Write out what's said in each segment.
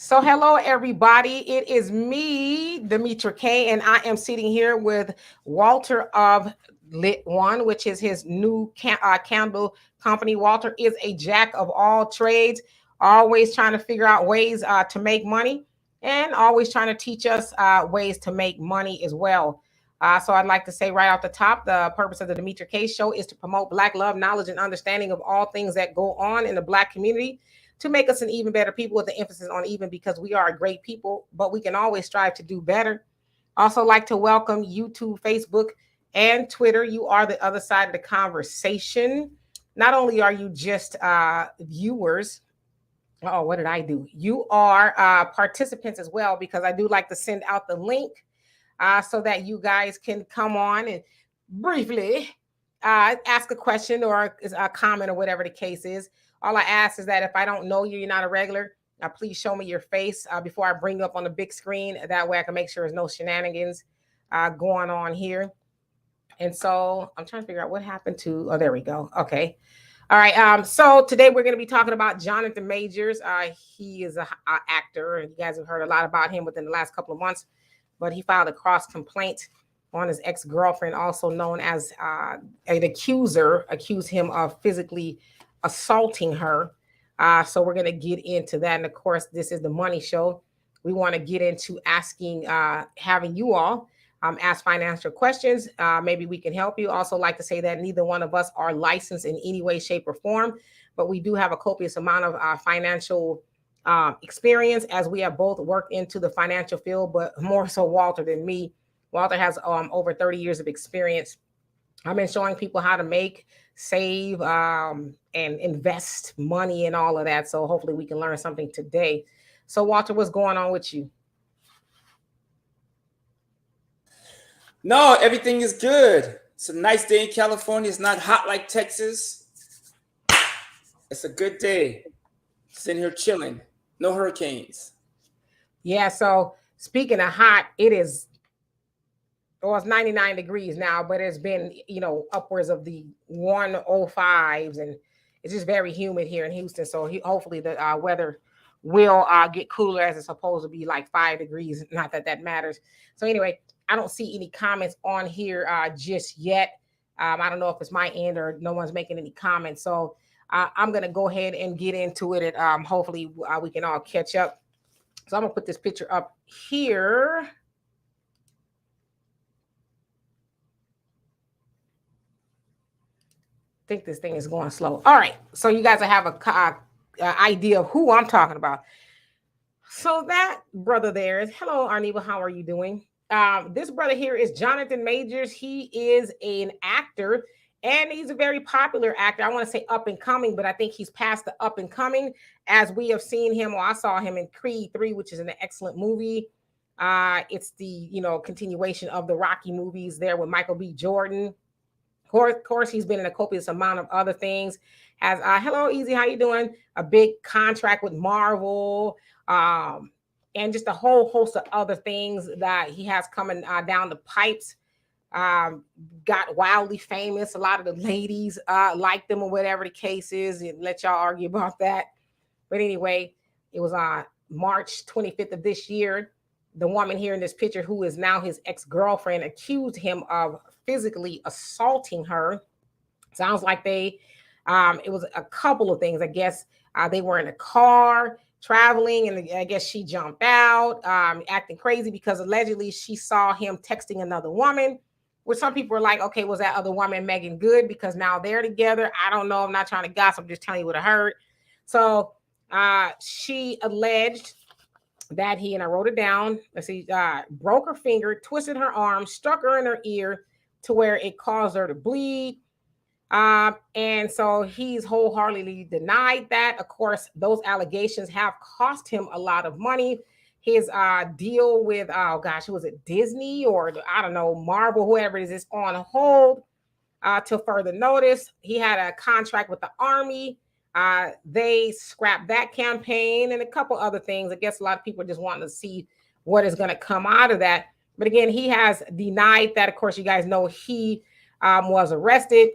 So hello everybody. It is me, Demetra K, and I am sitting here with Walter of Lit One, which is his new candle company. Walter is a jack of all trades, always trying to figure out ways to make money, and always trying to teach us ways to make money as well. So I'd like to say right off the top, the purpose of the Demetra K Show is to promote Black love, knowledge, and understanding of all things that go on in the Black community to make us an even better people, with the emphasis on even, because we are a great people, but we can always strive to do better. Also like to welcome YouTube, Facebook, and Twitter. You are the other side of the conversation. Not only are you just viewers, oh, what did I do? You are participants as well, because I do like to send out the link so that you guys can come on and briefly ask a question or a comment or whatever the case is. All I ask is that if I don't know you, you're not a regular, please show me your face before I bring you up on the big screen. That way I can make sure there's no shenanigans going on here. And so I'm trying to figure out what happened to, oh, there we go. Okay. All right. So today we're going to be talking about Johnathan Majors. He is an actor. You guys have heard a lot about him within the last couple of months, but he filed a cross complaint on his ex-girlfriend, also known as an accuser, accused him of physically assaulting her. So we're going to get into that. And of course, this is the money show. We want to get into asking, having you all ask financial questions. Maybe we can help you. Also like to say that neither one of us are licensed in any way, shape, or form, but we do have a copious amount of financial experience, as we have both worked into the financial field, but more so Walter than me. Walter has over 30 years of experience. I've been showing people how to make, save, and invest money and all of that. So hopefully we can learn something today. So Walter, what's going on with you? No, everything is good. It's a nice day in California. It's not hot like Texas. It's a good day. Sitting here chilling. No hurricanes. Yeah, so speaking of hot, it is, well, it's 99 degrees now, but it's been, upwards of the 105s, and it's just very humid here in Houston. So hopefully the weather will get cooler, as it's supposed to be like 5 degrees. Not that that matters. So anyway, I don't see any comments on here just yet. I don't know if it's my end or no one's making any comments. So I'm going to go ahead and get into it, and hopefully we can all catch up. So I'm going to put this picture up here. I think this thing is going slow. All right. So you guys have a idea of who I'm talking about. So that brother there is, hello, Arniva. How are you doing? This brother here is Johnathan Majors. He is an actor, and he's a very popular actor. I want to say up and coming, but I think he's past the up and coming, as we have seen him, or I saw him in Creed 3, which is an excellent movie. It's the, continuation of the Rocky movies there with Michael B. Jordan. Of course, he's been in a copious amount of other things. Has hello, Easy, how you doing? A big contract with Marvel, and just a whole host of other things that he has coming down the pipes. Got wildly famous. A lot of the ladies liked them, or whatever the case is, and let y'all argue about that. But anyway, it was on March 25th of this year. The woman here in this picture, who is now his ex-girlfriend, accused him of physically assaulting her. Sounds like it was a couple of things. I guess they were in a car traveling, and I guess she jumped out, acting crazy, because allegedly she saw him texting another woman, which some people are like, okay, was that other woman Megan Good? Because now they're together. I don't know. I'm not trying to gossip. I'm just telling you what I heard. So she alleged that he, and I wrote it down, let's see, broke her finger, twisted her arm, struck her in her ear to where it caused her to bleed. And so he's wholeheartedly denied that. Of course, those allegations have cost him a lot of money. His deal with, oh gosh, was it Disney or I don't know, Marvel, whoever it is on hold till further notice. He had a contract with the Army. They scrapped that campaign and a couple other things. I guess a lot of people just wanting to see what is going to come out of that. But again, he has denied that. Of course, you guys know he was arrested.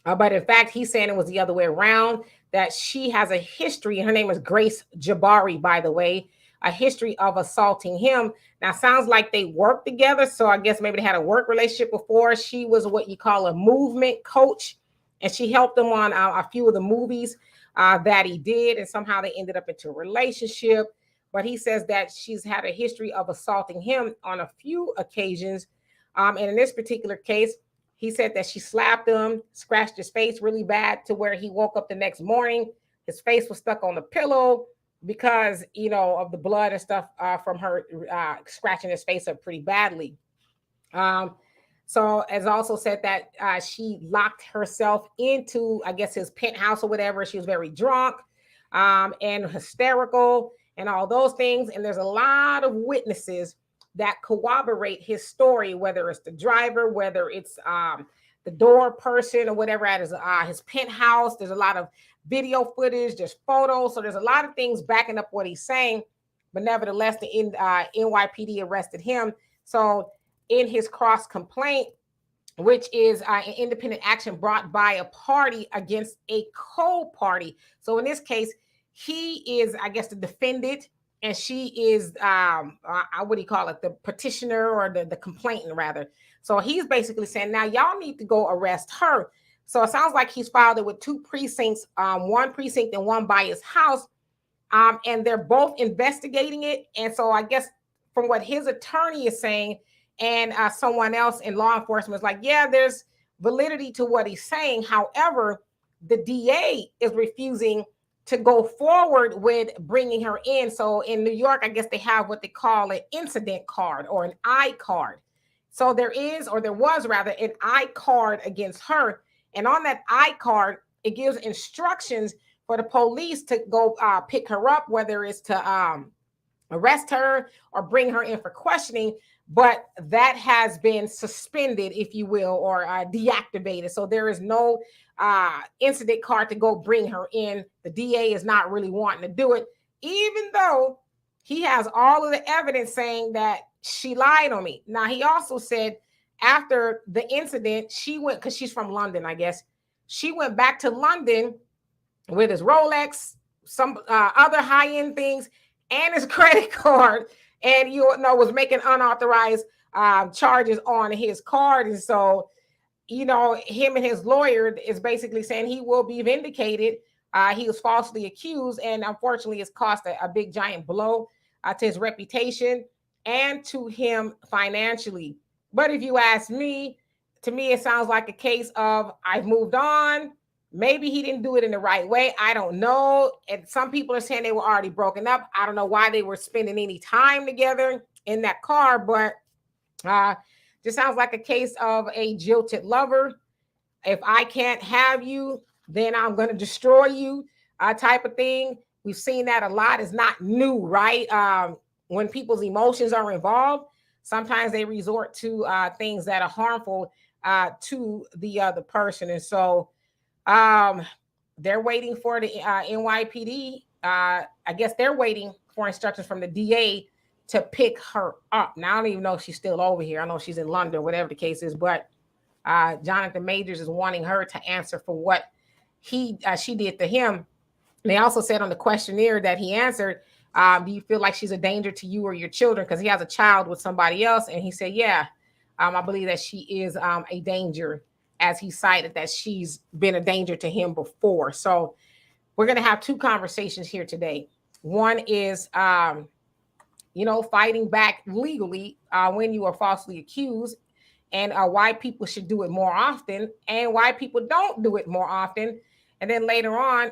But in fact, he's saying it was the other way around, that she has a history. Her name is Grace Jabari, by the way. a history of assaulting him. Now, sounds like they worked together, so I guess maybe they had a work relationship before. She was what you call a movement coach, and she helped him on a few of the movies that he did, and somehow they ended up into a relationship. But he says that she's had a history of assaulting him on a few occasions. And in this particular case, he said that she slapped him, scratched his face really bad to where he woke up the next morning. His face was stuck on the pillow because, of the blood and stuff from her scratching his face up pretty badly. Um, so as also said that she locked herself into, I guess, his penthouse or whatever. She was very drunk and hysterical and all those things. And there's a lot of witnesses that corroborate his story, whether it's the driver, whether it's the door person or whatever at his penthouse. There's a lot of video footage, there's photos. So there's a lot of things backing up what he's saying. But nevertheless, the NYPD arrested him. So in his cross complaint, which is an independent action brought by a party against a co-party. So in this case, he is, I guess, the defendant, and she is, what do you call it, the petitioner or the complainant, rather. So he's basically saying, now y'all need to go arrest her. So it sounds like he's filed it with two precincts, one precinct and one by his house, and they're both investigating it. And so I guess from what his attorney is saying, and someone else in law enforcement is like, yeah, there's validity to what he's saying. However, the DA is refusing to go forward with bringing her in. So in New York, I guess they have what they call an incident card or an I card. So there is, or there was rather, an I card against her. And on that I card, it gives instructions for the police to go pick her up, whether it's to arrest her or bring her in for questioning. But that has been suspended, if you will, or deactivated. So there is no incident card to go bring her in. The DA is not really wanting to do it, even though he has all of the evidence saying that she lied on me. Now, he also said after the incident, she went, because she's from London, I guess, she went back to London with his Rolex, some other high-end things, and his credit card, and was making unauthorized charges on his card. And so, him and his lawyer is basically saying he will be vindicated. He was falsely accused, and unfortunately, it's cost a big giant blow to his reputation and to him financially. But if you ask me, to me, it sounds like a case of I've moved on. Maybe he didn't do it in the right way. I don't know. And some people are saying they were already broken up. I don't know why they were spending any time together in that car, but just sounds like a case of a jilted lover. If I can't have you, then I'm going to destroy you, type of thing. We've seen that a lot. It's not new, right? When people's emotions are involved, sometimes they resort to things that are harmful to the other person. And so they're waiting for the NYPD. I guess they're waiting for instructions from the DA to pick her up. Now, I don't even know if she's still over here. I know she's in London, whatever the case is, but Johnathan Majors is wanting her to answer for what she did to him. And they also said on the questionnaire that he answered, do you feel like she's a danger to you or your children? Because he has a child with somebody else. And he said, yeah, I believe that she is a danger, as he cited that she's been a danger to him before. So we're going to have two conversations here today. One is, fighting back legally when you are falsely accused, and why people should do it more often and why people don't do it more often. And then later on,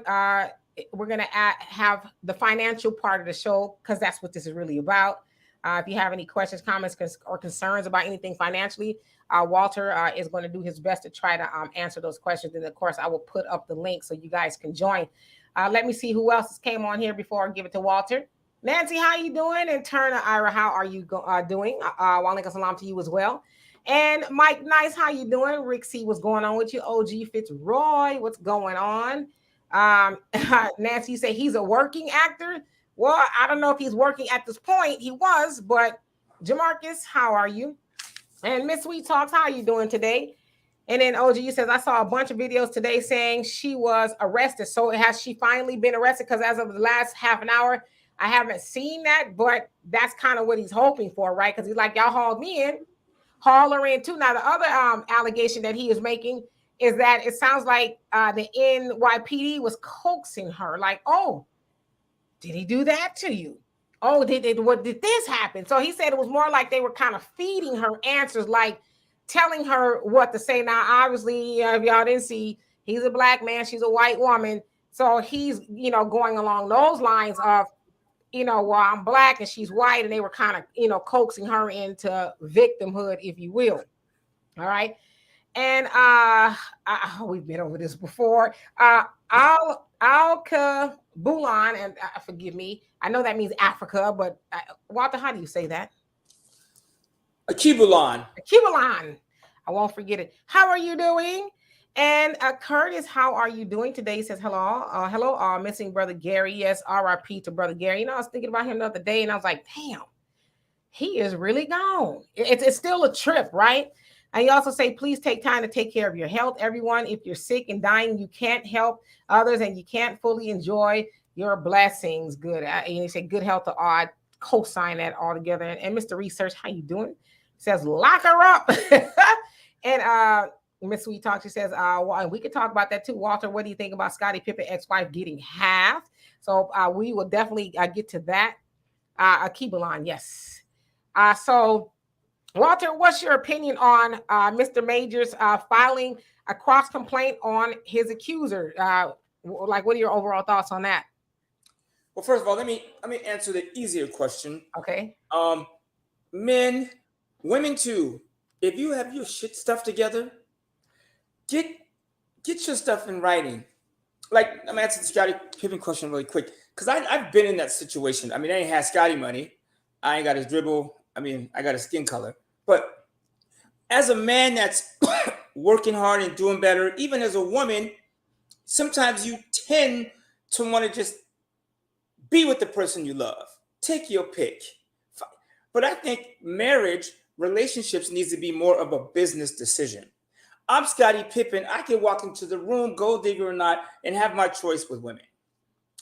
we're going to have the financial part of the show, because that's what this is really about. If you have any questions, comments, or concerns about anything financially, Walter is going to do his best to try to answer those questions. And of course, I will put up the link so you guys can join. Let me see who else came on here before I give it to Walter. Nancy, how you doing? And Turner, Ira, how are you doing? Walaikum salam to you as well. And Mike Nice, how you doing? Rick C, what's going on with you? OG Fitzroy, what's going on? Nancy said he's a working actor. Well, I don't know if he's working at this point. He was, but Jamarcus, how are you? And Miss Sweet Talks, how are you doing today? And then OG says, I saw a bunch of videos today saying she was arrested. So has she finally been arrested? Because as of the last half an hour, I haven't seen that, but that's kind of what he's hoping for, right? Because he's like, y'all hauled me in, haul her in too. Now, the other allegation that he is making is that it sounds like the NYPD was coaxing her, like, oh, did he do that to you? Oh, what did this happen? So he said it was more like they were kind of feeding her answers, like telling her what to say. Now, obviously, if y'all didn't see, he's a black man, she's a white woman. So he's, going along those lines of, well, I'm black and she's white, and they were kind of, coaxing her into victimhood, if you will. All right. And we've been over this before. Alka Bulan, and forgive me, I know that means Africa, but Walter, how do you say that? Akibulan. Akibulan. I won't forget it. How are you doing? And Curtis, how are you doing today? He says hello. Hello, missing brother Gary. Yes, RIP to brother Gary. I was thinking about him the other day, and I was like, damn, he is really gone. It's still a trip, right? And you also say, please take time to take care of your health, everyone. If you're sick and dying, you can't help others and you can't fully enjoy your blessings. Good. And you say good health to all. I co-sign that all together. And Mr. Research, how you doing? Says, lock her up. And Miss Sweet Talk, she says, well, we could talk about that too. Walter, what do you think about Scottie Pippen ex-wife getting half? So we will definitely get to that. Akibulan, yes. So Walter, what's your opinion on Mr. Majors filing a cross complaint on his accuser? What are your overall thoughts on that? Well, first of all, let me answer the easier question. Okay. Men, women too. If you have your shit stuff together, get your stuff in writing. Like, I'm gonna answer the Scottie Pippen question really quick because I've been in that situation. I ain't had Scottie money. I ain't got his dribble. I got his skin color. But as a man that's working hard and doing better, even as a woman, sometimes you tend to want to just be with the person you love. Take your pick. But I think marriage, relationships needs to be more of a business decision. I'm Scottie Pippen. I can walk into the room, gold digger or not, and have my choice with women.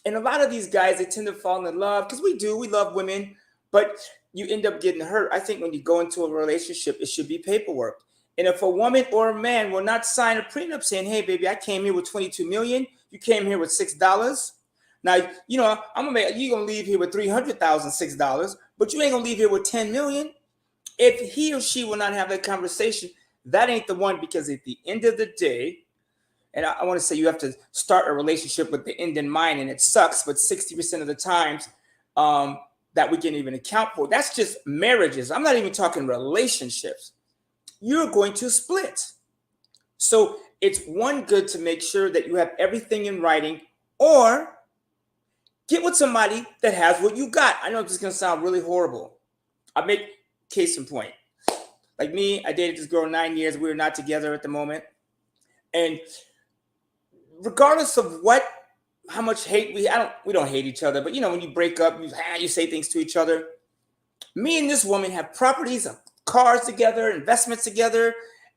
And a lot of these guys, they tend to fall in love because we love women, but you end up getting hurt. I think when you go into a relationship, it should be paperwork. And if a woman or a man will not sign a prenup saying, hey, baby, I came here with $22 million. You came here with $6. Now, you're going to leave here with $300,000, $6, but you ain't going to leave here with $10 million. If he or she will not have that conversation, that ain't the one, because at the end of the day, and I want to say you have to start a relationship with the end in mind, and it sucks, but 60% of the times that we can even account for, that's just marriages. I'm not even talking relationships. You're going to split. So it's good to make sure that you have everything in writing, or get with somebody that has what you got. I know this is going to sound really horrible. I make case in point. Like me, I dated this girl 9 years. We were not together at the moment. And regardless of how much hate we don't hate each other, but when you break up, you say things to each other. Me and this woman have properties, cars together, investments together,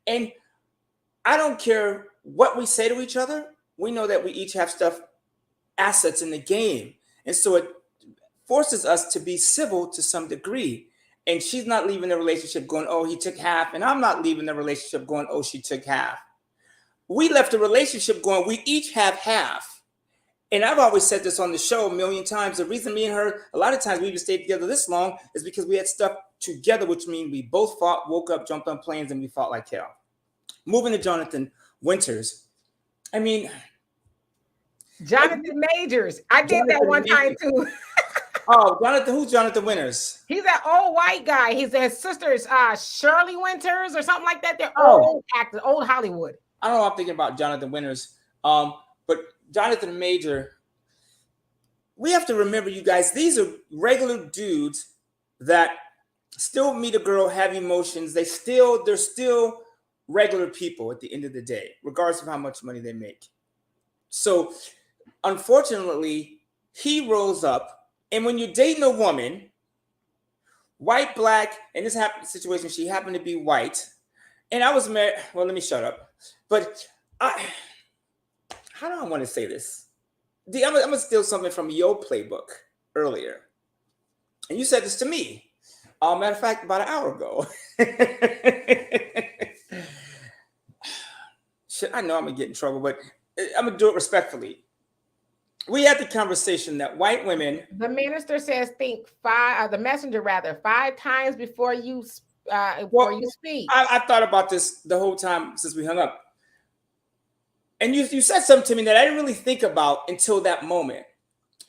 and I don't care what we say to each other. We know that we each have assets in the game, and so it forces us to be civil to some degree. And she's not leaving the relationship going, oh, he took half, and I'm not leaving the relationship going, oh, she took half. We left the relationship going, we each have half. And I've always said this on the show a million times. The reason me and her, a lot of times we even stayed together this long, is because we had stuff together, which means we both fought, woke up, jumped on planes, and we fought like hell. Moving to Johnathan Winters. Johnathan Majors. I did that one time too. Oh, Johnathan, who's Johnathan Winters? He's that old white guy. His sister's Shirley Winters or something like that. They're old actors, old Hollywood. I don't know. I'm thinking about Johnathan Winters. But Johnathan Major, we have to remember, you guys, these are regular dudes that still meet a girl, have emotions. They're still regular people at the end of the day, regardless of how much money they make. So, unfortunately, he rolls up. And when you're dating a woman, white, black, in this situation, she happened to be white. And I was married. Well, let me shut up. But how do I want to say this? I'm going to steal something from your playbook earlier. And you said this to me. Matter of fact, about an hour ago. Shit, I know I'm gonna get in trouble, but I'm gonna do it respectfully. We had the conversation that white women. The minister says think five, the messenger rather, 5 times before you Well, speak. I thought about this the whole time since we hung up. And you said something to me that I didn't really think about until that moment.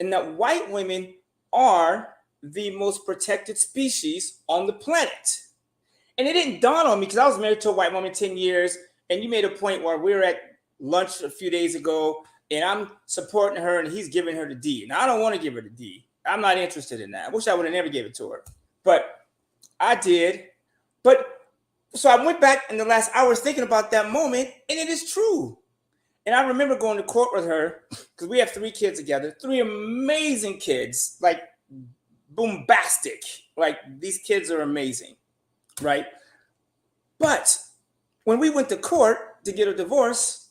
And that white women are the most protected species on the planet. And it didn't dawn on me because I was married to a white woman 10 years. And you made a point where we were at lunch a few days ago and I'm supporting her and he's giving her the D. Now, I don't want to give her the D. I'm not interested in that. I wish I would have never gave it to her. But I did. But so I went back in the last hours thinking about that moment, and it is true. And I remember going to court with her because we have 3 kids together, 3 amazing kids, like bombastic. Like these kids are amazing, right? But when we went to court to get a divorce,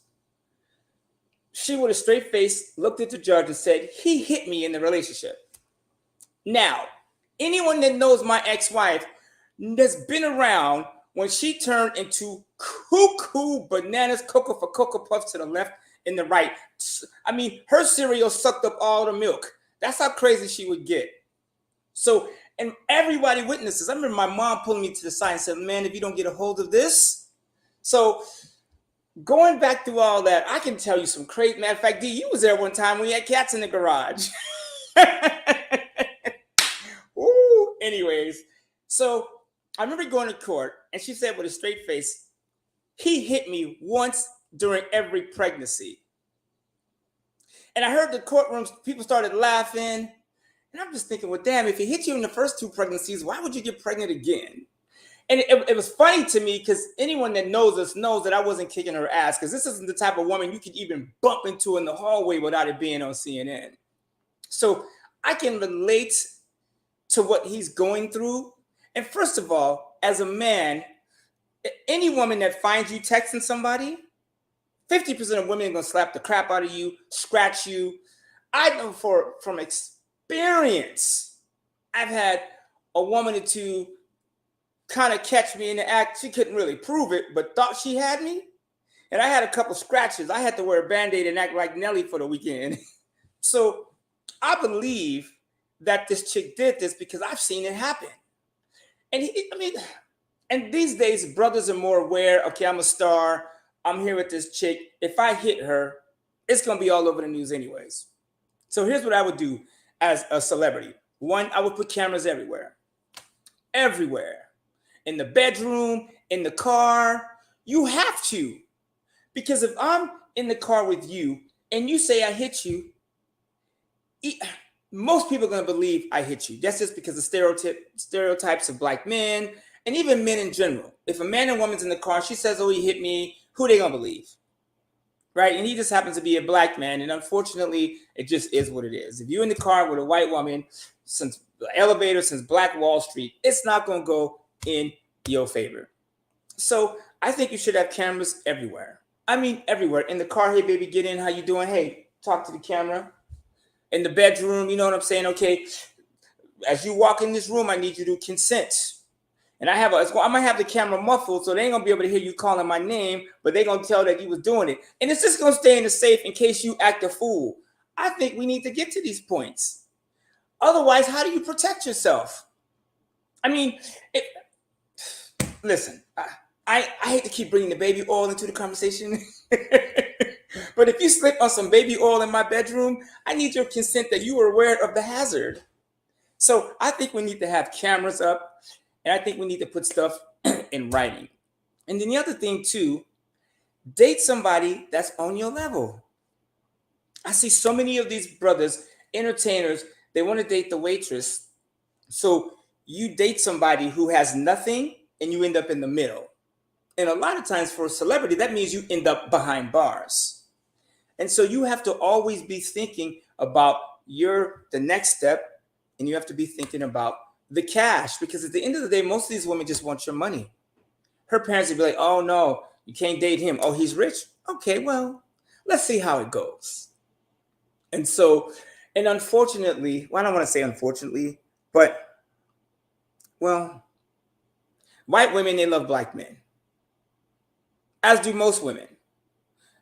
she with a straight face looked at the judge and said, he hit me in the relationship. Now, anyone that knows my ex-wife that's been around when she turned into cuckoo bananas, cocoa for Cocoa Puffs to the left and the right. I mean, her cereal sucked up all the milk. That's how crazy she would get. So, and everybody witnesses. I remember my mom pulling me to the side and said, man, if you don't get a hold of this. So going back through all that, I can tell you some crazy. Matter of fact, D, you was there one time when we had cats in the garage. Ooh, anyways, so I remember going to court and she said with a straight face, he hit me once during every pregnancy. And I heard the courtrooms, people started laughing. And I'm just thinking, well, damn, if he hit you in the first 2 pregnancies, why would you get pregnant again? And it was funny to me because anyone that knows us knows that I wasn't kicking her ass because this isn't the type of woman you could even bump into in the hallway without it being on CNN. So I can relate to what he's going through. And first of all, as a man, any woman that finds you texting somebody, 50% of women are going to slap the crap out of you, scratch you. I know from experience, I've had a woman or 2 kind of catch me in the act. She couldn't really prove it, but thought she had me. And I had a couple scratches. I had to wear a Band-Aid and act like Nelly for the weekend. So I believe that this chick did this because I've seen it happen. And and these days, brothers are more aware. Okay, I'm a star. I'm here with this chick. If I hit her, it's going to be all over the news anyways. So here's what I would do as a celebrity. 1, I would put cameras everywhere. Everywhere. In the bedroom, in the car. You have to. Because if I'm in the car with you and you say I hit you, most people are going to believe I hit you. That's just because of stereotypes of black men and even men in general. If a man and woman's in the car, she says, oh, he hit me, who are they going to believe? Right? And he just happens to be a black man. And unfortunately, it just is what it is. If you're in the car with a white woman, since the elevator, since Black Wall Street, it's not going to go in your favor. So I think you should have cameras everywhere. I mean, everywhere. In the car, hey, baby, get in. How you doing? Hey, talk to the camera. In the bedroom, you know what I'm saying? Okay, as you walk in this room, I need you to consent. And I might have the camera muffled, so they ain't gonna be able to hear you calling my name, but they're gonna tell that you was doing it. And it's just gonna stay in the safe in case you act a fool. I think we need to get to these points. Otherwise, how do you protect yourself? I mean, listen, I hate to keep bringing the baby oil into the conversation. But if you slip on some baby oil in my bedroom, I need your consent that you are aware of the hazard. So I think we need to have cameras up, and I think we need to put stuff in writing. And then the other thing too, date somebody that's on your level. I see so many of these brothers, entertainers, they want to date the waitress. So you date somebody who has nothing and you end up in the middle. And a lot of times for a celebrity, that means you end up behind bars. And so you have to always be thinking about the next step, and you have to be thinking about the cash, because at the end of the day, most of these women just want your money. Her parents would be like, oh no, you can't date him. Oh, he's rich. Okay, well, let's see how it goes. And so, and unfortunately, well, I don't want to say unfortunately, but Well, white women, they love black men, as do most women.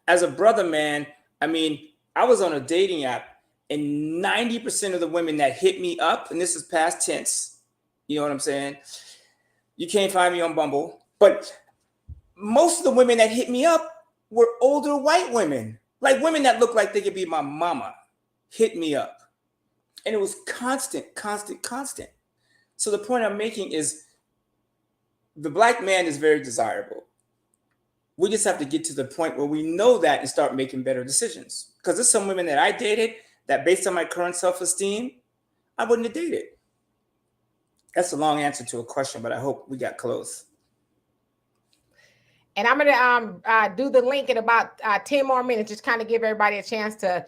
As a brother, man, I mean, I was on a dating app, and 90% of the women that hit me up, and this is past tense, you know what I'm saying? You can't find me on Bumble, but most of the women that hit me up were older white women, like women that look like they could be my mama, hit me up. And it was constant, constant, constant. So the point I'm making is the black man is very desirable. We just have to get to the point where we know that and start making better decisions. Because there's some women that I dated that, based on my current self-esteem, I wouldn't have dated. That's a long answer to a question, but I hope we got close. And I'm gonna do the link in about 10 more minutes, just kind of give everybody a chance to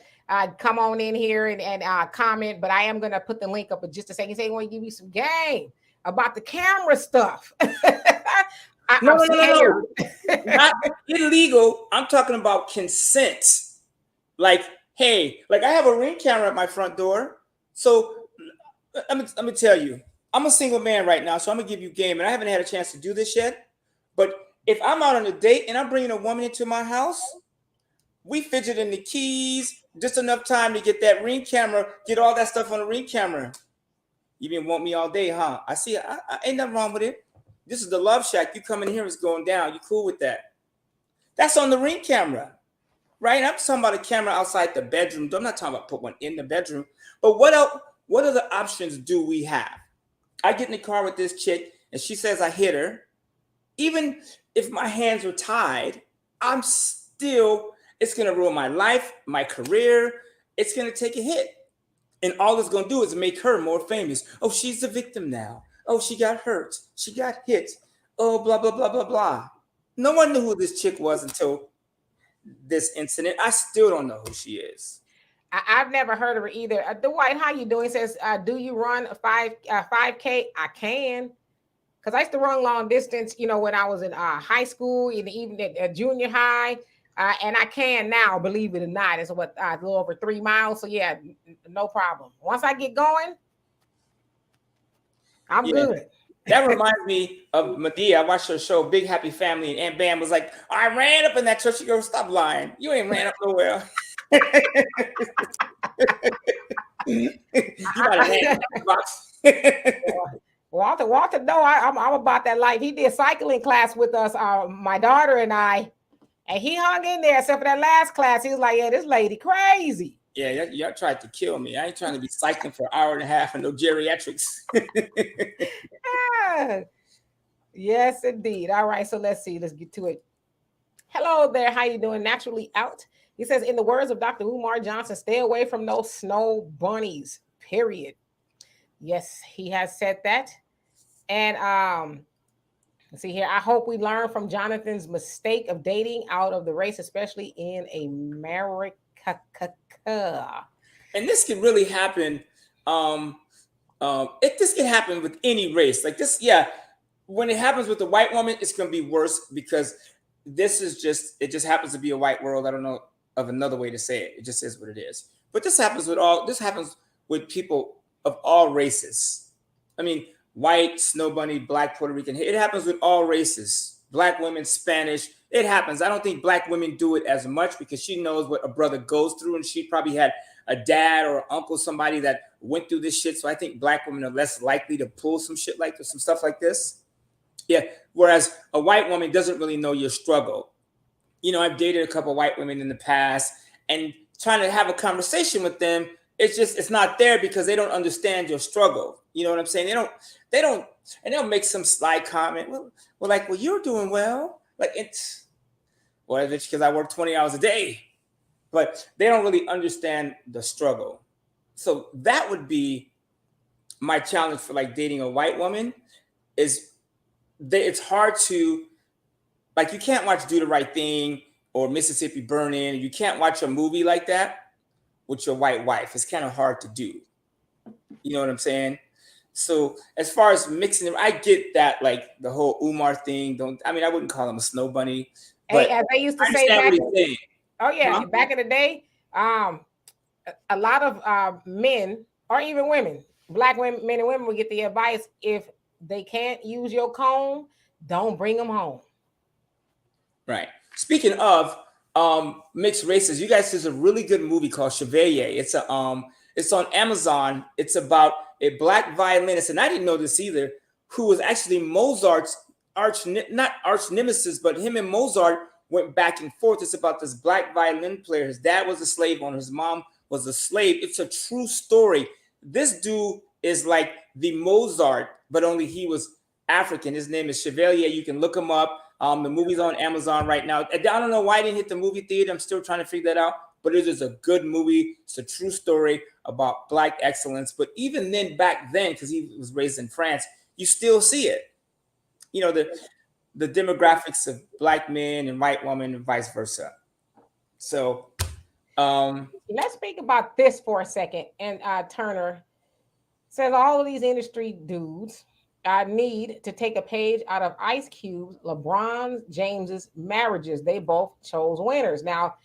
come on in here and comment. But I am gonna put the link up in just a second. Say, I want to give you some game about the camera stuff. No. Not illegal. I'm talking about consent. Like, hey, like I have a Ring camera at my front door. So let me tell you, I'm a single man right now, so I'm gonna give you game, and I haven't had a chance to do this yet. But if I'm out on a date and I'm bringing a woman into my house, we fidget in the keys just enough time to get that Ring camera, get all that stuff on the Ring camera. You been want me all day, huh? I see. I ain't nothing wrong with it. This is the love shack. You come in here, it's going down. You cool with that? That's on the Ring camera, right? I'm talking about a camera outside the bedroom. I'm not talking about put one in the bedroom. But what else? What other options do we have? I get in the car with this chick, and she says I hit her. Even if my hands are tied, I'm still. It's gonna ruin my life, my career. It's gonna take a hit. And all it's going to do is make her more famous. Oh, she's the victim now. Oh, she got hurt. She got hit. Oh, blah, blah, blah, blah, blah. No one knew who this chick was until this incident. I still don't know who she is. I've never heard of her either. Dwight, how you doing? He says, do you run a 5K? I can. Because I used to run long distance, when I was in high school, and even at junior high. And I can now, believe it or not. It's a little over 3 miles. So yeah, no problem. Once I get going, I'm good. That reminds me of Medea. I watched her show, Big Happy Family, and Aunt Bam was like, I ran up in that church. She goes, stop lying. You ain't ran up nowhere. You might have ran up the box. Walter, no, I'm about that life. He did cycling class with us, my daughter and I. And he hung in there, except for that last class. He was like, yeah, this lady crazy. Yeah, y'all tried to kill me. I ain't trying to be cycling for an hour and a half and no geriatrics. Yeah. Yes, indeed. All right, so let's see. Let's get to it. Hello there. How you doing? Naturally out. He says, in the words of Dr. Umar Johnson, stay away from those snow bunnies, period. Yes, he has said that. And let's see here. I hope we learn from Jonathan's mistake of dating out of the race, especially in America. And this can really happen. This can happen with any race. Like this, yeah. When it happens with a white woman, it's going to be worse because it just happens to be a white world. I don't know of another way to say it. It just is what it is. But this happens with people of all races. I mean, white, snow bunny, black, Puerto Rican. It happens with all races. Black women, Spanish. It happens. I don't think black women do it as much because she knows what a brother goes through, and she probably had a dad or uncle, somebody that went through this shit. So I think black women are less likely to pull some shit like this, some stuff like this. Yeah. Whereas a white woman doesn't really know your struggle. I've dated a couple of white women in the past, and trying to have a conversation with them, it's not there because they don't understand your struggle. You know what I'm saying? They don't, and they'll make some sly comment. Well, you're doing well. Like it's because I work 20 hours a day, but they don't really understand the struggle. So that would be my challenge for dating a white woman is it's hard to, you can't watch Do the Right Thing or Mississippi Burning. You can't watch a movie like that with your white wife. It's kind of hard to do. You know what I'm saying? So as far as mixing them, I get that, the whole Umar thing. I wouldn't call him a snow bunny. But hey, as they used to say back in the day, a lot of men or even women, black women, men and women would get the advice, if they can't use your comb, don't bring them home. Right. Speaking of mixed races, you guys, there's a really good movie called Chevalier. It's on Amazon. It's about a black violinist, and I didn't know this either, who was actually Mozart's not arch nemesis, but him and Mozart went back and forth. It's about this black violin player. His dad was a slave owner, his mom was a slave. It's a true story. This dude is like the Mozart, but only he was African. His name is Chevalier. You can look him up. The movie's on Amazon right now. I don't know why I didn't hit the movie theater. I'm still trying to figure that out. But it is a good movie. It's a true story about black excellence. But even then, back then, because he was raised in France, you still see it. You know, the demographics of black men and white women and vice versa. So let's speak about this for a second. And Turner says all of these industry dudes need to take a page out of Ice Cube's, LeBron James's marriages. They both chose winners. Now,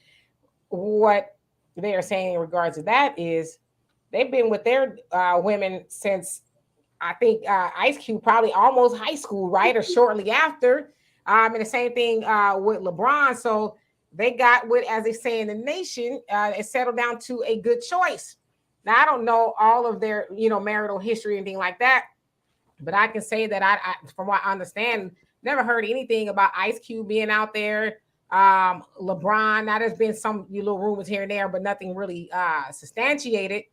what they are saying in regards to that is they've been with their women since I think Ice Cube probably almost high school, right, or shortly after. And the same thing with LeBron. So they got what, as they say in the nation, it settled down to a good choice. Now I don't know all of their, marital history and anything like that, but I can say that I from what I understand, never heard anything about Ice Cube being out there. LeBron, now there's been some little rumors here and there, but nothing really substantiated.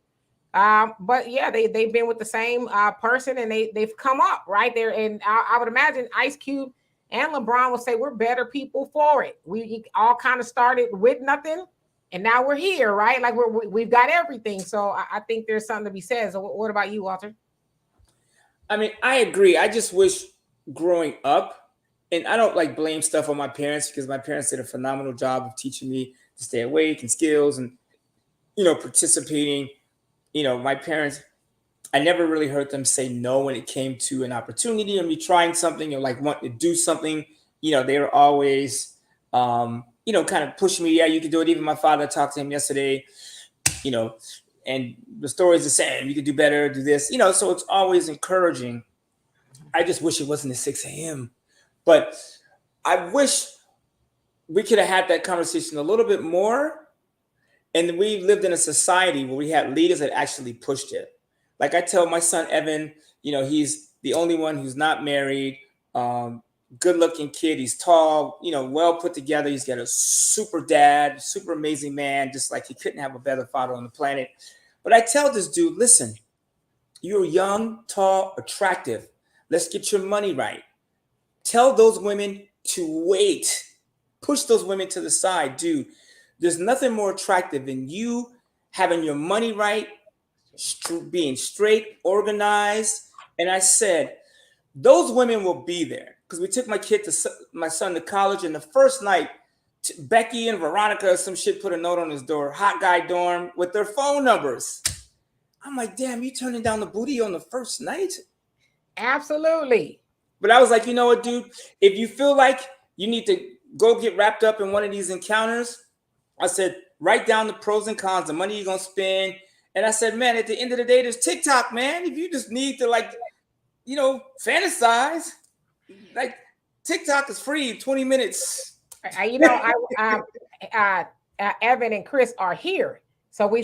But yeah, they've been with the same person, and they've come up right there. And I would imagine Ice Cube and LeBron will say we're better people for it. We all kind of started with nothing, and now we're here, right? Like we've got everything. So I think there's something to be said. So what about you, Walter? I mean, I agree. I just wish growing up, and I don't like blame stuff on my parents because my parents did a phenomenal job of teaching me to stay awake and skills and, participating. My parents, I never really heard them say no when it came to an opportunity or me trying something or like wanting to do something. They were always, kind of pushing me. Yeah, you can do it. Even my father, talked to him yesterday, and the story is the same. You could do better, do this, so it's always encouraging. I just wish it wasn't at 6 a.m. But I wish we could have had that conversation a little bit more. And we lived in a society where we had leaders that actually pushed it. Like I tell my son, Evan, he's the only one who's not married, good looking kid. He's tall, well put together. He's got a super dad, super amazing man, just like he couldn't have a better father on the planet. But I tell this dude, listen, you're young, tall, attractive. Let's get your money right. Tell those women to wait. Push those women to the side, dude. There's nothing more attractive than you having your money right, being straight, organized. And I said, those women will be there because we took my son to college, and the first night, Becky and Veronica or some shit put a note on his door, hot guy dorm with their phone numbers. I'm like, damn, you turning down the booty on the first night? Absolutely. But I was like, you know what, dude? If you feel like you need to go get wrapped up in one of these encounters, I said, write down the pros and cons, the money you're going to spend. And I said, man, at the end of the day, there's TikTok, man. If you just need to fantasize, like TikTok is free, 20 minutes. Evan and Chris are here. So we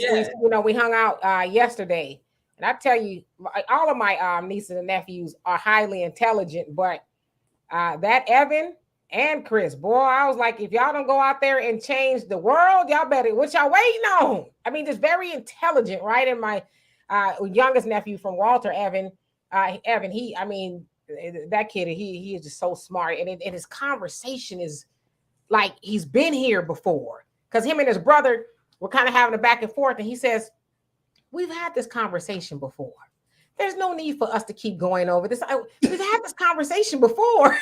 hung out yesterday. And I tell you, all of my nieces and nephews are highly intelligent, but that Evan and Chris, boy, I was like, if y'all don't go out there and change the world, y'all better, what y'all waiting on? I mean, just very intelligent, right? And my youngest nephew from Walter, Evan, that kid, he is just so smart. And his conversation is like he's been here before. Because him and his brother were kind of having a back and forth. And he says, we've had this conversation before. There's no need for us to keep going over this. We've had this conversation before.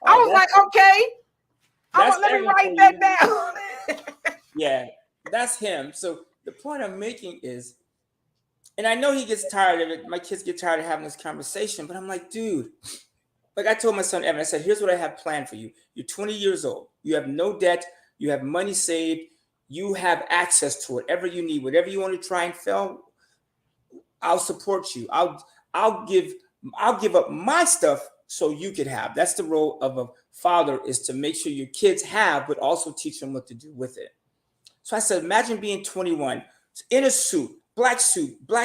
I was like, okay, let me write that down. Yeah, that's him. So the point I'm making is, and I know he gets tired of it. My kids get tired of having this conversation, but I'm like, dude, like I told my son, Evan, I said, here's what I have planned for you. You're 20 years old. You have no debt. You have money saved. You have access to whatever you need, whatever you want to try and fail. I'll support you. I'll give I'll give up my stuff so you could have. That's the role of a father, is to make sure your kids have, but also teach them what to do with it. So I said, imagine being 21, in a suit, black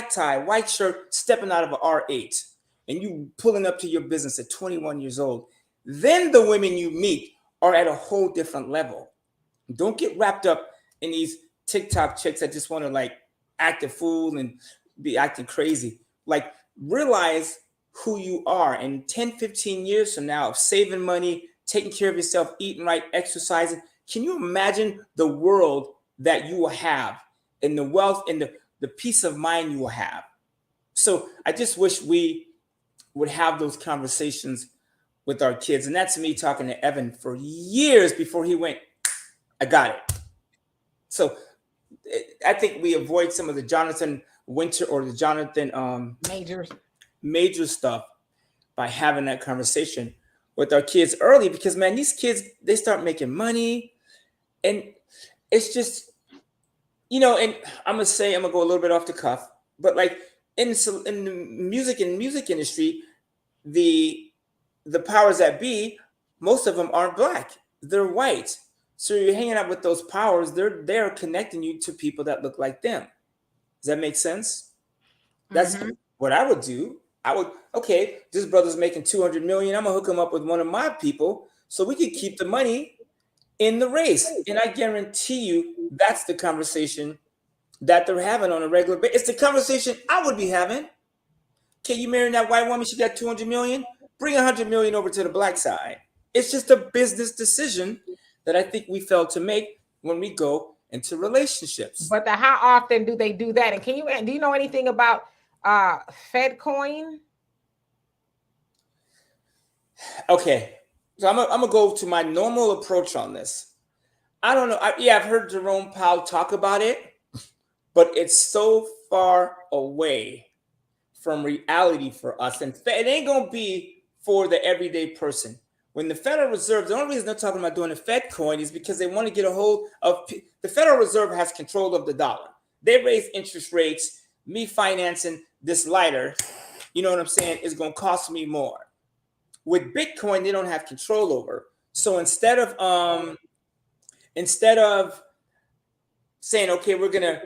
tie, white shirt, stepping out of an R8, and you pulling up to your business at 21 years old. Then the women you meet are at a whole different level. Don't get wrapped up in these TikTok chicks that just want to like act a fool and be acting crazy. Like, realize who you are. And 10, 15 years from now, of saving money, taking care of yourself, eating right, exercising, can you imagine the world that you will have, and the wealth and the peace of mind you will have? So I just wish we would have those conversations with our kids. And that's me talking to Evan for years before he went, I got it. So I think we avoid some of the Johnathan Winter or the Johnathan Major stuff by having that conversation with our kids early, because man, these kids, they start making money, and it's just, and I'm gonna go a little bit off the cuff, but like in the music industry, the powers that be, most of them aren't black, they're white. So you're hanging out with those powers, they're connecting you to people that look like them. Does that make sense? That's what I would do. Okay, this brother's making 200 million. I'm gonna hook him up with one of my people so we can keep the money in the race. And I guarantee you that's the conversation that they're having on a regular basis. It's the conversation I would be having. Okay, you marrying that white woman, she got 200 million, bring 100 million over to the black side. It's just a business decision that I think we fail to make when we go into relationships. But how often do they do that? And do you know anything about Fed coin? Okay, so I'm gonna go to my normal approach on this. I don't know. I've heard Jerome Powell talk about it, but it's so far away from reality for us, and it ain't gonna be for the everyday person. When the Federal Reserve, the only reason they're talking about doing a Fed coin is because they want to get a hold of, the Federal Reserve has control of the dollar. They raise interest rates. Me financing this lighter, you know what I'm saying, is going to cost me more. With Bitcoin, they don't have control over. So instead of saying, okay, we're going to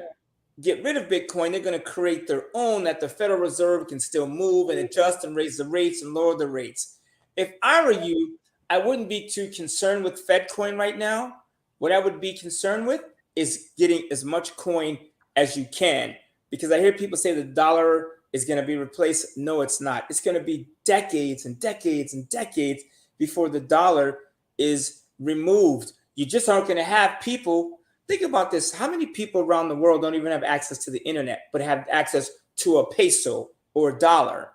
get rid of Bitcoin, they're going to create their own that the Federal Reserve can still move and adjust and raise the rates and lower the rates. If I were you, I wouldn't be too concerned with Fed coin right now. What I would be concerned with is getting as much coin as you can, because I hear people say the dollar is going to be replaced. No, it's not. It's going to be decades and decades and decades before the dollar is removed. You just aren't going to have people. Think about this. How many people around the world don't even have access to the internet, but have access to a peso or a dollar?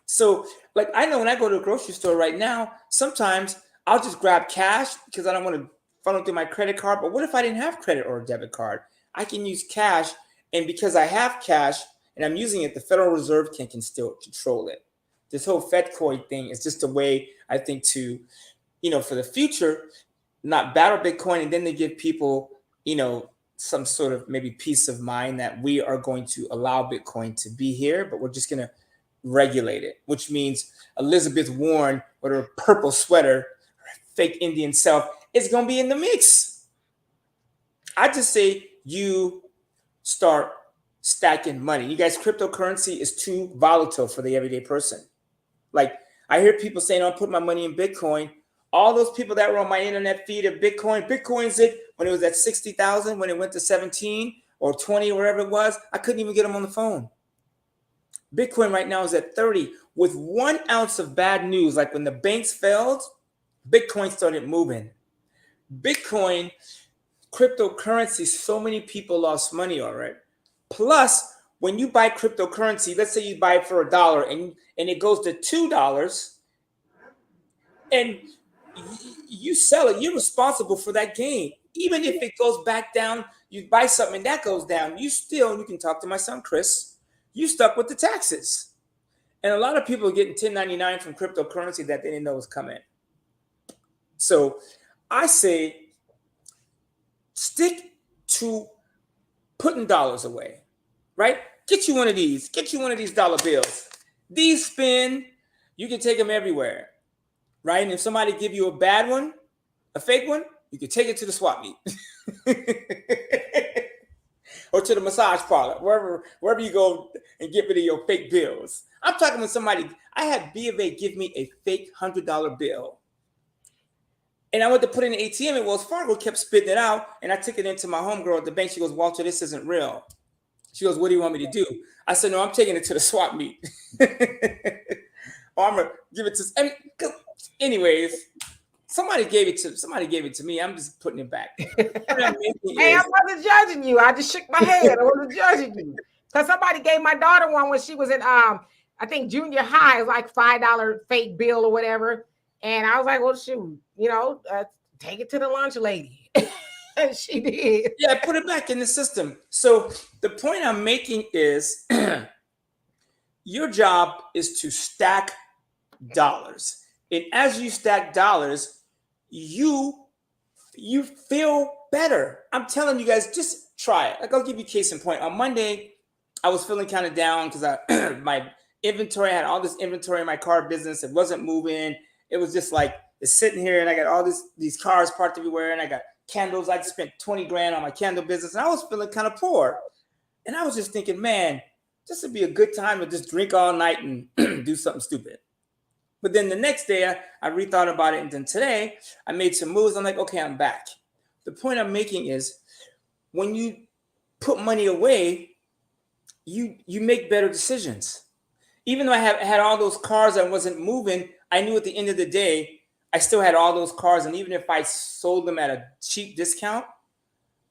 So, like, I know when I go to a grocery store right now, sometimes I'll just grab cash because I don't want to funnel through my credit card. But what if I didn't have credit or a debit card? I can use cash. And because I have cash and I'm using it, the Federal Reserve can still control it. This whole Fed coin thing is just a way, I think, to, for the future, not battle Bitcoin. And then they give people, some sort of maybe peace of mind that we are going to allow Bitcoin to be here, but we're just going to regulate it, which means Elizabeth Warren with her purple sweater, her fake Indian self, is going to be in the mix. I just say you start stacking money. You guys, cryptocurrency is too volatile for the everyday person. Like, I hear people saying, I'll put my money in Bitcoin. All those people that were on my internet feed of Bitcoin's it when it was at 60,000, when it went to 17 or 20 or wherever it was, I couldn't even get them on the phone. Bitcoin right now is at 30. With 1 ounce of bad news, like when the banks failed, Bitcoin started moving. Bitcoin, cryptocurrency, so many people lost money already. Plus, when you buy cryptocurrency, let's say you buy it for $1 and it goes to $2 and you sell it, you're responsible for that gain. Even if it goes back down, you buy something and that goes down, you can talk to my son, Chris, you stuck with the taxes. And a lot of people are getting 1099 from cryptocurrency that they didn't know was coming. So I say stick to putting dollars away, right? Get you one of these dollar bills. These spin, you can take them everywhere, right? And if somebody give you a bad one, a fake one, you can take it to the swap meet. Or to the massage parlor, wherever you go and get rid of your fake bills. I'm talking with somebody. I had B of A give me a fake $100 bill, and I went to put it in the ATM, and Wells Fargo kept spitting it out, and I took it into my homegirl at the bank. She goes, "Walter, this isn't real." She goes, "What do you want me to do?" I said, "No, I'm taking it to the swap meet." Or I'm gonna give it to. Anyways, somebody gave it to me. I'm just putting it back. Hey, I wasn't judging you. I just shook my head. I wasn't judging you. Because somebody gave my daughter one when she was in I think junior high, like $5 fake bill or whatever. And I was like, well, shoot, take it to the lunch lady. And she did. Yeah, put it back in the system. So the point I'm making is your job is to stack dollars. And as you stack dollars, you feel better. I'm telling you guys, just try it. Like, I'll give you a case in point. On Monday, I was feeling kind of down because my inventory, I had all this inventory in my car business. It wasn't moving. It was just like, it's sitting here, and I got all these cars parked everywhere, and I got candles. I spent 20 grand on my candle business, and I was feeling kind of poor. And I was just thinking, man, this would be a good time to just drink all night and do something stupid. But then the next day, I rethought about it. And then today, I made some moves. I'm like, okay, I'm back. The point I'm making is when you put money away, you make better decisions. Even though I had all those cars that wasn't moving, I knew at the end of the day, I still had all those cars. And even if I sold them at a cheap discount,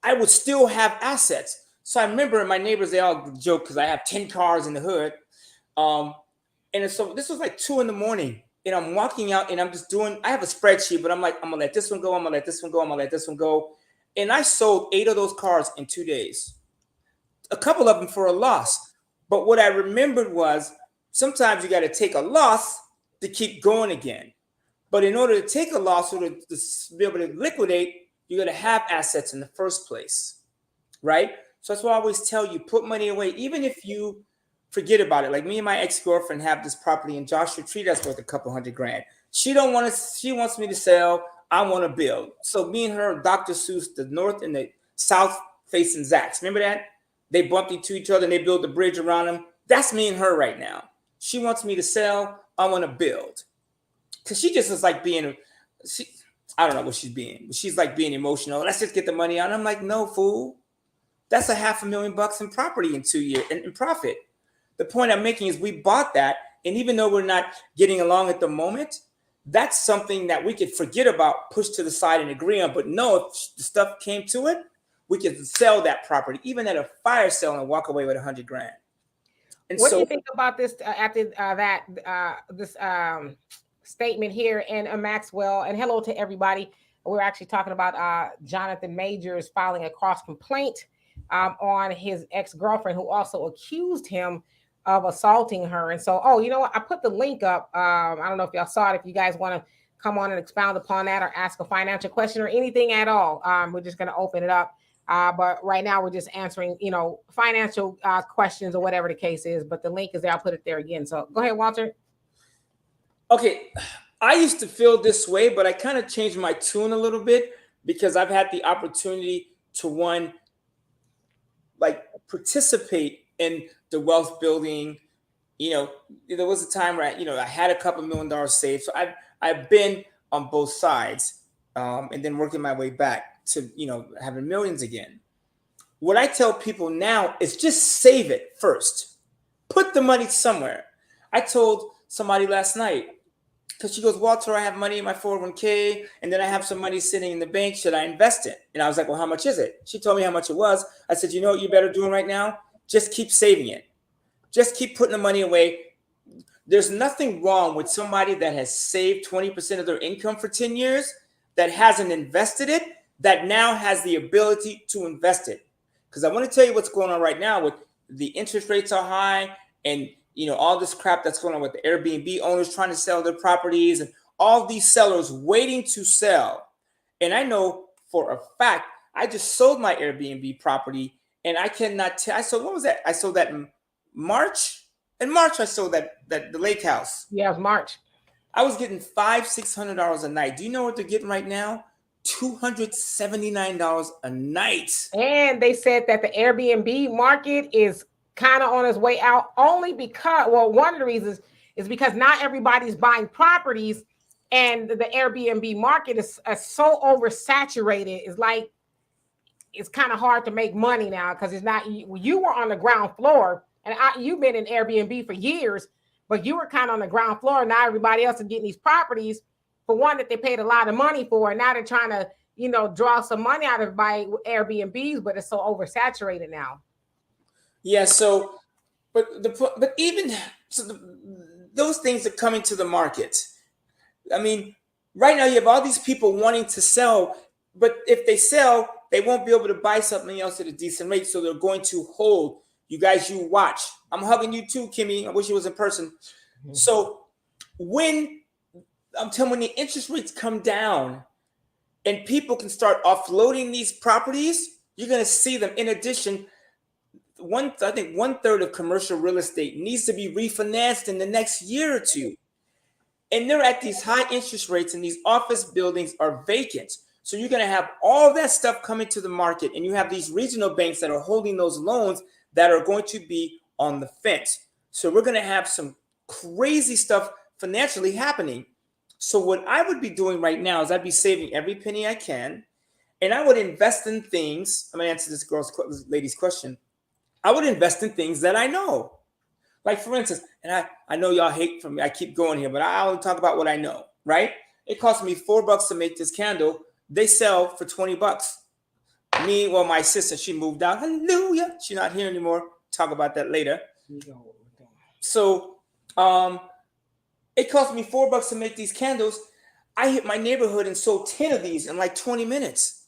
I would still have assets. So I remember my neighbors, they all joke because I have 10 cars in the hood. And so this was like 2 a.m, and I'm walking out, and I'm just I have a spreadsheet, but I'm like, I'm gonna let this one go, I'm gonna let this one go, I'm gonna let this one go. And I sold 8 of those cars in 2 days, a couple of them for a loss. But what I remembered was sometimes you got to take a loss to keep going again. But in order to take a loss or to be able to liquidate, you got to have assets in the first place, right? So that's why I always tell you, put money away, even if you forget about it. Like me and my ex-girlfriend have this property in Joshua Tree that's worth a couple $100,000. She wants me to sell. I want to build. So me and her, Dr. Seuss, the north and the south facing Zacks. Remember that? They bumped into each other and they built a bridge around them. That's me and her right now. She wants me to sell. I want to build. Because she just is like I don't know what she's being, but she's like being emotional. Let's just get the money out. I'm like, no, fool. That's $500,000 in property in 2 years in profit. The point I'm making is we bought that. And even though we're not getting along at the moment, that's something that we could forget about, push to the side and agree on. But no, if the stuff came to it, we could sell that property, even at a fire sale, and walk away with $100,000. And what do you think about this after this statement here? And Maxwell, and hello to everybody. We're actually talking about Johnathan Majors filing a cross complaint on his ex-girlfriend, who also accused him of assaulting her. And so, I put the link up. I don't know if y'all saw it. If you guys want to come on and expound upon that or ask a financial question or anything at all, we're just going to open it up. But right now we're just answering, financial questions or whatever the case is. But the link is there. I'll put it there again. So go ahead, Walter. Okay. I used to feel this way, but I kind of changed my tune a little bit because I've had the opportunity to participate in the wealth building. There was a time where I had a couple $1 million saved. So I've been on both sides, and then working my way back to having millions again. What I tell people now is just save it first. Put the money somewhere. I told somebody last night, because she goes, Walter, I have money in my 401k, and then I have some money sitting in the bank. Should I invest it? And I was like, well, how much is it? She told me how much it was. I said, you know what you better doing right now? Just keep saving it. Just keep putting the money away. There's nothing wrong with somebody that has saved 20% of their income for 10 years, that hasn't invested it, that now has the ability to invest it. Because I want to tell you what's going on right now with the interest rates are high, and all this crap that's going on with the Airbnb owners trying to sell their properties, and all these sellers waiting to sell. And I know for a fact, I just sold my Airbnb property, and I cannot tell. What was that? I sold that in March. In March, I sold that the lake house. Yeah, it's March. I was getting $500-600 a night. Do you know what they're getting right now? $279 a night. And they said that the Airbnb market is kind of on its way out only because, well, one of the reasons is because not everybody's buying properties, and the Airbnb market is so oversaturated. It's like it's kind of hard to make money now because it's not you were on the ground floor, and you've been in Airbnb for years, but you were kind of on the ground floor. Now everybody else is getting these properties for one that they paid a lot of money for, and now they're trying to draw some money out of by Airbnbs, but it's so oversaturated now. Yeah. So, but even so, those things are coming to the market. I mean, right now you have all these people wanting to sell, but if they sell, they won't be able to buy something else at a decent rate. So they're going to hold. You guys, you watch. I'm hugging you too, Kimmy. I wish it was in person. Mm-hmm. So when I'm telling when the interest rates come down and people can start offloading these properties, you're going to see them. In addition, I think 1/3 of commercial real estate needs to be refinanced in the next year or two. And they're at these high interest rates, and these office buildings are vacant. So you're going to have all that stuff coming to the market, and you have these regional banks that are holding those loans that are going to be on the fence. So we're going to have some crazy stuff financially happening. So what I would be doing right now is I'd be saving every penny I can, and I would invest in things. I'm going to answer this lady's question. I would invest in things that I know. Like, for instance, and I know y'all hate for me, I keep going here, but I only talk about what I know, right? It cost me $4 to make this candle. They sell for $20. My sister, she moved out. Hallelujah. She's not here anymore. Talk about that later. So it cost me $4 to make these candles. I hit my neighborhood and sold 10 of these in like 20 minutes.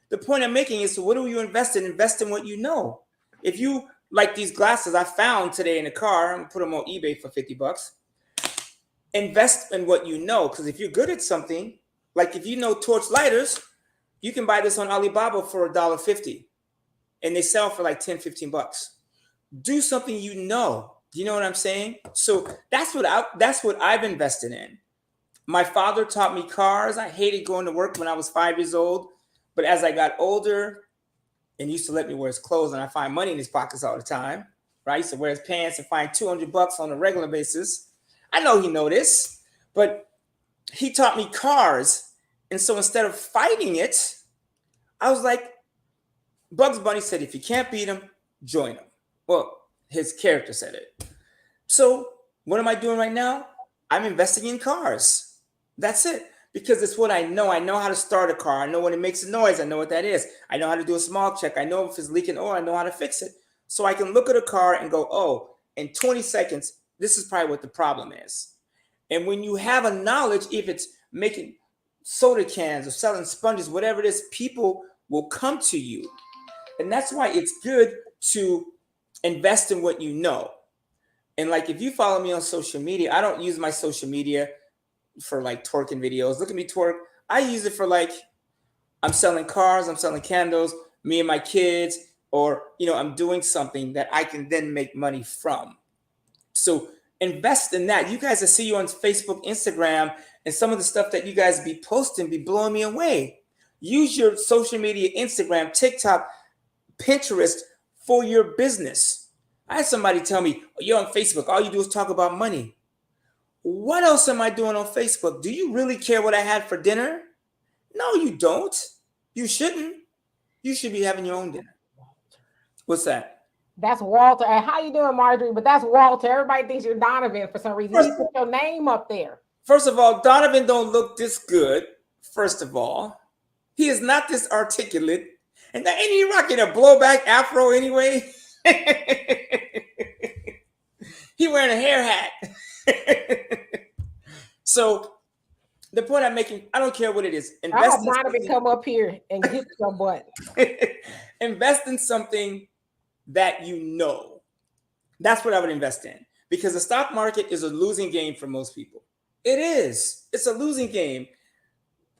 The point I'm making is, so what do you invest in? Invest in what you know. If you like these glasses I found today in the car, I'm gonna put them on eBay for $50. Invest in what you know, because if you're good at something, like if you know torch lighters, you can buy this on Alibaba for $1.50, and they sell for like $10-15. Do something you know. You know what I'm saying? So that's what I've invested in. My father taught me cars. I hated going to work when I was 5 years old, but as I got older, and used to let me wear his clothes, and I find money in his pockets all the time, right? I used to wear his pants and find $200 on a regular basis. I know he know this, but he taught me cars. And so instead of fighting it, I was like, Bugs Bunny said, if you can't beat him, join him. Well, his character said it. So what am I doing right now? I'm investing in cars. That's it. Because it's what I know. I know how to start a car. I know when it makes a noise. I know what that is. I know how to do a small check. I know if it's leaking oil. I know how to fix it. So I can look at a car and go, oh, in 20 seconds, this is probably what the problem is. And when you have a knowledge, if it's making soda cans or selling sponges, whatever it is, people will come to you. And that's why it's good to invest in what you know. And like, if you follow me on social media, I don't use my social media for like twerking videos. Look at me twerk. I use it for like, I'm selling cars, I'm selling candles, me and my kids, or I'm doing something that I can then make money from. So invest in that. You guys, I see you on Facebook, Instagram, and some of the stuff that you guys be posting be blowing me away. Use your social media, Instagram, TikTok, Pinterest for your business. I had somebody tell me, oh, you're on Facebook, all you do is talk about money. What else am I doing on Facebook? Do you really care what I had for dinner? No, you don't. You shouldn't. You should be having your own dinner. What's that? That's Walter. And how you doing, Marjorie? But that's Walter. Everybody thinks you're Donovan for some reason. You put your name up there. First of all, Donovan don't look this good. First of all, he is not this articulate. And ain't he rocking a blowback afro anyway? He wearing a hair hat. So the point I'm making, I don't care what it is. I hope Donovan come up here and hit your butt. Invest in something that you know. That's what I would invest in, because the stock market is a losing game for most people. It is. It's a losing game.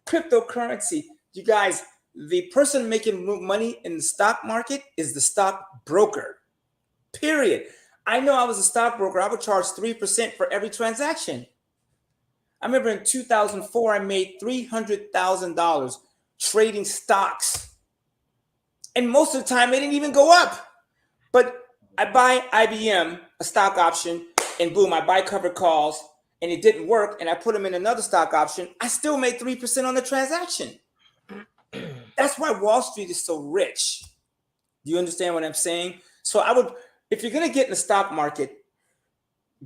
Cryptocurrency, you guys, the person making money in the stock market is the stock broker. Period. I know I was a stockbroker. I would charge 3% for every transaction. I remember in 2004, I made $300,000 trading stocks. And most of the time, they didn't even go up. But I buy IBM, a stock option, and boom, I buy covered calls, and it didn't work, and I put them in another stock option. I still made 3% on the transaction. That's why Wall Street is so rich. Do you understand what I'm saying? So I would, if you're going to get in the stock market,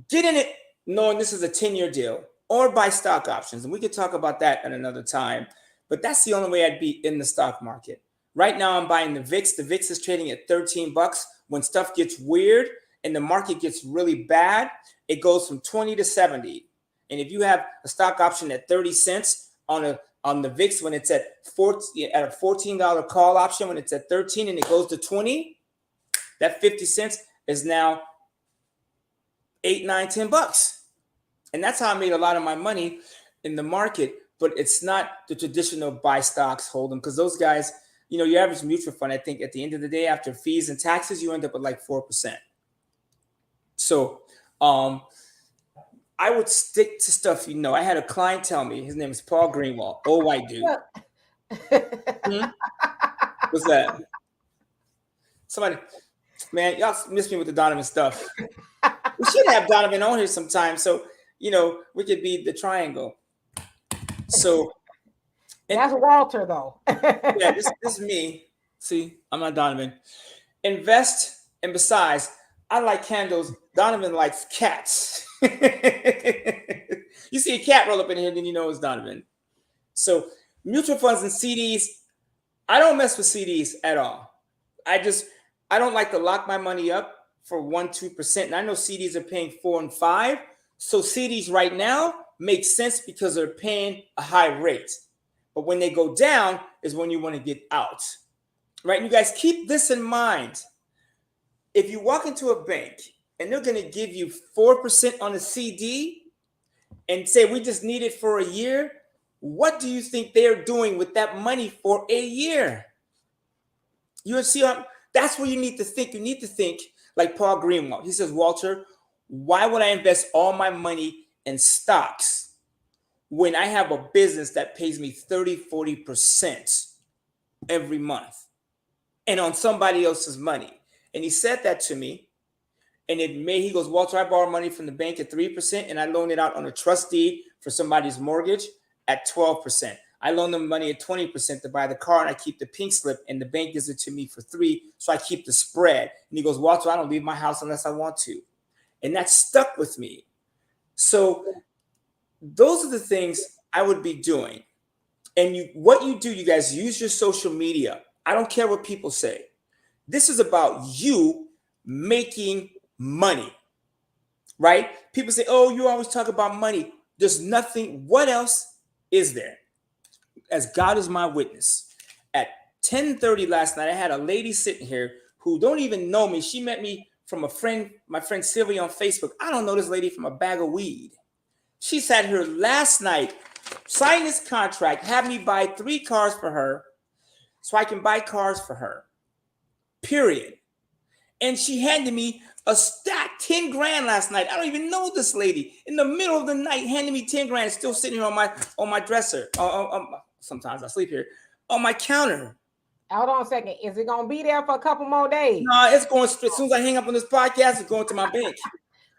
get in it knowing this is a 10-year deal, or buy stock options. And we could talk about that at another time. But that's the only way I'd be in the stock market. Right now, I'm buying the VIX. The VIX is trading at 13 bucks. When stuff gets weird and the market gets really bad, it goes from 20 to 70. And if you have a stock option at 30 cents on the VIX when it's at a $14 call option, when it's at 13 and it goes to 20, that 50 cents is now 8, 9, 10 bucks. And that's how I made a lot of my money in the market. But it's not the traditional buy stocks, hold them, because those guys, your average mutual fund, I think at the end of the day, after fees and taxes, you end up with like 4%. So I would stick to stuff. I had a client tell me, his name is Paul Greenwald, old white dude. What's that? Somebody, man, y'all miss me with the Donovan stuff. We should have Donovan on here sometime, so we could be the triangle. So that's Walter, though. Yeah, this is me. See, I'm not Donovan. Invest, and besides, I like candles. Donovan likes cats. You see a cat roll up in here, then you know it's Donovan. So mutual funds and CDs, I don't mess with CDs at all. I don't like to lock my money up for 1-2%. And I know CDs are paying 4 and 5. So CDs right now make sense because they're paying a high rate. But when they go down is when you want to get out. Right? And you guys keep this in mind. If you walk into a bank and they're going to give you 4% on a CD and say, we just need it for a year, what do you think they're doing with that money for a year? You see, that's where you need to think. You need to think like Paul Greenwald. He says, Walter, why would I invest all my money in stocks when I have a business that pays me 30-40% every month and on somebody else's money? And he said that to me. And he goes, Walter, I borrow money from the bank at 3% and I loan it out on a trust deed for somebody's mortgage at 12%. I loan them money at 20% to buy the car and I keep the pink slip and the bank gives it to me for 3%. So I keep the spread. And he goes, Walter, I don't leave my house unless I want to. And that stuck with me. So those are the things I would be doing. And what you do, you guys, use your social media. I don't care what people say. This is about you making money, right? People say, oh, you always talk about money. There's nothing. What else is there? As God is my witness, at 10:30 last night, I had a lady sitting here who don't even know me. She met me from my friend Sylvia on Facebook. I don't know this lady from a bag of weed. She sat here last night, signed this contract, had me buy 3 cars for her so I can buy cars for her, period. And she handed me a stack, 10 grand last night. I don't even know this lady. In the middle of the night, handing me 10 grand, still sitting here on my dresser. Sometimes I sleep here, on my counter. Hold on a second. Is it going to be there for a couple more days? No, it's going straight. As soon as I hang up on this podcast, it's going to my bank.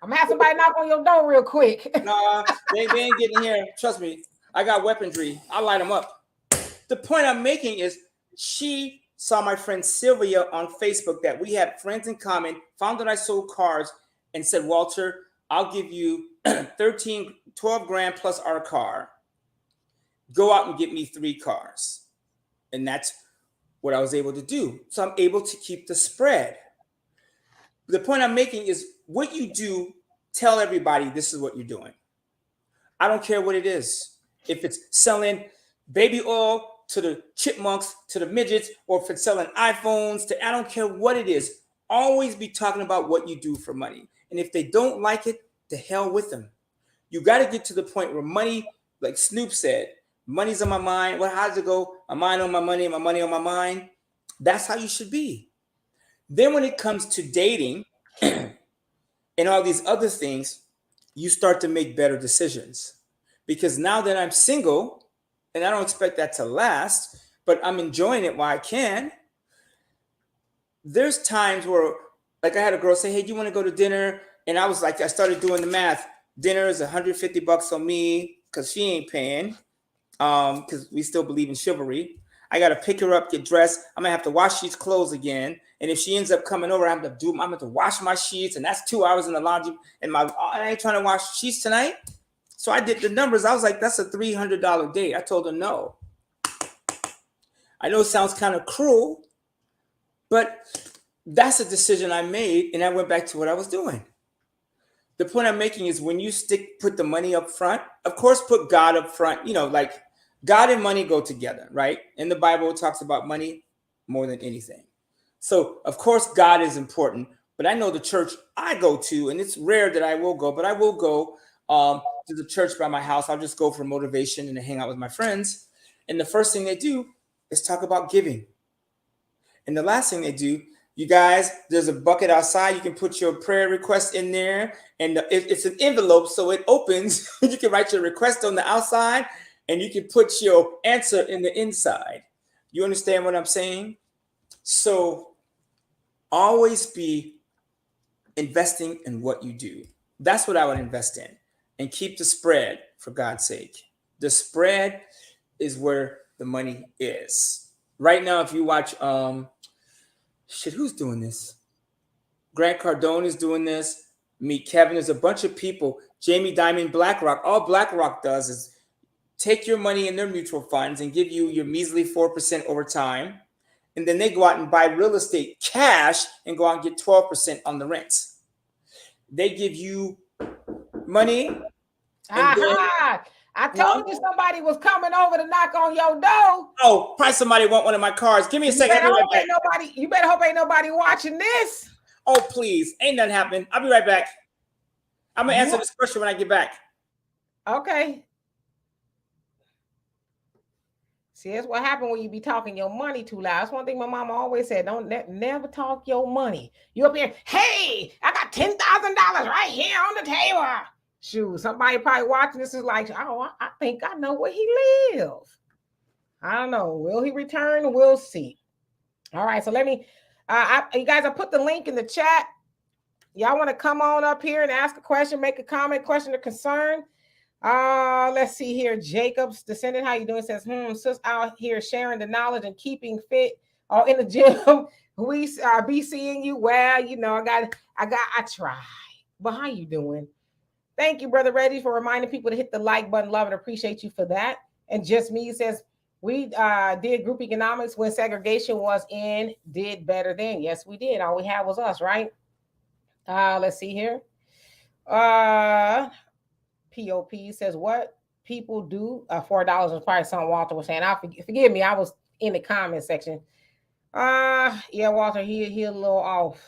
I'm going to have somebody knock on your door real quick. No, they ain't getting here. Trust me. I got weaponry. I light them up. The point I'm making is she saw my friend Sylvia on Facebook that we had friends in common, found that I sold cars and said, Walter, I'll give you 12 grand plus our car. Go out and get me 3 cars. And that's what I was able to do. So I'm able to keep the spread. The point I'm making is what you do, tell everybody this is what you're doing. I don't care what it is. If it's selling baby oil to the chipmunks, to the midgets, or if it's selling iPhones, I don't care what it is. Always be talking about what you do for money. And if they don't like it, to hell with them. You got to get to the point where money, like Snoop said, money's on my mind. How does it go? My mind on my money on my mind. That's how you should be. Then when it comes to dating, and all these other things, you start to make better decisions. Because now that I'm single, and I don't expect that to last, but I'm enjoying it while I can, there's times where, like, I had a girl say, hey, do you want to go to dinner? And I was like, I started doing the math. Dinner is $150 on me because she ain't paying, because we still believe in chivalry. I got to pick her up, get dressed. I'm going to have to wash these clothes again. And if she ends up coming over, I'm going to wash my sheets. And that's 2 hours in the laundry. And I ain't trying to wash sheets tonight. So I did the numbers. I was like, that's a $300 date. I told her no. I know it sounds kind of cruel, but that's a decision I made. And I went back to what I was doing. The point I'm making is when you put the money up front, of course, put God up front, like God and money go together, right? In the Bible, it talks about money more than anything. So, of course, God is important, but I know the church I go to, and it's rare that I will go, but I will go to the church by my house. I'll just go for motivation and to hang out with my friends. And the first thing they do is talk about giving. And the last thing they do, you guys, there's a bucket outside. You can put your prayer request in there, and it's an envelope, so it opens. You can write your request on the outside, and you can put your answer in the inside. You understand what I'm saying? So always be investing in what you do. That's what I would invest in, and keep the spread, for God's sake. The spread is where the money is. Right now, if you watch, who's doing this? Grant Cardone is doing this. Meet Kevin. There's a bunch of people. Jamie Dimon, BlackRock. All BlackRock does is take your money in their mutual funds and give you your measly 4% over time. And then they go out and buy real estate cash and go out and get 12% on the rents. They give you money. I told you somebody was coming over to knock on your door. Oh, probably somebody want one of my cars. Give me a second. You better hope ain't nobody watching this. Oh, please. Ain't nothing happening. I'll be right back. I'm going to answer this question when I get back. Okay. See, that's what happened when you be talking your money too loud. That's one thing my mama always said. Don't never talk your money. You up here, hey, I got $10,000 right here on the table. Shoot, somebody probably watching this is like, oh, I think I know where he lives. I don't know. Will he return? We'll see. All right, so let me, you guys, I put the link in the chat. Y'all want to come on up here and ask a question, make a comment, question, or concern? Let's see here. Jacob's Descendant, how you doing? Says, sis out here sharing the knowledge and keeping fit or in the gym. We be seeing you. Well, I try. But how you doing? Thank you, Brother Reggie, for reminding people to hit the like button. Love and appreciate you for that. And Just Me says, we did group economics when segregation was in, did better then. Yes, we did. All we had was us, right? Let's see here. POP says, what people do, $4 is probably something Walter was saying. Forgive me, I was in the comment section. Yeah, Walter, he a little off.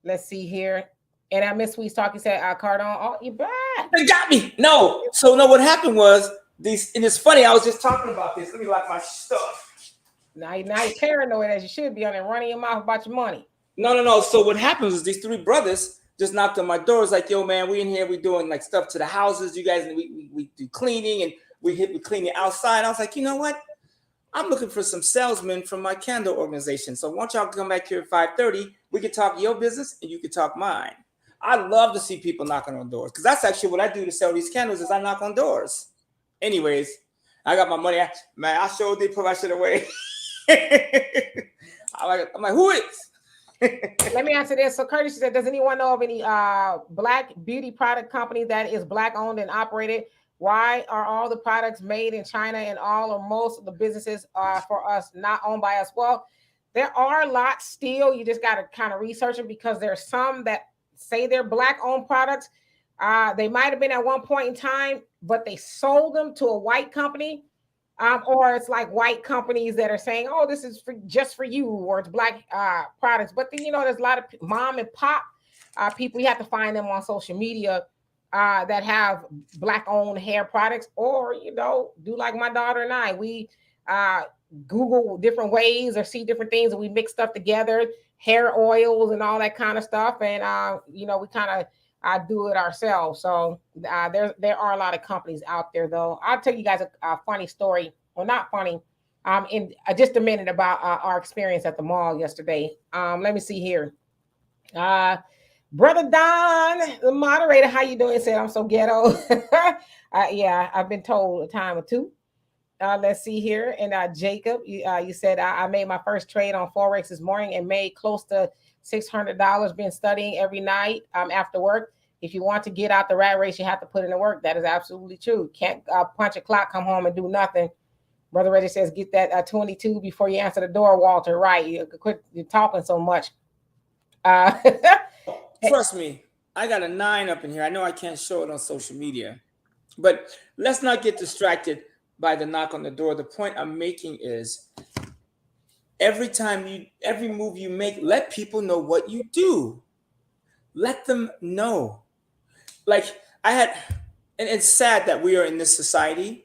Let's see here. And I Miss Sweet's talking, said, Cardone, oh, you back. They got me. No. So no, what happened was these, and it's funny, I was just talking about this. Let me lock my stuff. Now you're paranoid as you should be on there running your mouth about your money. No. So what happens is these three brothers just knocked on my door. It's like, yo, man, we in here, we doing like stuff to the houses. You guys, we do cleaning, and we clean it outside. I was like, you know what? I'm looking for some salesmen from my candle organization. So why don't y'all come back here at 5:30? We can talk your business and you can talk mine. I love to see people knocking on doors because that's actually what I do to sell these candles is I knock on doors. Anyways, I got my money. Man, I sure did put my shit away. I'm like, who is? Let me answer this. So Curtis said, does anyone know of any black beauty product company that is black owned and operated? Why are all the products made in China and all or most of the businesses are for us not owned by us? Well, there are lots still. You just got to kind of research them because there's some that say they're black owned products. They might have been at one point in time, but they sold them to a white company. Or it's like white companies that are saying, oh, this is just for you, or it's black products. But then, there's a lot of mom and pop people. You have to find them on social media that have black owned hair products, or, do like my daughter and I. We Google different ways or see different things, and we mix stuff together hair oils and all that kind of stuff. And we kind of do it ourselves. So there are a lot of companies out there, though. I'll tell you guys a funny story. Well, not funny. In just a minute about our experience at the mall yesterday. Let me see here. Brother Don, the moderator, how you doing? Said I'm so ghetto. Yeah, I've been told a time or two. Let's see here. And Jacob, you said I made my first trade on Forex this morning and made close to $600. Been studying every night after work. If you want to get out the rat race, you have to put in the work. That is absolutely true. Can't punch a clock, come home and do nothing. Brother Reggie says, get that 22 before you answer the door, Walter. Right. You quit talking so much. Trust me, I got a 9 up in here. I know I can't show it on social media, but let's not get distracted by the knock on the door. The point I'm making is every move you make, let people know what you do. Let them know. Like and it's sad that we are in this society.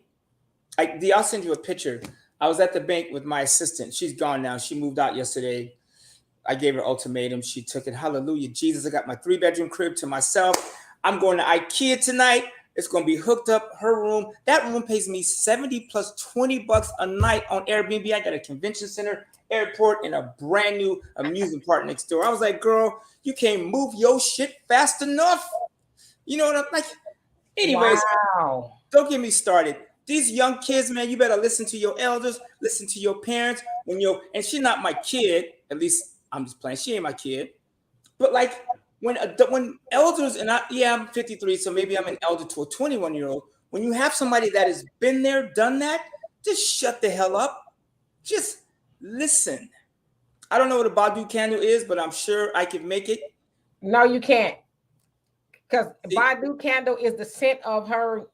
I'll send you a picture. I was at the bank with my assistant. She's gone now. She moved out yesterday. I gave her ultimatum. She took it. Hallelujah, Jesus. I got my 3-bedroom crib to myself. I'm going to IKEA tonight. It's going to be hooked up. Her room. That room pays me $70 plus $20 a night on Airbnb. I got a convention center, airport, and a brand new amusement park next door. I was like, girl, you can't move your shit fast enough. You know what I'm like? Anyways, wow. Don't get me started. These young kids, man, you better listen to your elders, listen to your parents. And she's not my kid, at least I'm just playing. She ain't my kid. But like when elders, I'm 53, so maybe I'm an elder to a 21-year-old. When you have somebody that has been there, done that, just shut the hell up. Just listen. I don't know what a Badu candle is, but I'm sure I can make it. No, you can't. Because Badu candle is the scent of her.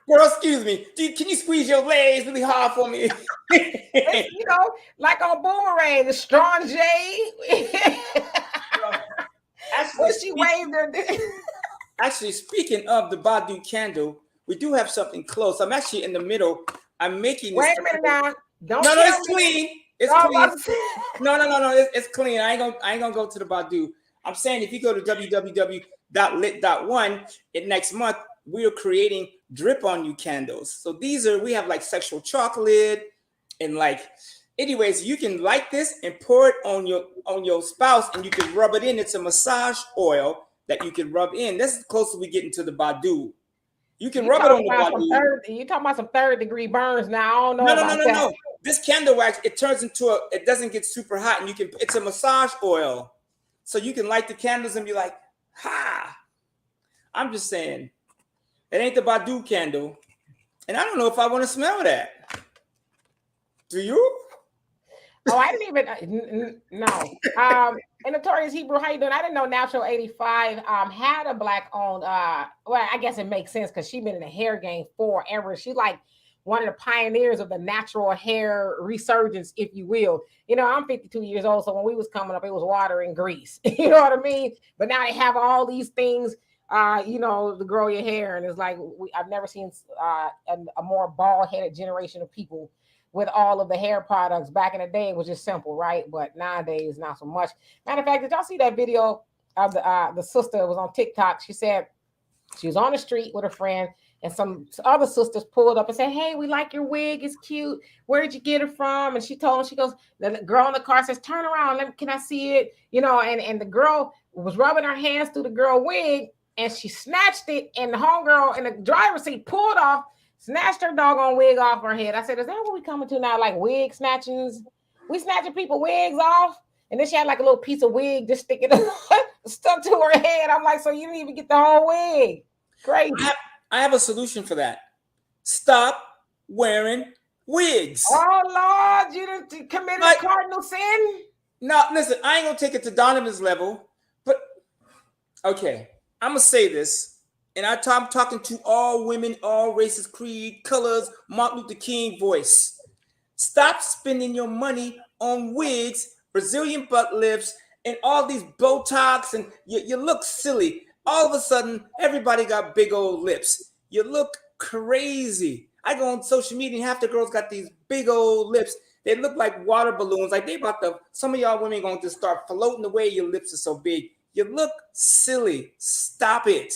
Girl, excuse me. Can you squeeze your legs really hard for me? Like on Boomerang, the strong J. She waved her. Actually, speaking of the Badu candle, we do have something close. I'm actually in the middle. I'm making this. Wait a minute now. No, it's clean. It's clean. No. It's clean. I ain't gonna go to the Badu. I'm saying if you go to www.lit.one next month, we are creating drip on you candles. So we have like sexual chocolate and anyways, you can light this and pour it on your spouse and you can rub it in. It's a massage oil that you can rub in. That's as close as we get into the Badu. You can rub it on the Badu. You're talking about some 3rd-degree burns now. I don't know No. This candle wax, it turns into it doesn't get super hot and it's a massage oil. So you can light the candles and be like, ha. I'm just saying, it ain't the Badu candle. And I don't know if I want to smell that. Do you? Oh, I didn't even no. And Notorious Hebrew, how you doing? I didn't know Natural 85 had a black-owned. Well, I guess it makes sense because she's been in the hair game forever. She's like one of the pioneers of the natural hair resurgence, if you will. I'm 52 years old, so when we was coming up, it was water and grease. You know what I mean? But now they have all these things, to grow your hair, and it's like I've never seen a more bald-headed generation of people with all of the hair products. Back in the day, it was just simple, right? But nowadays, not so much. Matter of fact, did y'all see that video of the sister? It was on TikTok. She said she was on the street with a friend, and some other sisters pulled up and said, "Hey, we like your wig. It's cute. Where did you get it from?" And she told them, she goes, the girl in the car says, "Turn around. Can I see it?" And the girl was rubbing her hands through the girl wig, and she snatched it, and the homegirl in the driver's seat pulled off, snatched her doggone wig off her head. I said, "Is that what we coming to now? Like wig snatchings? We snatching people wigs off?" And then she had like a little piece of wig just sticking stuck to her head. I'm like, so you didn't even get the whole wig? Crazy. I have a solution for that. Stop wearing wigs. Oh Lord, you done committed a cardinal sin? No, listen, I ain't gonna take it to Donovan's level, but okay, I'm gonna say this, and I'm talking to all women, all races, creed, colors, Martin Luther King voice. Stop spending your money on wigs, Brazilian butt lifts, and all these Botox, and you look silly. All of a sudden, everybody got big old lips. You look crazy. I go on social media and half the girls got these big old lips. They look like water balloons. Like they about to, some of y'all women going to start floating away. Your lips are so big. You look silly. Stop it.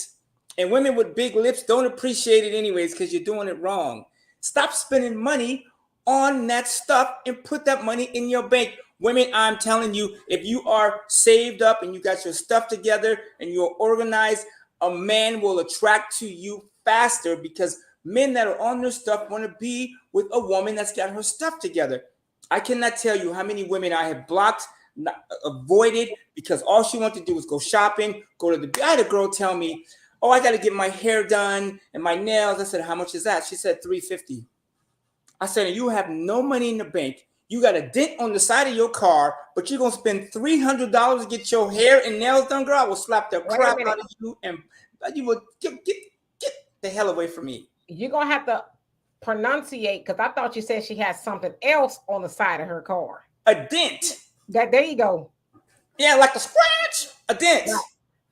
And women with big lips don't appreciate it anyways because you're doing it wrong. Stop spending money on that stuff and put that money in your bank. Women, I'm telling you, if you are saved up and you got your stuff together and you're organized, a man will attract to you faster because men that are on their stuff want to be with a woman that's got her stuff together. I cannot tell you how many women I have blocked, avoided because all she wanted to do was go shopping, go to the. I had a girl tell me, "Oh, I got to get my hair done and my nails." I said, "How much is that?" She said, $350. I said, "You have no money in the bank. You got a dent on the side of your car, but you're gonna spend $300 to get your hair and nails done, girl. I will slap the crap out of you, and you will get the hell away from me." You're gonna have to pronunciate because I thought you said she had something else on the side of her car. A dent. That there you go. Yeah, like a scratch. A dent. Right.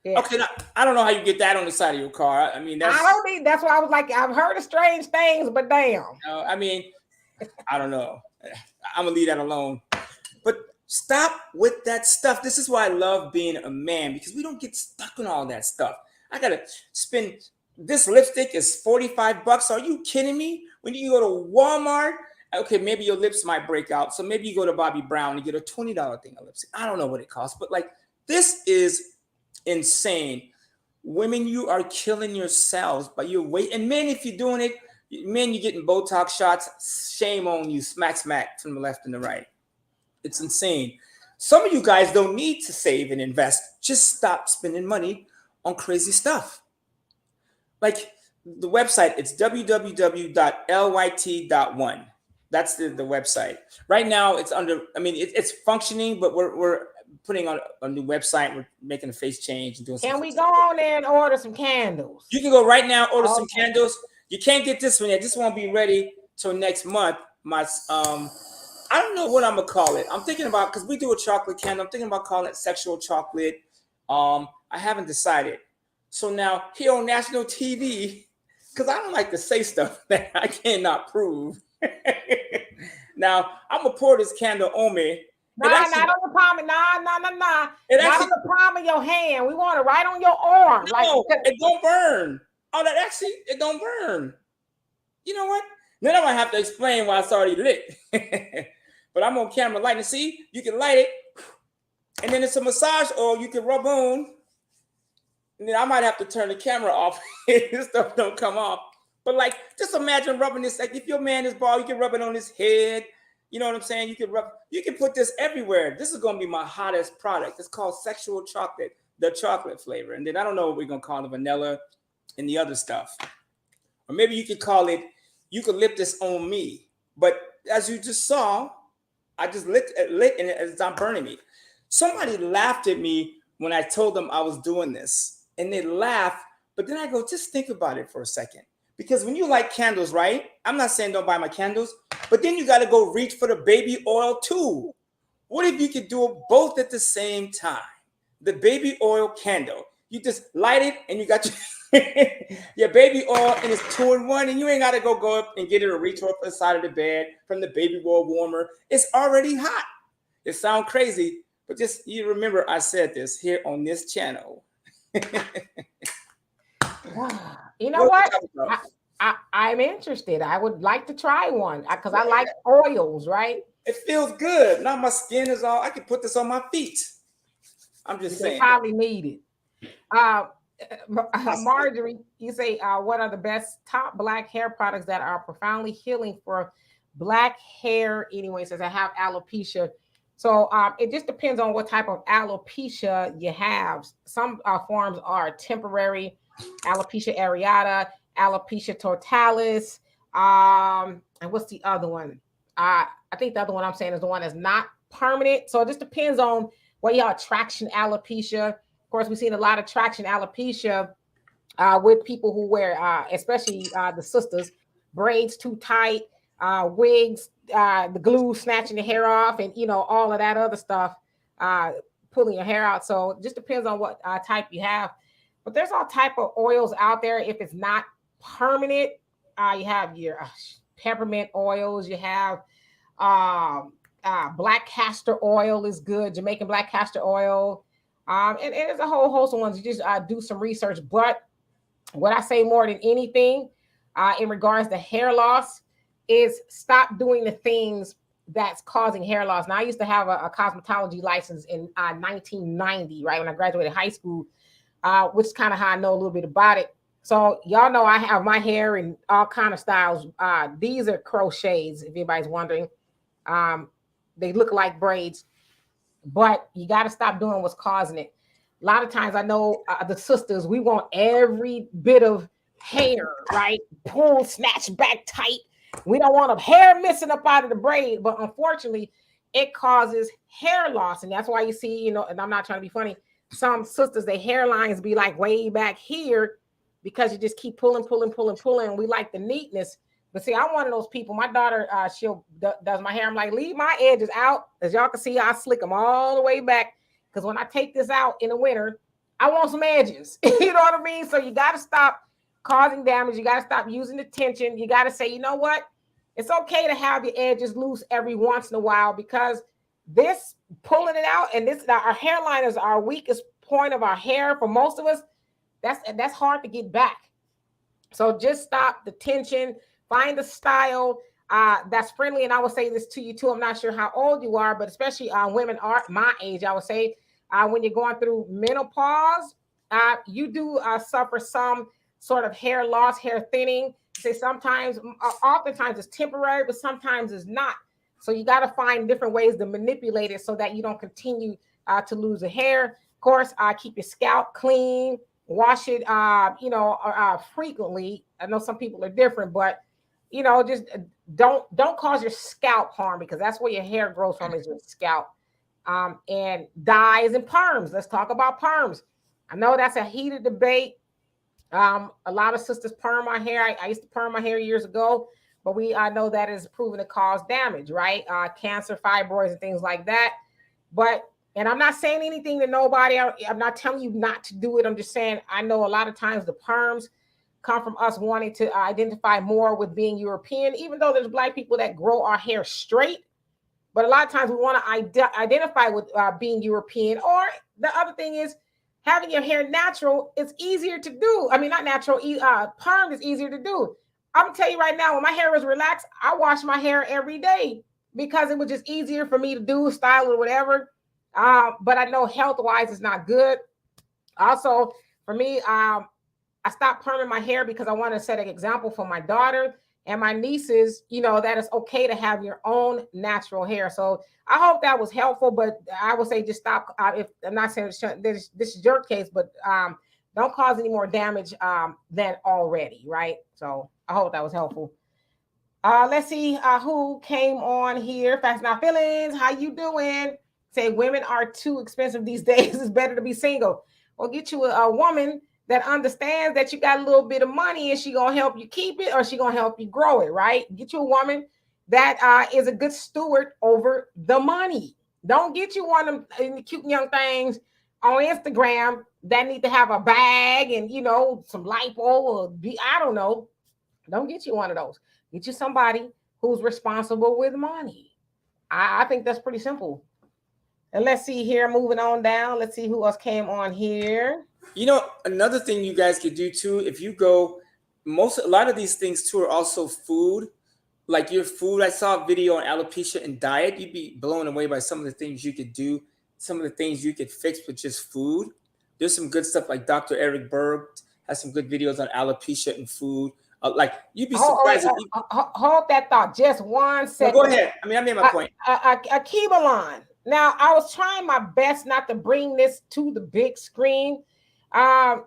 Yeah. Okay, now, I don't know how you get that on the side of your car. I mean, that's why I was like, I've heard of strange things, but damn. I mean, I don't know. I'm gonna leave that alone. But stop with that stuff. This is why I love being a man because we don't get stuck on all that stuff. I gotta spend. This lipstick is $45. Are you kidding me? When you go to Walmart, okay, maybe your lips might break out. So maybe you go to Bobby Brown and get a $20 thing of lipstick. I don't know what it costs, but like this is insane. Women, you are killing yourselves by your weight. And men, if you're doing it, men, you're getting Botox shots. Shame on you. Smack from the left and the right. It's insane. Some of you guys don't need to save and invest. Just stop spending money on crazy stuff. Like the website, it's www.lyt.one. That's the website. Right now, it's under, I mean, it's functioning, but we're putting on a new website. We're making a face change and doing something. Can we go on there and order some candles? You can go right now, order some candles. You can't get this one yet. This won't be ready till next month. I don't know what I'm gonna call it. I'm thinking about, because we do a chocolate candle. I'm thinking about calling it sexual chocolate. I haven't decided. So now here on national TV, because I don't like to say stuff that I cannot prove. Now I'm gonna pour this candle on me. Not on the palm. Nah. Not on the palm of your hand. We want it right on your arm. No, it don't burn. Oh, it don't burn. You know what? Then I'm gonna have to explain why it's already lit. But I'm on camera lighting. See, you can light it, and then it's a massage oil you can rub on. And then I might have to turn the camera off if this stuff don't come off. But like, just imagine rubbing this. Like, if your man is bald, you can rub it on his head. You know what I'm saying? You can put this everywhere. This is gonna be my hottest product. It's called Sexual Chocolate, the chocolate flavor. And then I don't know what we're gonna call the vanilla and the other stuff. Or maybe you could call it Eucalyptus on Me. But as you just saw, I just lit and it's not burning me. Somebody laughed at me when I told them I was doing this. And they laugh, but then I go, just think about it for a second. Because when you light candles, right? I'm not saying don't buy my candles, but then you got to go reach for the baby oil too. What if you could do it both at the same time? The baby oil candle. You just light it and you got your baby oil and it's 2-in-1 and you ain't got to go up and get it or reach up the side of the bed from the baby oil warmer. It's already hot. It sounds crazy, but just you remember I said this here on this channel. You know what? I'm interested. I would like to try one because I like oils, right? It feels good. Now my skin is all, I can put this on my feet. I'm just saying. Probably need it. Marjorie, you say, what are the best top black hair products that are profoundly healing for black hair? Anyway, says I have alopecia. So it just depends on what type of alopecia you have. Some forms are temporary, alopecia areata, alopecia totalis, and what's the other one? I think the other one I'm saying is the one that's not permanent. So it just depends on what y'all traction alopecia. Of course, we've seen a lot of traction alopecia with people who wear, especially the sisters, braids too tight, wigs, the glue snatching the hair off, and all of that other stuff, pulling your hair out. So it just depends on what type you have. But there's all type of oils out there. If it's not permanent, You have your peppermint oils. You have um, black castor oil is good. Jamaican black castor oil. And there's a whole host of ones. You just do some research. But what I say more than anything in regards to hair loss is stop doing the things that's causing hair loss. Now, I used to have a cosmetology license in 1990, right when I graduated high school, which is kind of how I know a little bit about it. So y'all know I have my hair in all kind of styles. These are crotchets, if anybody's wondering. Um, they look like braids, but you got to stop doing what's causing it. A lot of times I know the sisters, we want every bit of hair, right? Pull, snatch back tight. We don't want a hair missing up out of the braid, but unfortunately, it causes hair loss. And that's why you see, and I'm not trying to be funny, some sisters, their hairlines be like way back here because you just keep pulling, pulling, pulling, pulling. We like the neatness. But see, I'm one of those people. My daughter, does my hair. I'm like, leave my edges out. As y'all can see, I slick them all the way back. Because when I take this out in the winter, I want some edges. You know what I mean? So you got to stop causing damage. You got to stop using the tension. You got to say, you know what? It's okay to have your edges loose every once in a while, because this pulling it out, and this, our hairline is our weakest point of our hair for most of us. That's hard to get back. So just stop the tension. Find a style that's friendly. And I will say this to you too. I'm not sure how old you are, but especially women are my age, I would say when you're going through menopause, you do suffer some sort of hair loss, hair thinning. Say sometimes, oftentimes it's temporary, but sometimes it's not. So you got to find different ways to manipulate it so that you don't continue to lose the hair. Of course, keep your scalp clean, wash it, frequently. I know some people are different, but just don't cause your scalp harm, because that's where your hair grows from, is your scalp. And dyes and perms. Let's talk about perms. I know that's a heated debate. A lot of sisters perm my hair. I used to perm my hair years ago, but I know that is proven to cause damage, right? Cancer, fibroids, and things like that. And I'm not saying anything to nobody. I'm not telling you not to do it. I'm just saying I know a lot of times the perms come from us wanting to identify more with being European, even though there's Black people that grow our hair straight. But a lot of times we want to identify with being European. Or the other thing is, having your hair natural is easier to do. I mean, not natural, perm is easier to do. I'm going to tell you right now, when my hair was relaxed, I wash my hair every day because it was just easier for me to do, style or whatever. But I know health-wise it's not good. Also, for me, I stopped perming my hair because I want to set an example for my daughter and my nieces, that it's okay to have your own natural hair. So I hope that was helpful, but I would say just stop. If I'm not saying this is your case, but don't cause any more damage than already, right? So I hope that was helpful. Let's see who came on here. Fast Now Feelings, how you doing? Say women are too expensive these days. It's better to be single. Well, get you a woman that understands that you got a little bit of money and she gonna help you keep it, or she gonna help you grow it, right? Get you a woman that is a good steward over the money. Don't get you one of them cute young things on Instagram that need to have a bag and some lipo or I don't know. Don't get you one of those. Get you somebody who's responsible with money. I think that's pretty simple. And let's see here, moving on down. Let's see who else came on here. Another thing you guys could do too, if you go, a lot of these things too are also food. Like your food, I saw a video on alopecia and diet. You'd be blown away by some of the things you could do, some of the things you could fix with just food. There's some good stuff, like Dr. Eric Berg has some good videos on alopecia and food. Like you'd be surprised. Hold that thought just 1 second. No, go ahead. I made my point. Akibalon. Now, I was trying my best not to bring this to the big screen. And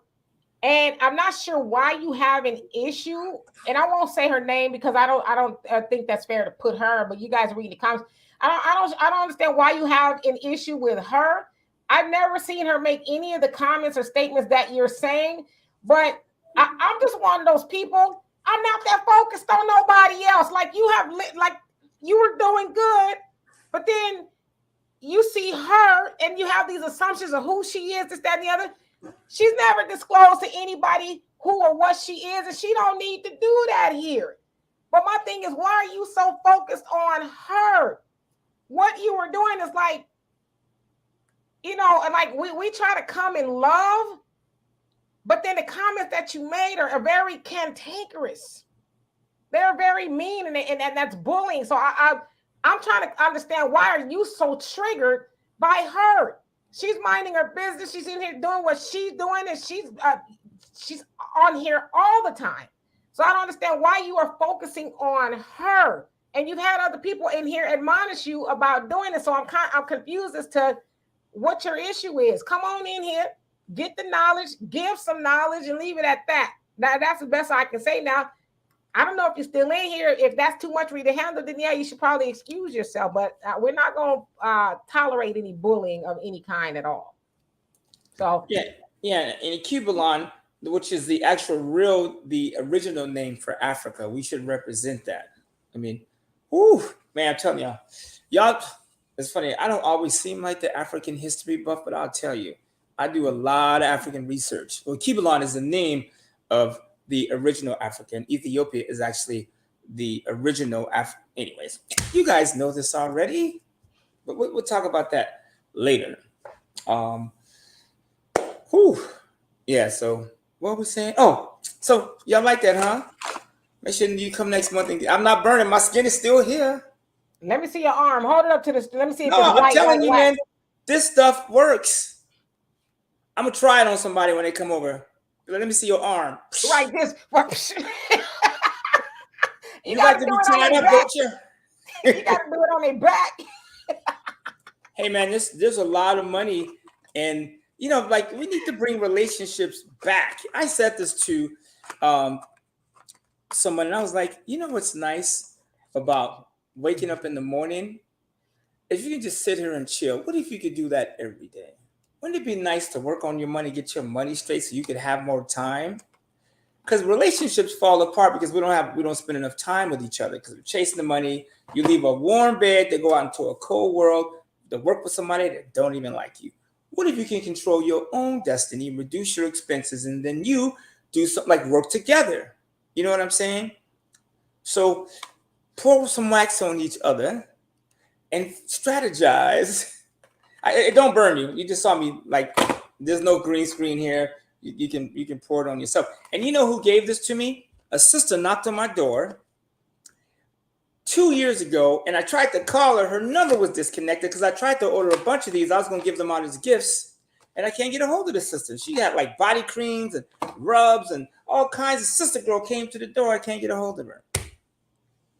I'm not sure why you have an issue. And I won't say her name because I don't think that's fair to put her. But you guys read the comments. I don't understand why you have an issue with her. I've never seen her make any of the comments or statements that you're saying. But I'm just one of those people. I'm not that focused on nobody else. Like you were doing good, but then you see her and you have these assumptions of who she is, this, that, and the other. She's never disclosed to anybody who or what she is, and she don't need to do that here. But my thing is, why are you so focused on her? What you were doing is like, and like we try to come in love, but then the comments that you made are very cantankerous. They're very mean, and that's bullying. So I'm trying to understand, why are you so triggered by her? She's minding her business. She's in here doing what she's doing, and she's on here all the time. So I don't understand why you are focusing on her. And you've had other people in here admonish you about doing it. So I'm confused as to what your issue is. Come on in here, get the knowledge, give some knowledge, and leave it at that. Now that's the best I can say. Now, I don't know if you're still in here. If that's too much for you to handle, then yeah, you should probably excuse yourself. But we're not going to tolerate any bullying of any kind at all. So yeah. In Cubalon, which is the original name for Africa, we should represent that. I mean, whoo, man, I'm telling y'all. It's funny. I don't always seem like the African history buff, but I'll tell you, I do a lot of African research. Well, Cubalon is the name of the original Africa, and Ethiopia is actually the original Anyways, you guys know this already, but we'll talk about that later. Yeah, so what was saying? Oh, so y'all like that, huh? Make sure you come next month. I'm not burning. My skin is still here. Let me see your arm. Hold it up to this. Let me see if no, it's white. I'm telling you, man, this stuff works. I'm going to try it on somebody when they come over. Let me see your arm. Right, this. You like to be tied up, don't you? You got to do it on their back. Hey, man, there's a lot of money. And, like, we need to bring relationships back. I said this to someone, and I was like, what's nice about waking up in the morning? If you can just sit here and chill, what if you could do that every day? Wouldn't it be nice to work on your money, get your money straight so you could have more time? Because relationships fall apart because we don't spend enough time with each other because we're chasing the money. You leave a warm bed to go out into a cold world to work with somebody that don't even like you. What if you can control your own destiny, reduce your expenses, and then you do something like work together? You know what I'm saying? So pour some wax on each other and strategize. It don't burn you. You just saw me, like, there's no green screen here. You can pour it on yourself. And you know who gave this to me? A sister knocked on my door 2 years ago, and I tried to call her. Her number was disconnected because I tried to order a bunch of these. I was going to give them out as gifts, and I can't get a hold of the sister. She had like body creams and rubs and all kinds of. Sister girl came to the door. I can't get a hold of her.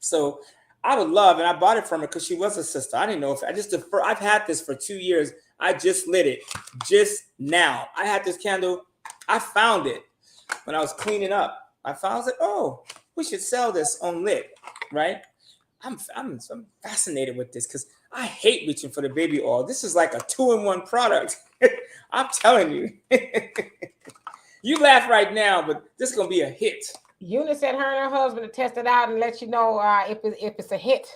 So I would love, and I bought it from her because she was a sister. I didn't know if I've had this for 2 years. I just lit it just now. I had this candle. I found it when I was cleaning up. I was like, oh, we should sell this on lit, right? I'm fascinated with this because I hate reaching for the baby oil. This is like a 2-in-1 product. I'm telling you. You laugh right now, but this is gonna be a hit. Eunice said her and her husband to test it out and let you know if it's a hit.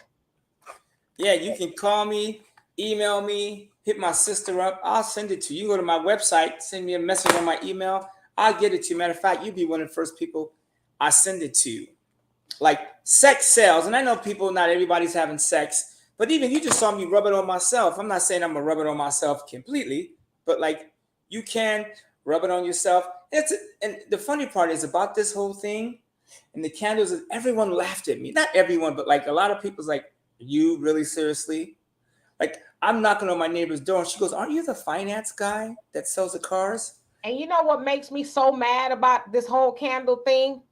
Yeah, you can call me, email me, hit my sister up. I'll send it to you. You go to my website, send me a message on my email. I'll get it to you. Matter of fact, you'll be one of the first people I send it to. Like sex sells, and I know people, not everybody's having sex, but even you just saw me rub it on myself. I'm not saying I'm gonna rub it on myself completely, but like you can rub it on yourself. And the funny part is about this whole thing and the candles is everyone laughed at me. Not everyone, but like a lot of people's like, you really seriously? Like I'm knocking on my neighbor's door and she goes, aren't you the finance guy that sells the cars? And you know what makes me so mad about this whole candle thing?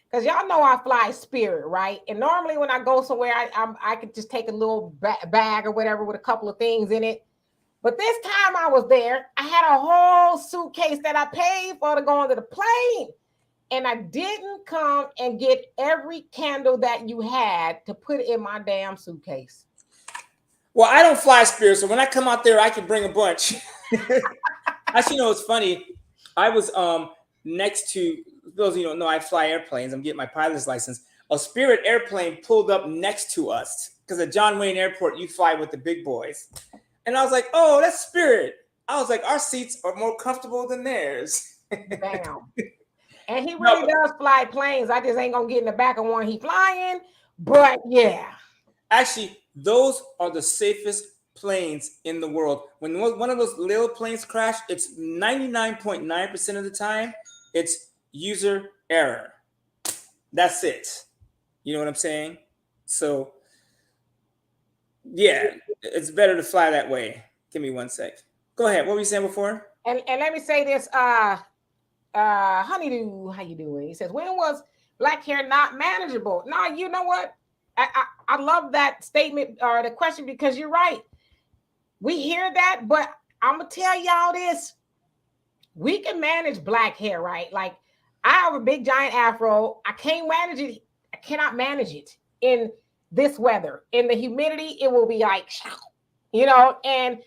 Because y'all know I fly Spirit, right? And normally when I go somewhere, I could just take a little bag or whatever with a couple of things in it. But this time I was there, I had a whole suitcase that I paid for to go onto the plane. And I didn't come and get every candle that you had to put in my damn suitcase. Well, I don't fly Spirit, so when I come out there, I can bring a bunch. Actually, it's funny. I was next to, those of you don't know, I fly airplanes. I'm getting my pilot's license. A Spirit airplane pulled up next to us because at John Wayne Airport, you fly with the big boys. And I was like, oh, that's Spirit. I was like, our seats are more comfortable than theirs. Damn. And he No, really does fly planes. I just ain't gonna get in the back of one he flying. But yeah. actually, those are the safest planes in the world. When one of those little planes crash, it's 99.9% of the time, it's user error. That's it. You know what I'm saying? So, yeah, it's better to fly that way. Give me one sec. Go ahead. What were you saying before? And let me say this, Honeydew, how you doing? He says, when was black hair not manageable? No, you know what? I love that statement or the question because you're right. We hear that, but I'm gonna tell y'all this. We can manage black hair, right? Like I have a big giant afro. I can't manage it. I cannot manage it in this weather. In the humidity, it will be like, and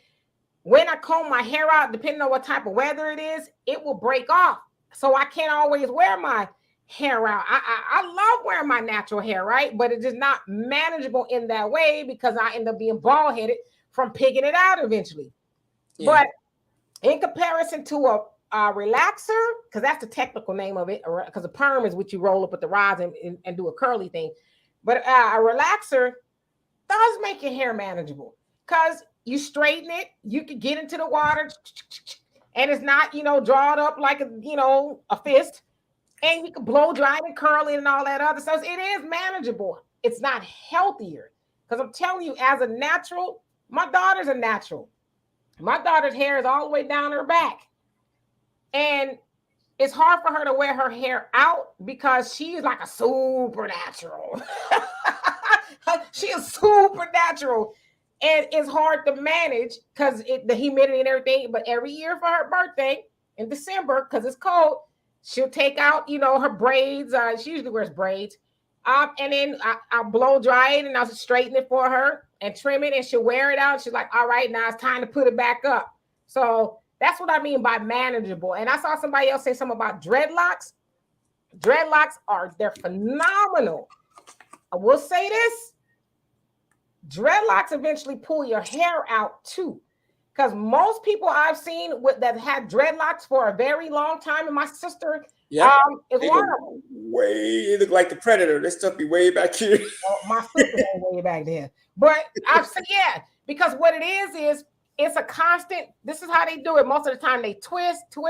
when I comb my hair out, depending on what type of weather it is, it will break off. So I can't always wear my hair out. I love wearing my natural hair, right? But it's just not manageable in that way because I end up being bald headed from picking it out eventually. Yeah. But in comparison to a relaxer, because that's the technical name of it, because a perm is what you roll up with the rods and do a curly thing. But a relaxer does make your hair manageable because you straighten it, you can get into the water, and it's not, drawn up like a fist, and you can blow dry it and curl it and all that other stuff. It is manageable. It's not healthier because I'm telling you, as a natural, my daughter's a natural. My daughter's hair is all the way down her back, and it's hard for her to wear her hair out because she's like a supernatural. She is supernatural. And it's hard to manage because the humidity and everything. But every year for her birthday in December, because it's cold, she'll take out, her braids. She usually wears braids. And then I'll blow dry it and I'll straighten it for her and trim it, and she'll wear it out. She's like, all right, now it's time to put it back up. So that's what I mean by manageable. And I saw somebody else say something about dreadlocks. They're phenomenal. I will say this. Dreadlocks eventually pull your hair out too. Because most people I've seen that had dreadlocks for a very long time, and my sister is one of them. They look like the Predator. This stuff be way back here. Well, my sister was way back there. But I've said, yeah, because what it is it's a constant. This is how they do it. Most of the time they twist to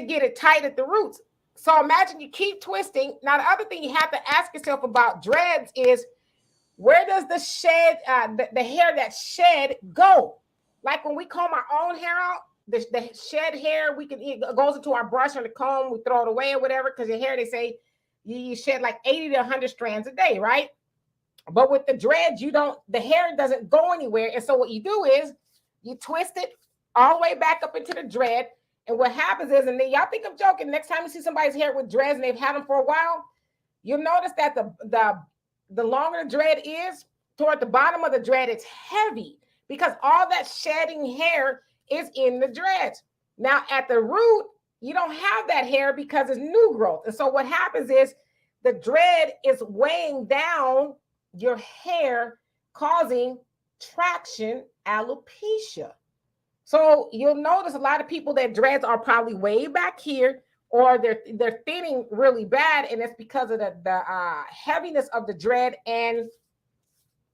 get it tight at the roots. So imagine you keep twisting. Now, the other thing you have to ask yourself about dreads is, where does the shed, the hair that shed go? Like when we comb our own hair out, the shed hair, it goes into our brush or the comb, we throw it away or whatever, because your hair, they say you shed like 80 to 100 strands a day, right? But with the dreads, the hair doesn't go anywhere. And so what you do is you twist it all the way back up into the dread. And what happens is, and then y'all think I'm joking, next time you see somebody's hair with dreads and they've had them for a while, you'll notice that the longer the dread is, toward the bottom of the dread, it's heavy because all that shedding hair is in the dreads. Now, at the root, you don't have that hair because it's new growth. And so what happens is the dread is weighing down your hair, causing traction alopecia. So you'll notice a lot of people that dreads are probably way back here, or they're thinning really bad, and it's because of the heaviness of the dread and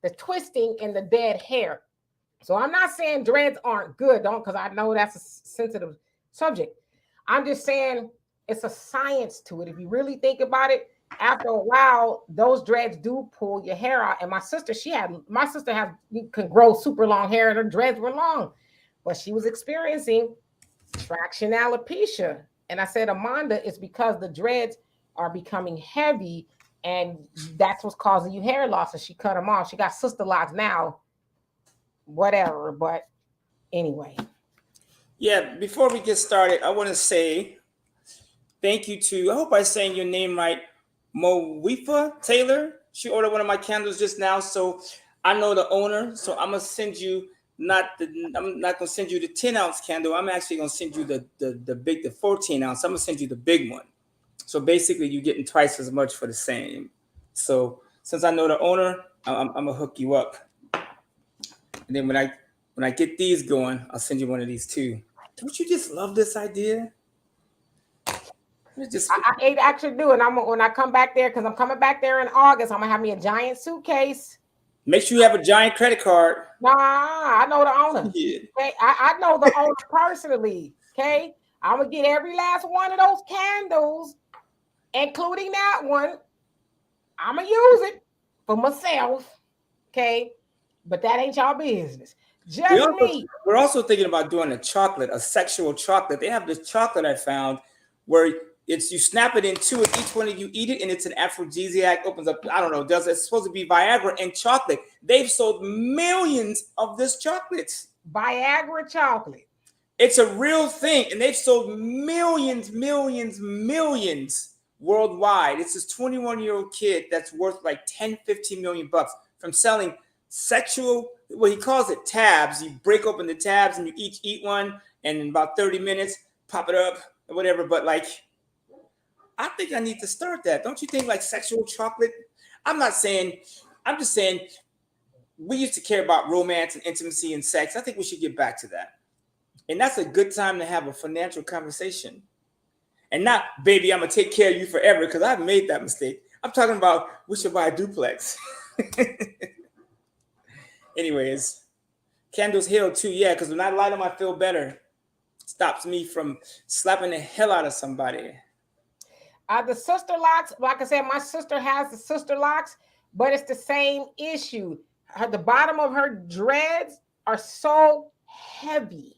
the twisting in the dead hair. So I'm not saying dreads aren't good, because I know that's a sensitive subject. I'm just saying it's a science to it. If you really think about it, after a while, those dreads do pull your hair out. And my sister can grow super long hair, and her dreads were long, but she was experiencing traction alopecia. And I said, Amanda, it's because the dreads are becoming heavy, and that's what's causing you hair loss. And she cut them off. She got sister locks now, whatever. But anyway. Yeah, before we get started, I want to say thank you to, I hope I'm saying your name right, Mowifa Taylor. She ordered one of my candles just now, so I know the owner. So I'm gonna send you I'm not gonna send you the 10-ounce candle. I'm actually gonna send you the 14 ounce. I'm gonna send you the big one. So basically, you're getting twice as much for the same. So since I know the owner, I'm gonna hook you up. And then when I get these going, I'll send you one of these too. Don't you just love this idea? Just I actually do, and when I come back there, because I'm coming back there in August, I'm gonna have me a giant suitcase. make sure you have a giant credit card. Nah, I know the owner. Yeah. Okay, I know the owner personally. Okay, I'm gonna get every last one of those candles, including that one. I'm gonna use it for myself. Okay, but that ain't y'all business. We Just also me. we're also thinking about doing a sexual chocolate. They have this chocolate I found where you snap it in two, and each one of you eat it, and it's an aphrodisiac. Opens up, I don't know, does it's supposed to be Viagra and chocolate. They've sold millions of this chocolate. Viagra chocolate. It's a real thing, and they've sold millions, millions, millions worldwide. It's this 21-year-old kid that's worth like 10, 15 million bucks from selling sexual, well, he calls it tabs. You break open the tabs and you each eat one, and in about 30 minutes, pop it up or whatever. But like, I think I need to start that. Don't you think, like sexual chocolate? I'm not saying, I'm just saying we used to care about romance and intimacy and sex. I think we should get back to that. And that's a good time to have a financial conversation. And not, baby, I'm going to take care of you forever, because I've made that mistake. I'm talking about we should buy a duplex. Anyways, candles heal too, yeah, because when I light them, I feel better. Stops me from slapping the hell out of somebody. The sister locks, like I said, my sister has the sister locks, but it's the same issue. The bottom of her dreads are so heavy.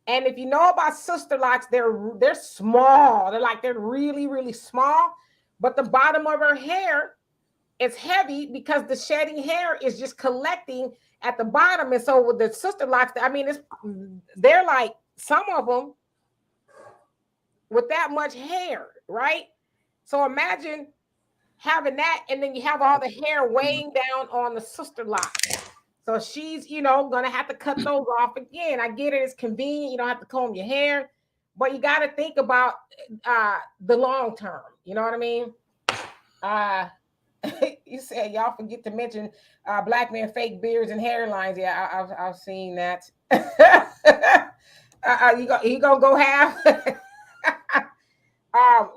And if you know about sister locks, they're small. They're really, really small. But the bottom of her hair is heavy because the shedding hair is just collecting at the bottom. And so with the sister locks, I mean, they're like some of them with that much hair, right? So imagine having that, and then you have all the hair weighing down on the sister lock. So she's, gonna have to cut those off again. I get it; it's convenient. You don't have to comb your hair, but you got to think about the long term. You know what I mean? You said y'all forget to mention black men fake beards and hairlines. Yeah, I've seen that. You gonna go half?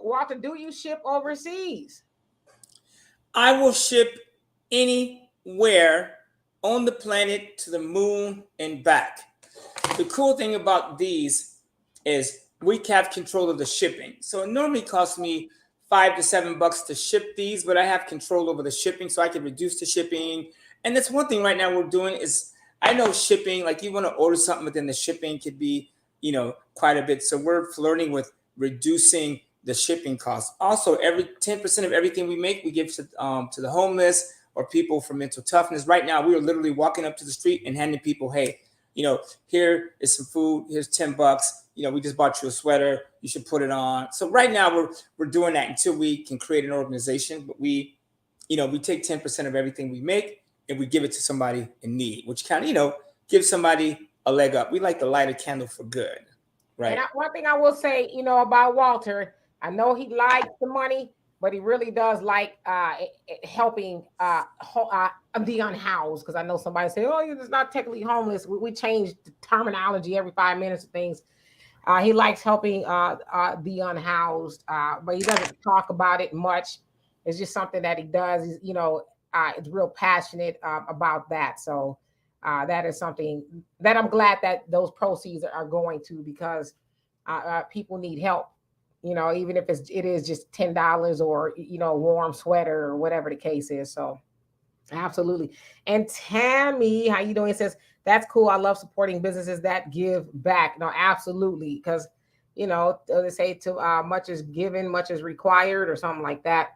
Walter, do you ship overseas? I will ship anywhere on the planet to the moon and back. The cool thing about these is we have control of the shipping. So it normally costs me $5 to $7 to ship these, but I have control over the shipping, so I can reduce the shipping. And that's one thing right now we're doing is, I know shipping, like you want to order something, but then the shipping could be, quite a bit. So we're flirting with reducing the shipping costs. Also, every 10% of everything we make, we give to the homeless or people for mental toughness. Right now, we are literally walking up to the street and handing people, hey, here is some food. Here's $10. We just bought you a sweater. You should put it on. So right now we're doing that until we can create an organization. But we take 10% of everything we make and we give it to somebody in need, which kind of, gives somebody a leg up. We like to light a candle for good, right? And one thing I will say, about Walter, I know he likes the money, but he really does like helping the unhoused. Because I know somebody say, "Oh, he's not technically homeless." We change the terminology every 5 minutes of things. He likes helping the unhoused, but he doesn't talk about it much. It's just something that he does. He's, it's real passionate about that. So that is something that I'm glad that those proceeds are going to, because people need help. Even if it is just $10 or a warm sweater or whatever the case is. So absolutely. And Tammy, how you doing? It says, that's cool. I love supporting businesses that give back. No, absolutely. Because, they say to much is given, much is required, or something like that.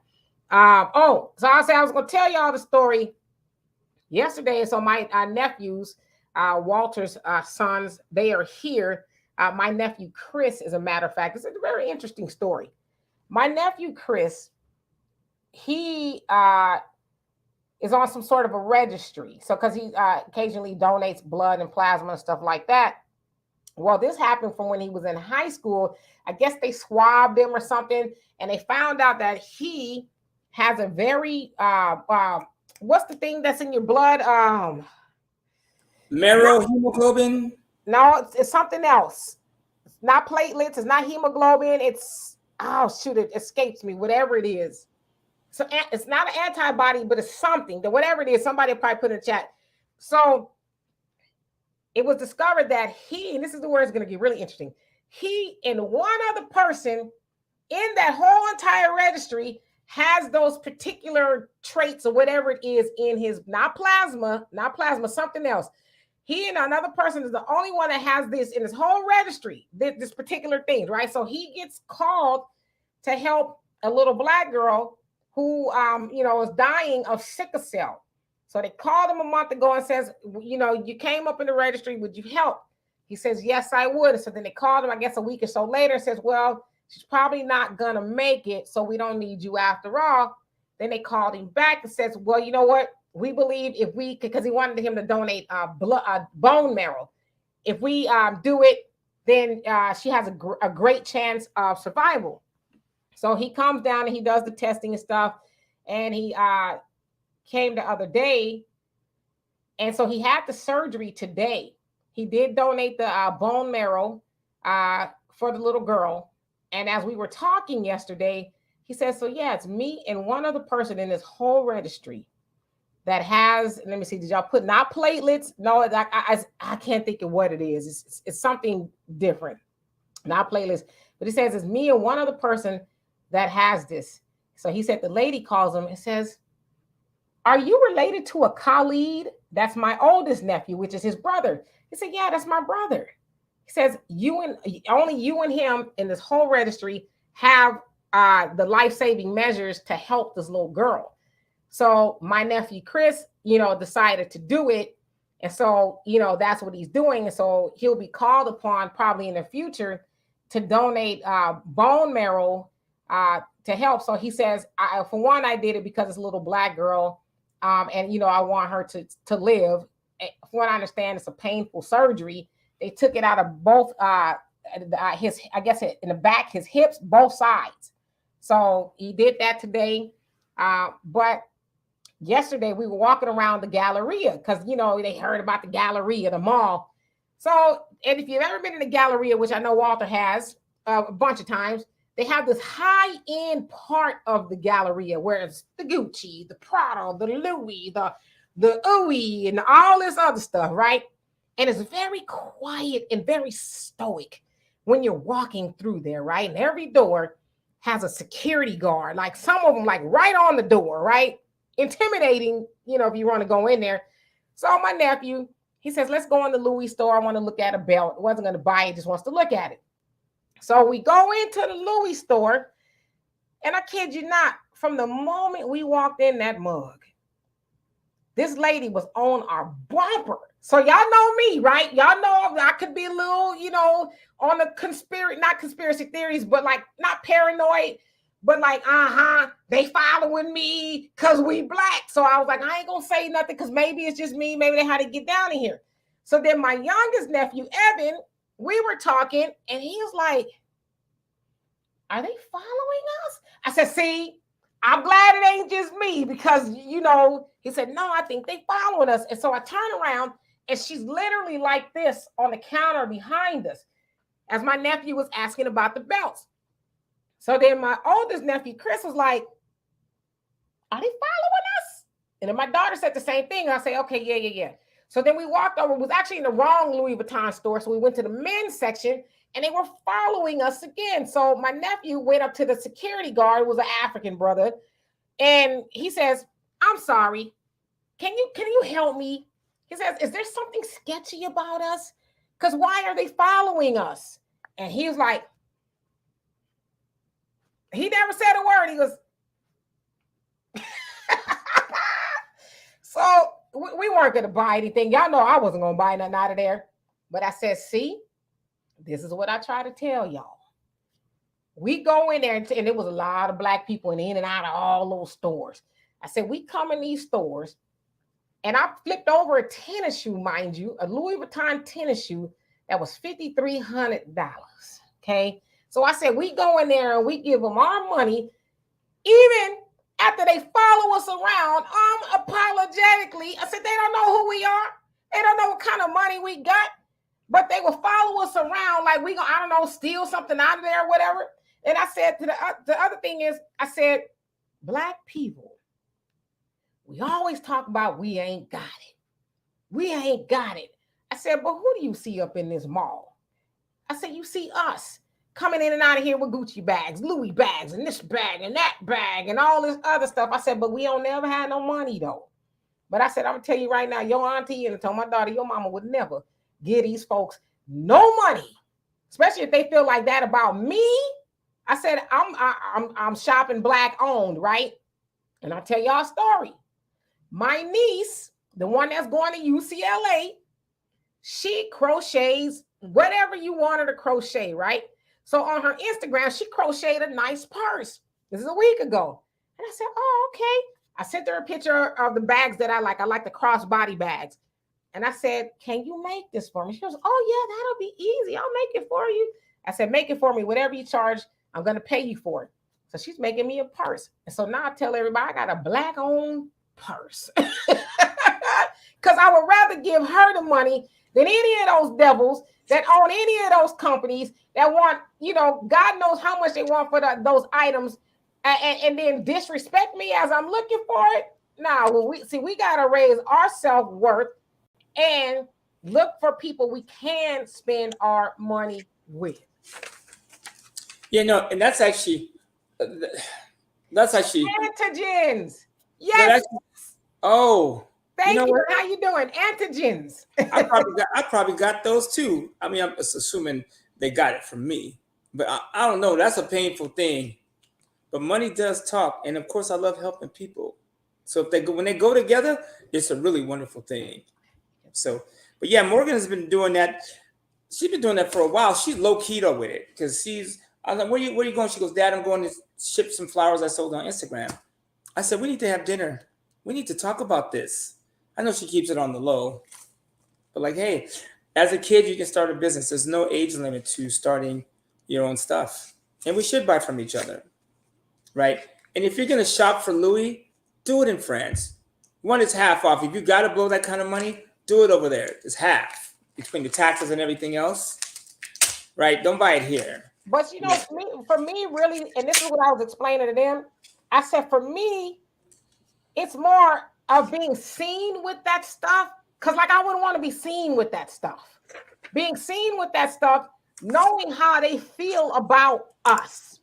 So I was going to tell y'all the story yesterday. So my nephews, Walter's sons, they are here. My nephew, Chris, as a matter of fact, it's a very interesting story. My nephew, Chris, he is on some sort of a registry. So because he occasionally donates blood and plasma and stuff like that. Well, this happened from when he was in high school. I guess they swabbed him or something, and they found out that he has a very what's the thing that's in your blood? Marrow hemoglobin? No, it's something else. It's not platelets. It's not hemoglobin. It's Oh shoot, it escapes me. Whatever it is. So it's not an antibody, but it's something. That whatever it is, somebody probably put in the chat. So it was discovered that he, and this is the word it's going to get really interesting. He and one other person in that whole entire registry has those particular traits or whatever it is in his, not plasma, something else. He and another person is the only one that has this in his whole registry, this particular thing, right? So he gets called to help a little black girl who, is dying of sickle cell. So they called him a month ago and says, you came up in the registry, would you help? He says, yes, I would. So then they called him, I guess, a week or so later and says, well, she's probably not going to make it, so we don't need you after all. Then they called him back and says, well, you know what? We believe if we, because he wanted him to donate bone marrow. If we do it, then she has a great chance of survival. So he comes down and he does the testing and stuff. And he came the other day. And so he had the surgery today. He did donate the bone marrow for the little girl. And as we were talking yesterday, he says, so yeah, it's me and one other person in this whole registry that has, let me see, did y'all put not platelets? No, I can't think of what it is. It's something different, not platelets. But he says it's me and one other person that has this. So he said the lady calls him and says, are you related to a Khalid? That's my oldest nephew, which is his brother. He said, yeah, that's my brother. He says, only you and him in this whole registry have the life-saving measures to help this little girl. So my nephew, Chris, decided to do it. And so, that's what he's doing. And so he'll be called upon probably in the future to donate bone marrow to help. So he says, for one, I did it because it's a little black girl. And, I want her to live. From what I understand, it's a painful surgery. They took it out of both his, I guess in the back, his hips, both sides. So he did that today. But yesterday we were walking around the Galleria because, they heard about the Galleria, the mall. So, and if you've ever been in the Galleria, which I know Walter has a bunch of times, they have this high-end part of the Galleria where it's the Gucci, the Prada, the Louis, the Oui, and all this other stuff, right? And it's very quiet and very stoic when you're walking through there, right? And every door has a security guard, like some of them like right on the door, right? Intimidating, if you want to go in there. So my nephew, he says, let's go in the Louis store. I want to look at a belt. I wasn't going to buy it, just wants to look at it. So we go into the Louis store, and I kid you not, from the moment we walked in that mug, this lady was on our bumper. So y'all know me, right? Y'all know I could be a little, on the not conspiracy theories, but like not paranoid, but like, they following me because we black. So I was like, I ain't gonna say nothing because maybe it's just me. Maybe they had to get down in here. So then my youngest nephew, Evan, we were talking and he was like, are they following us? I said, see, I'm glad it ain't just me because, he said, no, I think they following us. And so I turn around and she's literally like this on the counter behind us as my nephew was asking about the belts. So then my oldest nephew, Chris, was like, are they following us? And then my daughter said the same thing. I say, okay, yeah. So then we walked over. It was actually in the wrong Louis Vuitton store. So we went to the men's section and they were following us again. So my nephew went up to the security guard, who was an African brother. And he says, I'm sorry. Can you help me? He says, is there something sketchy about us? Because why are they following us? And he was like, he never said a word. He goes, so we weren't going to buy anything. Y'all know I wasn't going to buy nothing out of there. But I said, see, this is what I try to tell y'all. We go in there and there was a lot of black people in and out of all those stores. I said, we come in these stores and I flipped over a tennis shoe, mind you, a Louis Vuitton tennis shoe that was $5,300. Okay. So I said, we go in there and we give them our money, even after they follow us around unapologetically. I said, they don't know who we are. They don't know what kind of money we got, but they will follow us around like we gonna, I don't know, steal something out of there or whatever. And I said to the other thing is, I said, Black people, we always talk about we ain't got it. We ain't got it. I said, but who do you see up in this mall? I said, you see us coming in and out of here with Gucci bags, Louis bags, and this bag and that bag and all this other stuff. I said, but we don't never have no money though. But I said, I'm gonna tell you right now, your auntie, and I told my daughter, your mama would never give these folks no money, especially if they feel like that about me. I said, I'm shopping Black owned, right? And I'll tell y'all a story. My niece, the one that's going to UCLA, she crochets whatever you want her to crochet, right? So on her Instagram, she crocheted a nice purse. This is a week ago. And I said, oh, okay. I sent her a picture of the bags that I like. I like the crossbody bags. And I said, can you make this for me? She goes, oh, yeah, that'll be easy. I'll make it for you. I said, make it for me. Whatever you charge, I'm going to pay you for it. So she's making me a purse. And so now I tell everybody I got a Black-owned purse. Because I would rather give her the money than any of those devils that own any of those companies that want, God knows how much they want for those items and then disrespect me as I'm looking for it. Now, we got to raise our self-worth and look for people we can spend our money with. Yeah, no, and that's actually antigens. Yes. Thank you. How you doing? Antigens. I probably got those too. I mean, I'm assuming they got it from me, but I don't know. That's a painful thing. But money does talk, and of course, I love helping people. So when they go together, it's a really wonderful thing. So, but yeah, Morgan has been doing that. She's been doing that for a while. She's low keto with it because I was like, where are you going? She goes, Dad, I'm going to ship some flowers I sold on Instagram. I said, we need to have dinner. We need to talk about this. I know she keeps it on the low, but like, hey, as a kid, you can start a business. There's no age limit to starting your own stuff. And we should buy from each other, right? And if you're going to shop for Louis, do it in France. One is half off. If you got to blow that kind of money, do it over there. It's half between the taxes and everything else, right? Don't buy it here. But for me, really, and this is what I was explaining to them. I said, for me, it's more of being seen with that stuff. Because like, I wouldn't want to be seen with that stuff. Being seen with that stuff, knowing how they feel about us.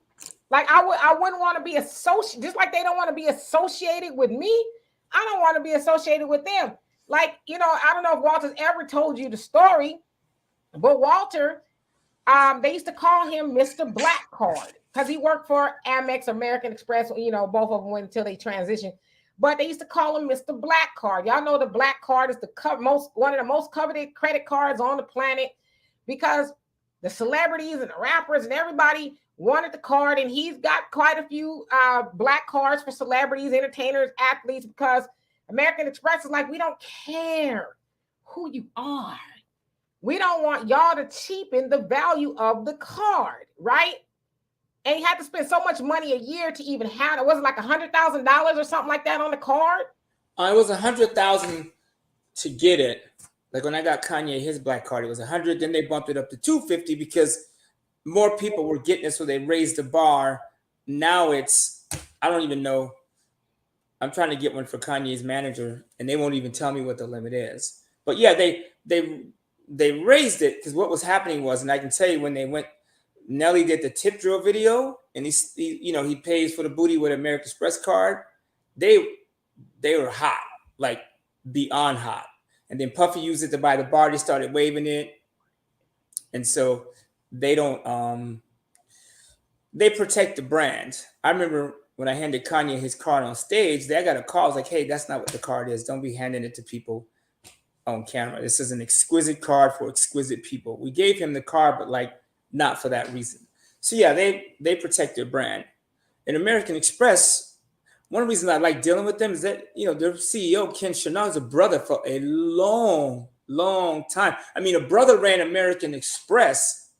Like I wouldn't want to be associated, just like they don't want to be associated with me. I don't want to be associated with them. Like, I don't know if Walter's ever told you the story, but Walter, they used to call him Mr. Black Card because he worked for Amex, American Express. Both of them went until they transitioned. But they used to call him Mr. Black Card. Y'all know the Black Card is one of the most coveted credit cards on the planet because the celebrities and the rappers and everybody wanted the card. And he's got quite a few Black cards for celebrities, entertainers, athletes, because American Express is like, we don't care who you are. We don't want y'all to cheapen the value of the card, right? And you had to spend so much money a year to even have it. Was it like $100,000 or something like that on the card? It was $100,000 to get it. Like when I got Kanye his Black Card, it was $100. Then they bumped it up to $250 because more people were getting it, so they raised the bar. Now it's, I don't even know. I'm trying to get one for Kanye's manager, and they won't even tell me what the limit is. But yeah, they raised it because what was happening was, and I can tell you when they went. Nelly did the tip drill video, and he pays for the booty with American Express card. They were hot, like beyond hot. And then Puffy used it to buy the bar. They started waving it, and so they don't. They protect the brand. I remember when I handed Kanye his card on stage, I got a call. I was like, "Hey, that's not what the card is. Don't be handing it to people on camera. This is an exquisite card for exquisite people." We gave him the card, but like. Not for that reason. So yeah, they protect their brand. And American Express, one of the reasons I like dealing with them is that, their CEO, Ken Chenault, is a brother for a long, long time. I mean, a brother ran American Express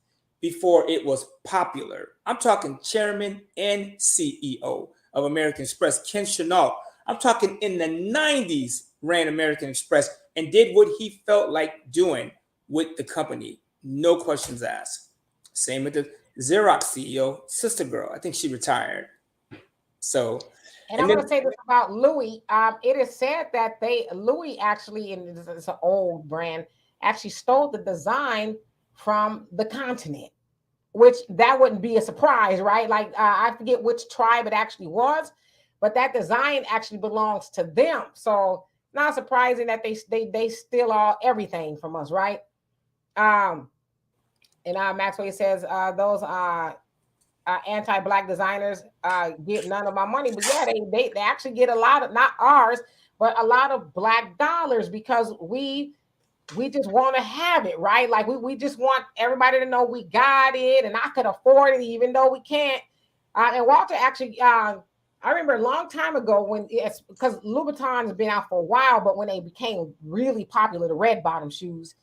before it was popular. I'm talking chairman and CEO of American Express, Ken Chenault. I'm talking in the 90s ran American Express and did what he felt like doing with the company. No questions asked. Same with Xerox CEO, sister girl. I think she retired. So, And I and want then to say this about Louis. It is said that Louis actually, and it's an old brand, actually stole the design from the continent, which that wouldn't be a surprise, right? Like I forget which tribe it actually was, but that design actually belongs to them. So not surprising that they steal everything from us, right? Um, and Maxwell says those anti-black designers get none of my money, but yeah, they actually get a lot of, not ours, but a lot of black dollars, because we just want to have it, right? Like we just want everybody to know we got it, and I could afford it even though we can't. And Walter actually, I remember a long time ago when it's because Louboutin has been out for a while, but when they became really popular, the red bottom shoes,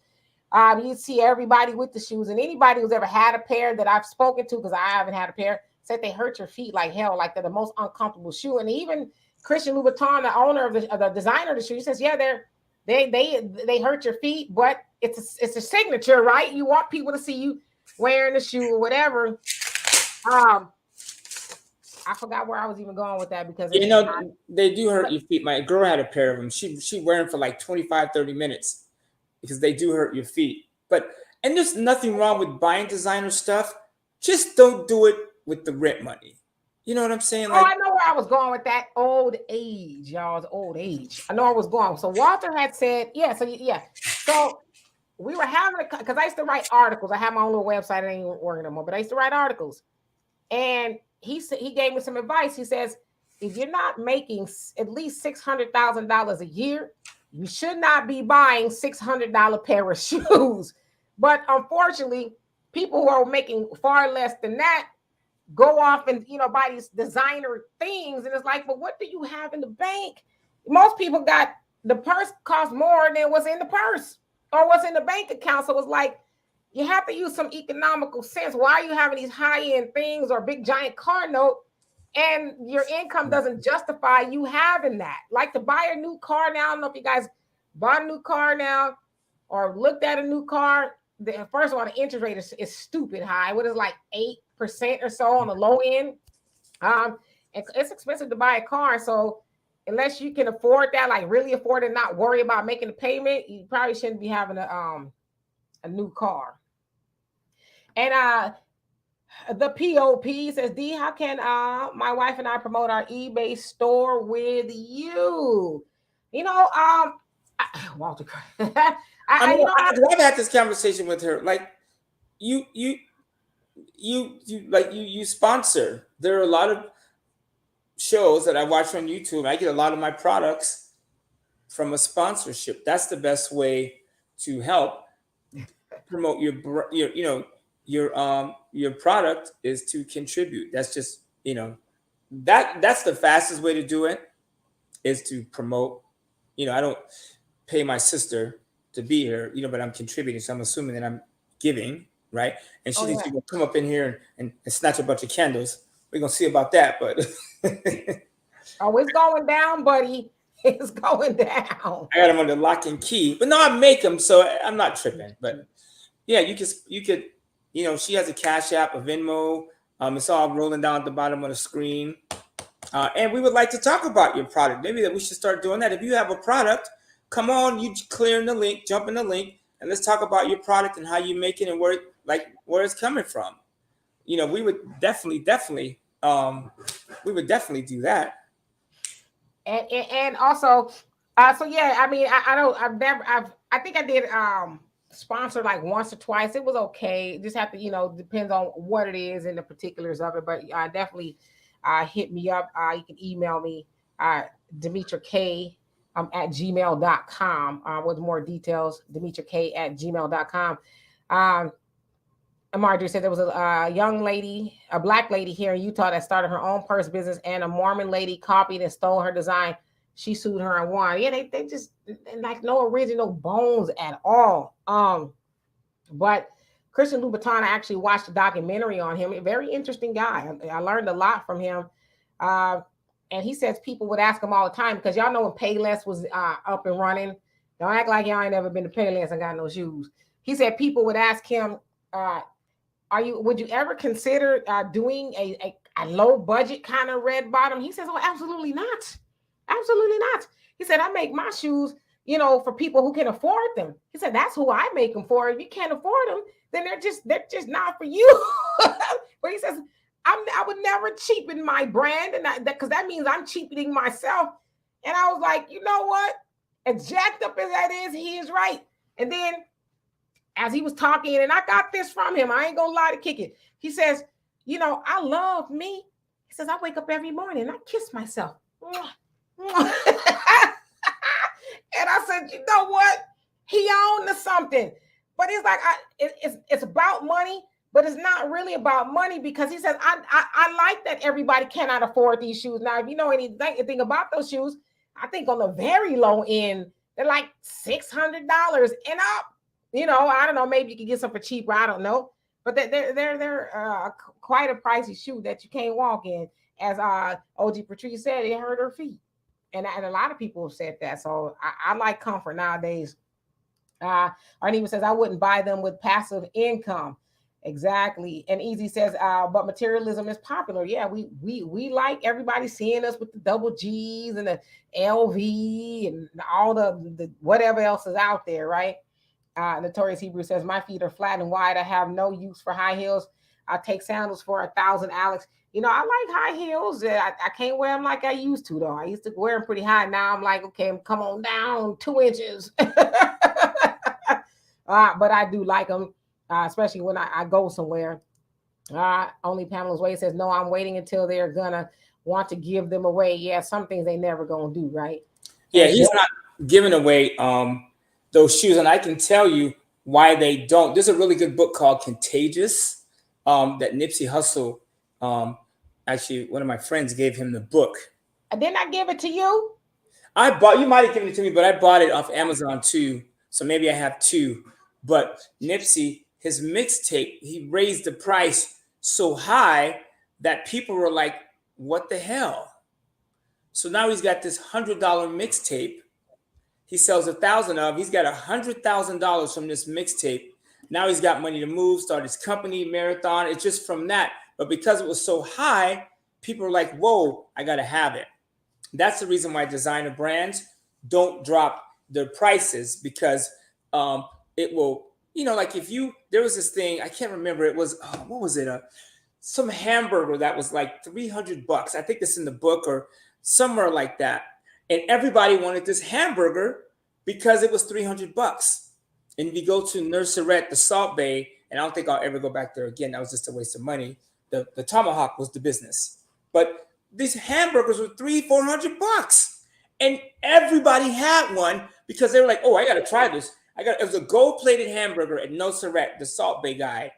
you'd see everybody with the shoes, and anybody who's ever had a pair that I've spoken to, because I haven't had a pair, said they hurt your feet like hell, like they're the most uncomfortable shoe. And even Christian Louboutin, the owner of the designer of the shoe, he says, yeah, they hurt your feet, but it's a signature, right? You want people to see you wearing the shoe or whatever. I forgot where I was even going with that because you it's know they do hurt your feet. My girl had a pair of them. She wear them for like 25, 30 minutes because they do hurt your feet. But and there's nothing wrong with buying designer stuff. Just don't do it with the rent money. You know what I'm saying? Oh, Like, I know where I was going with that old age, y'all's old age. I know I was going. So Walter had said, yeah. So yeah. So we were having a because I used to write articles. I have my own little website. I ain't working no more, but I used to write articles. And he said he gave me some advice. He says, if you're not making at least $600,000 a year, you should not be buying $600 pair of shoes. But unfortunately, people who are making far less than that go off and buy these designer things, and it's like, but what do you have in the bank? Most people got the purse costs more than what's in the purse or what's in the bank account. So it's like you have to use some economical sense. Why are you having these high-end things or big giant car note and your income doesn't justify you having that? Like to buy a new car now. I don't know if you guys bought a new car now or looked at a new car. First of all, the interest rate is stupid high. What is like 8% or so on the low end? And it's expensive to buy a car. So unless you can afford that, like really afford it, not worry about making a payment, you probably shouldn't be having a new car. And the POP says, D, how can my wife and I promote our eBay store with you? Walter, I mean, you know, I've had this conversation with her. Like, you you sponsor. There are a lot of shows that I watch on YouTube. I get a lot of my products from a sponsorship. That's the best way to help promote your product is to contribute. That's just that's the fastest way to do it is to promote. I don't pay my sister to be here, but I'm contributing. So I'm assuming that I'm giving, right? And she thinks she's gonna come up in here and snatch a bunch of candles. We're gonna see about that, but oh, it's going down, buddy. It's going down. I got them under lock and key. But no, I make them, so I'm not tripping. But yeah, you could, she has a Cash App, a Venmo. It's all rolling down at the bottom of the screen. And we would like to talk about your product. Maybe that we should start doing that. If you have a product, come on, you clear in the link, jump in the link, and let's talk about your product and how you make it and where it's coming from. We would definitely do that. And also, so yeah, I mean, I don't, I think I did sponsor like once or twice. It was okay. Just have to, depends on what it is and the particulars of it. But definitely hit me up. You can email me, Demetra K at gmail.com with more details. Demetra K at gmail.com. Marjorie said there was a young lady, a black lady here in Utah that started her own purse business, and a Mormon lady copied and stole her design. She sued her and won. Yeah, they just like no original bones at all. But Christian Louboutin, I actually watched a documentary on him. A very interesting guy. I learned a lot from him. And he says people would ask him all the time because y'all know when Payless was up and running. Don't act like y'all ain't never been to Payless and got no shoes. He said people would ask him, would you ever consider doing a low budget kind of red bottom? He says, oh, absolutely not. Absolutely not. He said, I make my shoes, for people who can afford them. He said, that's who I make them for. If you can't afford them, then they're just not for you. But he says, I would never cheapen my brand, and because that means I'm cheapening myself. And I was like, you know what? As jacked up as that is, he is right. And then as he was talking, and I got this from him, I ain't gonna lie to kick it. He says, I love me. He says, I wake up every morning and I kiss myself. And I said, you know what? He owned to something. But he's like, it's about money, but it's not really about money, because he says, I like that everybody cannot afford these shoes. Now, if you know anything about those shoes, I think on the very low end, they're like $600 and up. I don't know. Maybe you can get some for cheaper. I don't know. But they're quite a pricey shoe that you can't walk in. As OG Patrice said, it hurt her feet. And a lot of people have said that. So I like comfort nowadays. Arneva says, I wouldn't buy them with passive income. Exactly. And Easy says, but materialism is popular. Yeah, we like everybody seeing us with the double G's and the LV and all the whatever else is out there, right? Notorious Hebrew says, my feet are flat and wide. I have no use for high heels. I'll take sandals for 1,000, Alex. I like high heels. I can't wear them like I used to, though. I used to wear them pretty high. Now I'm like, okay, come on down 2 inches. But I do like them, especially when I go somewhere. Only Pamela's Way says, no, I'm waiting until they're gonna want to give them away. Yeah, some things they never gonna do, right? Yeah, he's not giving away those shoes, and I can tell you why they don't. There's a really good book called Contagious that Nipsey Hussle, actually one of my friends gave him the book. Didn't I give it to you? You might have given it to me, but I bought it off Amazon too, so maybe I have two. But Nipsey, his mixtape, he raised the price so high that people were like, what the hell? So now he's got this $100 mixtape. He sells 1,000 of. He's got $100,000 from this mixtape. Now he's got money to move, start his company, Marathon. It's just from that. But because it was so high, people are like, whoa, I got to have it. That's the reason why designer brands don't drop their prices, because it will, like there was this thing, I can't remember. It was, what was it? Some hamburger that was like $300. I think it's in the book or somewhere like that. And everybody wanted this hamburger because it was $300. And if you go to Nurserat, the Salt Bay, and I don't think I'll ever go back there again. That was just a waste of money. The tomahawk was the business. But these hamburgers were $300-400. And everybody had one because they were like, oh, I got to try this. It was a gold-plated hamburger at Nurserat, the Salt Bay guy.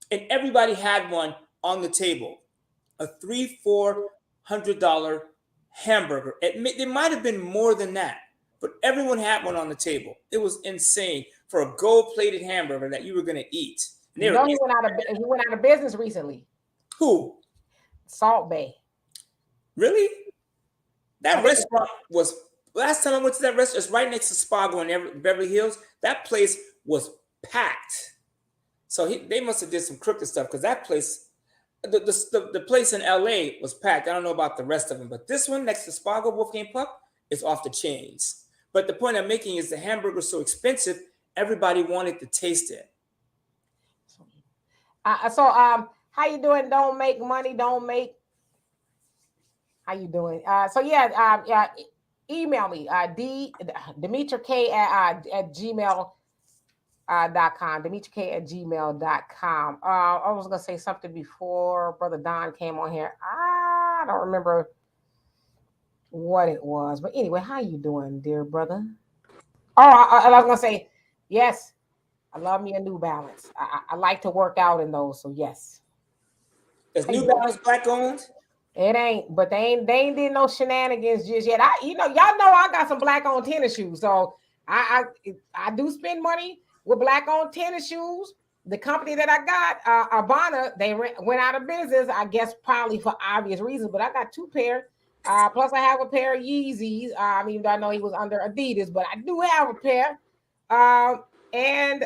And everybody had one on the table. A $300-400 hamburger. It might have been more than that, but everyone had one on the table. It was insane for a gold-plated hamburger that you were going to eat. He went out of business recently. Who? Salt Bay. Really? That restaurant was, last time I went to that restaurant, it's right next to Spago in Beverly Hills. That place was packed. So they must have did some crooked stuff, because that place, the place in LA was packed. I don't know about the rest of them, but this one next to Spago, Wolfgang Puck, is off the chains. But the point I'm making is the hamburger's so expensive, everybody wanted to taste it. How you doing? Don't make money. Don't make. How you doing? Email me. DimitraK at gmail.com. DimitraK@gmail.com. I was gonna say something before Brother Don came on here. I don't remember what it was, but anyway, how you doing, dear brother? I was gonna say yes. I love me a New Balance. I like to work out in those, so yes. Is New Balance black owned? It ain't, but they ain't did no shenanigans just yet. Y'all know I got some black owned tennis shoes, so I do spend money with black owned tennis shoes. The company that I got, Arbana, they went out of business, I guess probably for obvious reasons, but I got 2 pair. Plus I have a pair of Yeezys. Even though I know he was under Adidas, but I do have a pair. And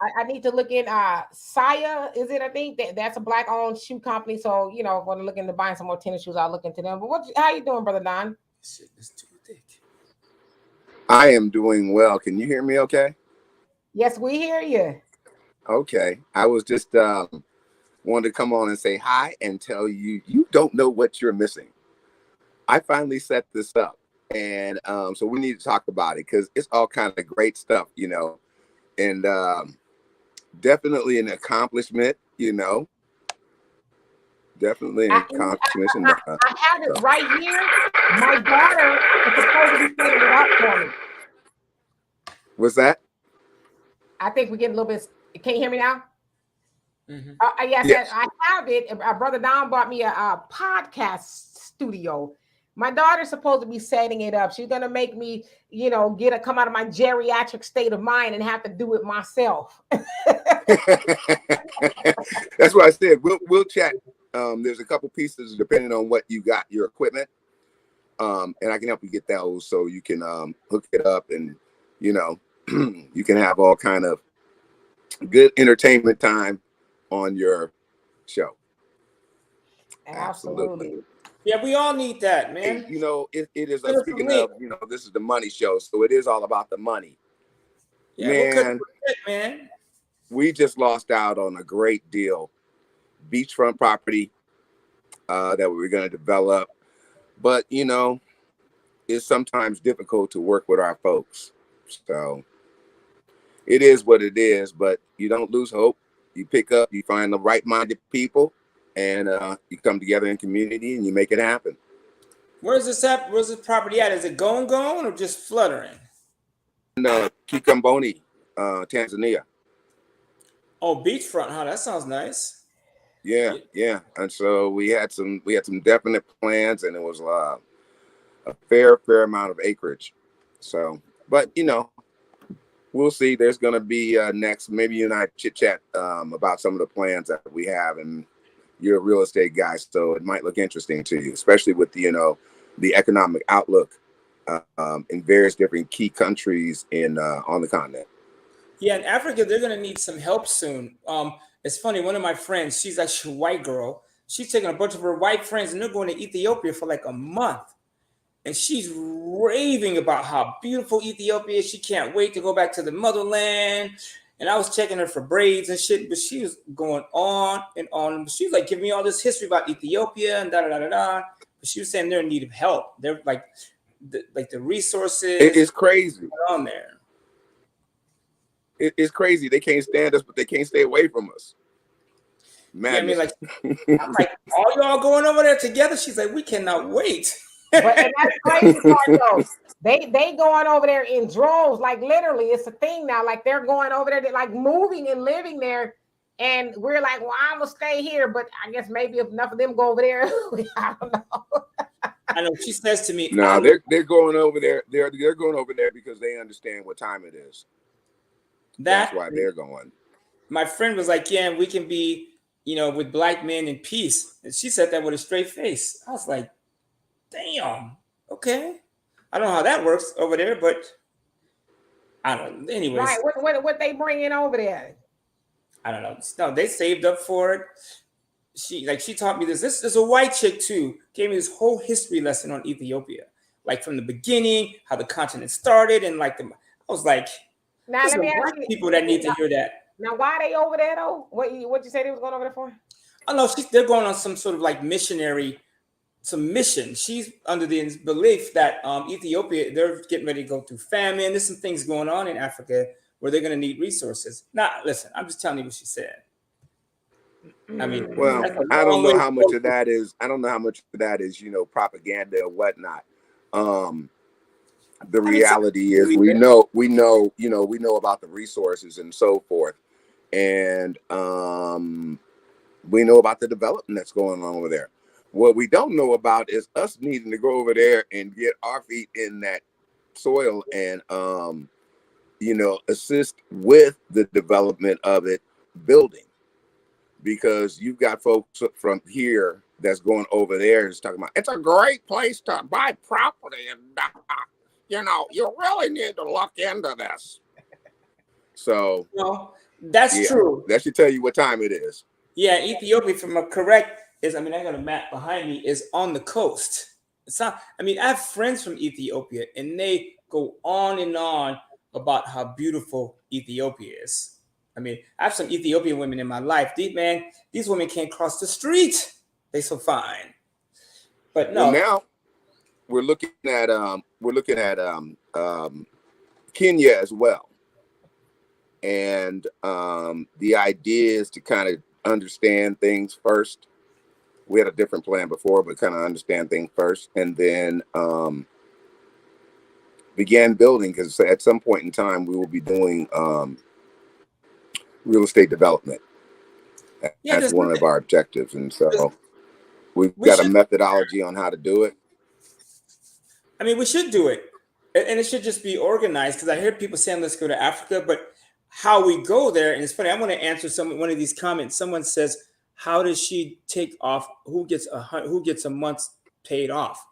I need to look in Saya, is it? I think that's a black owned shoe company. So, you know, when I'm looking to buying some more tennis shoes, I'll look into them. But how you doing, Brother Don? Shit is too thick. I am doing well. Can you hear me okay? Yes, we hear you. Okay. I was just wanted to come on and say hi and tell you you don't know what you're missing. I finally set this up, and so we need to talk about it because it's all kind of great stuff, and definitely an accomplishment, definitely an I, accomplishment. And, I have it right here. My daughter is supposed to be setting it up for me. what's that? I think we're getting a little bit. Can you hear me now? Mm-hmm. Yes, Yes. I have it. Brother Don bought me a podcast studio. My daughter's supposed to be setting it up. She's gonna make me, come out of my geriatric state of mind and have to do it myself. That's what I said. We'll chat. There's a couple pieces depending on what you got, your equipment. And I can help you get those so you can hook it up and you can have all kind of good entertainment time on your show. Absolutely. Yeah, we all need that, Hey, man. it is Send us a speaking link. of, this is the money show, so it is all about the money. Yeah, we'll cut Man, the check, man. we just lost out on a great deal, beachfront property that we were going to develop, but it's sometimes difficult to work with our folks. So it is what it is, but you don't lose hope. You pick up, you find the right-minded people, and you come together in community and you make it happen. Where's this property at? Is it going or just fluttering? And Kikamboni, Tanzania. Oh, beachfront, huh? That sounds nice. Yeah. And so we had some definite plans, and it was a fair amount of acreage. So, but we'll see. There's going to be next. Maybe you and I chit chat about some of the plans that we have, and you're a real estate guy, so it might look interesting to you, especially with the economic outlook in various different key countries on the continent. Yeah, in Africa, they're gonna need some help soon. It's funny. One of my friends, she's actually a white girl. She's taking a bunch of her white friends, and they're going to Ethiopia for like a month. And she's raving about how beautiful Ethiopia is. She can't wait to go back to the motherland. And I was checking her for braids and shit, but she was going on and on. She was like giving me all this history about Ethiopia and da da da da da. But she was saying they're in need of help. They're like the resources. It's crazy on there. It's crazy. They can't stand us, but they can't stay away from us. Madness. Yeah, I mean, I'm like, all y'all going over there together? She's like, we cannot wait. And that's crazy part though. They going over there in droves, like literally, it's a thing now. Like they're going over there, they're like moving and living there, and we're like, well, I'm gonna stay here, but I guess maybe if enough of them go over there, I don't know. I know she says to me, no, they're going over there. They're going over there because they understand what time it is. That's why they're going. My friend was like, yeah, we can be, with black men in peace. And she said that with a straight face. I was like, damn, okay. I don't know how that works over there, but I don't know. Anyways. Right, what they bringing over there? I don't know. No, they saved up for it. She taught me this. This is a white chick too. Gave me this whole history lesson on Ethiopia. Like from the beginning, how the continent started, and I was like, now let me ask you, people that need to hear that. Now, why are they over there though? What you say they was going over there for? Oh no, they're going on some sort of like mission. She's under the belief that Ethiopia, they're getting ready to go through famine. There's some things going on in Africa where they're going to need resources. Now, listen, I'm just telling you what she said. I mean, well, I don't know how much of that is. I don't know how much of that is, propaganda or whatnot. The reality is, we know about the resources and so forth, and we know about the development that's going on over there. What we don't know about is us needing to go over there and get our feet in that soil and assist with the development of it, building. Because you've got folks from here that's going over there and talking about it's a great place to buy property, and you really need to look into this. So That's Yeah, true. that should tell you what time it is. Yeah, Ethiopia, from a correct, is, I mean, I got a map behind me, is on the coast. It's not, I mean, I have friends from Ethiopia and they go on and on about how beautiful Ethiopia is. I mean, I have some Ethiopian women in my life. These women can't cross the street. They so fine. But Well, no, now we're looking at Kenya as well, and the idea is to kind of understand things first. We had a different plan before, but kind of understand things first, and then began building, because at some point in time we will be doing real estate development. yeah, That's one of our objectives, and so we've we got a should, methodology on how to do it. I mean, we should do it. And it should just be organized, because I hear people saying, let's go to Africa, but how we go there, and it's funny, I want to answer one of these comments. Someone says, how does she take off? Who gets a month paid off?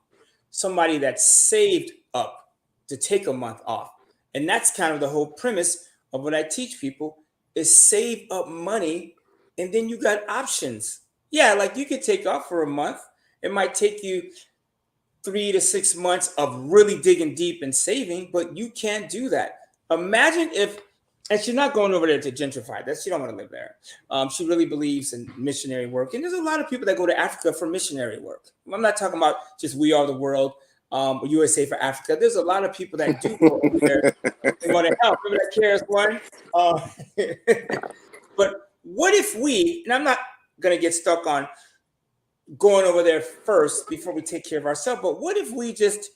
Somebody that saved up to take a month off. And that's kind of the whole premise of what I teach people, is save up money, and then you got options. Yeah, like you could take off for a month. It might take you 3 to 6 months of really digging deep and saving, but you can't do that. Imagine if, and she's not going over there to gentrify. She don't want to live there. She really believes in missionary work, and there's a lot of people that go to Africa for missionary work. I'm not talking about just We Are the World, USA for Africa. There's a lot of people that do go over there. They want to help. Remember that CARES one? But what if we? And I'm not going to get stuck on going over there first before we take care of ourselves. But what if we just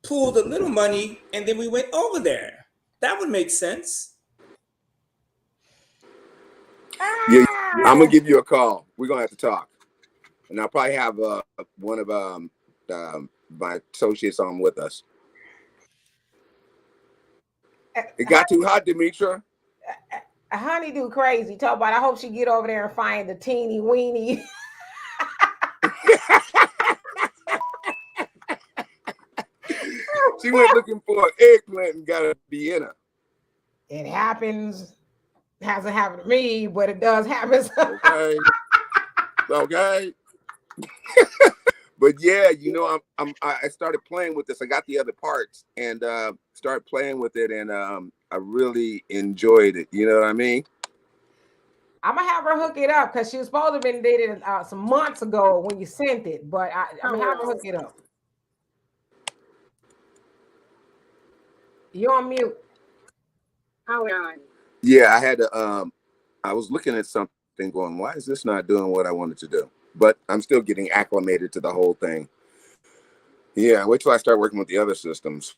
pooled a little money and then we went over there? That would make sense. Yeah, I'm gonna give you a call. We're gonna have to talk, and I'll probably have one of my associates on with us. It got too hot, Demetra. Honeydew crazy. Talk about, I hope she get over there and find the teeny weeny. She went looking for an eggplant and got a Vienna. It happens. Hasn't happened to me, but it does happen. Okay. Okay. But yeah, I started playing with this. I got the other parts and started playing with it, and I really enjoyed it. You know what I mean? I'm gonna have her hook it up, because she was supposed to have been did it some months ago when you sent it, but I'm gonna have her hook it up. You're on mute. Yeah, I had to. I was looking at something, going, "Why is this not doing what I wanted to do?" But I'm still getting acclimated to the whole thing. Yeah, wait till I start working with the other systems,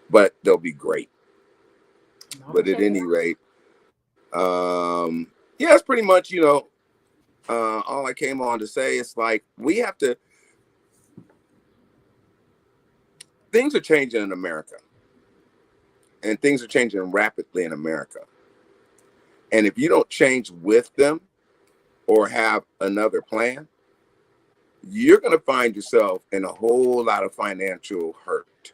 but they'll be great. But at any rate, yeah, it's pretty much, all I came on to say. It's like we have to. Things are changing in America, and things are changing rapidly in America. And if you don't change with them or have another plan, you're going to find yourself in a whole lot of financial hurt.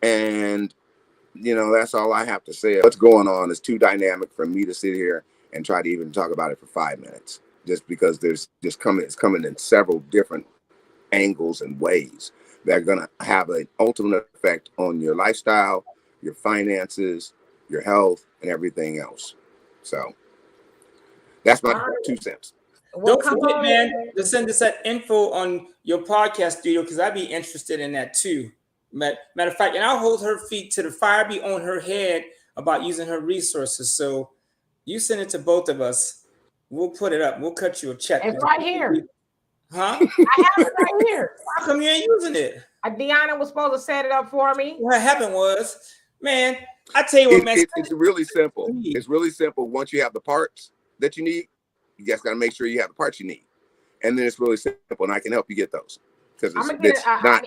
And, that's all I have to say. What's going on is too dynamic for me to sit here and try to even talk about it for 5 minutes, just because it's coming in several different angles and ways that are going to have an ultimate effect on your lifestyle, your finances, your health, and everything else. So that's my 2 cents. Don't forget, man, to send us that info on your podcast studio, because I'd be interested in that too. Matter of fact, and I'll hold her feet to the fire, be on her head about using her resources. So you send it to both of us. We'll put it up. We'll cut you a check. It's right here. Huh? I have it right here. How come you ain't using it? Deanna was supposed to set it up for me. What happened was, man, I tell you what, man. It's really simple. It's really simple. Once you have the parts that you need, you just got to make sure you have the parts you need. And then it's really simple, and I can help you get those. Because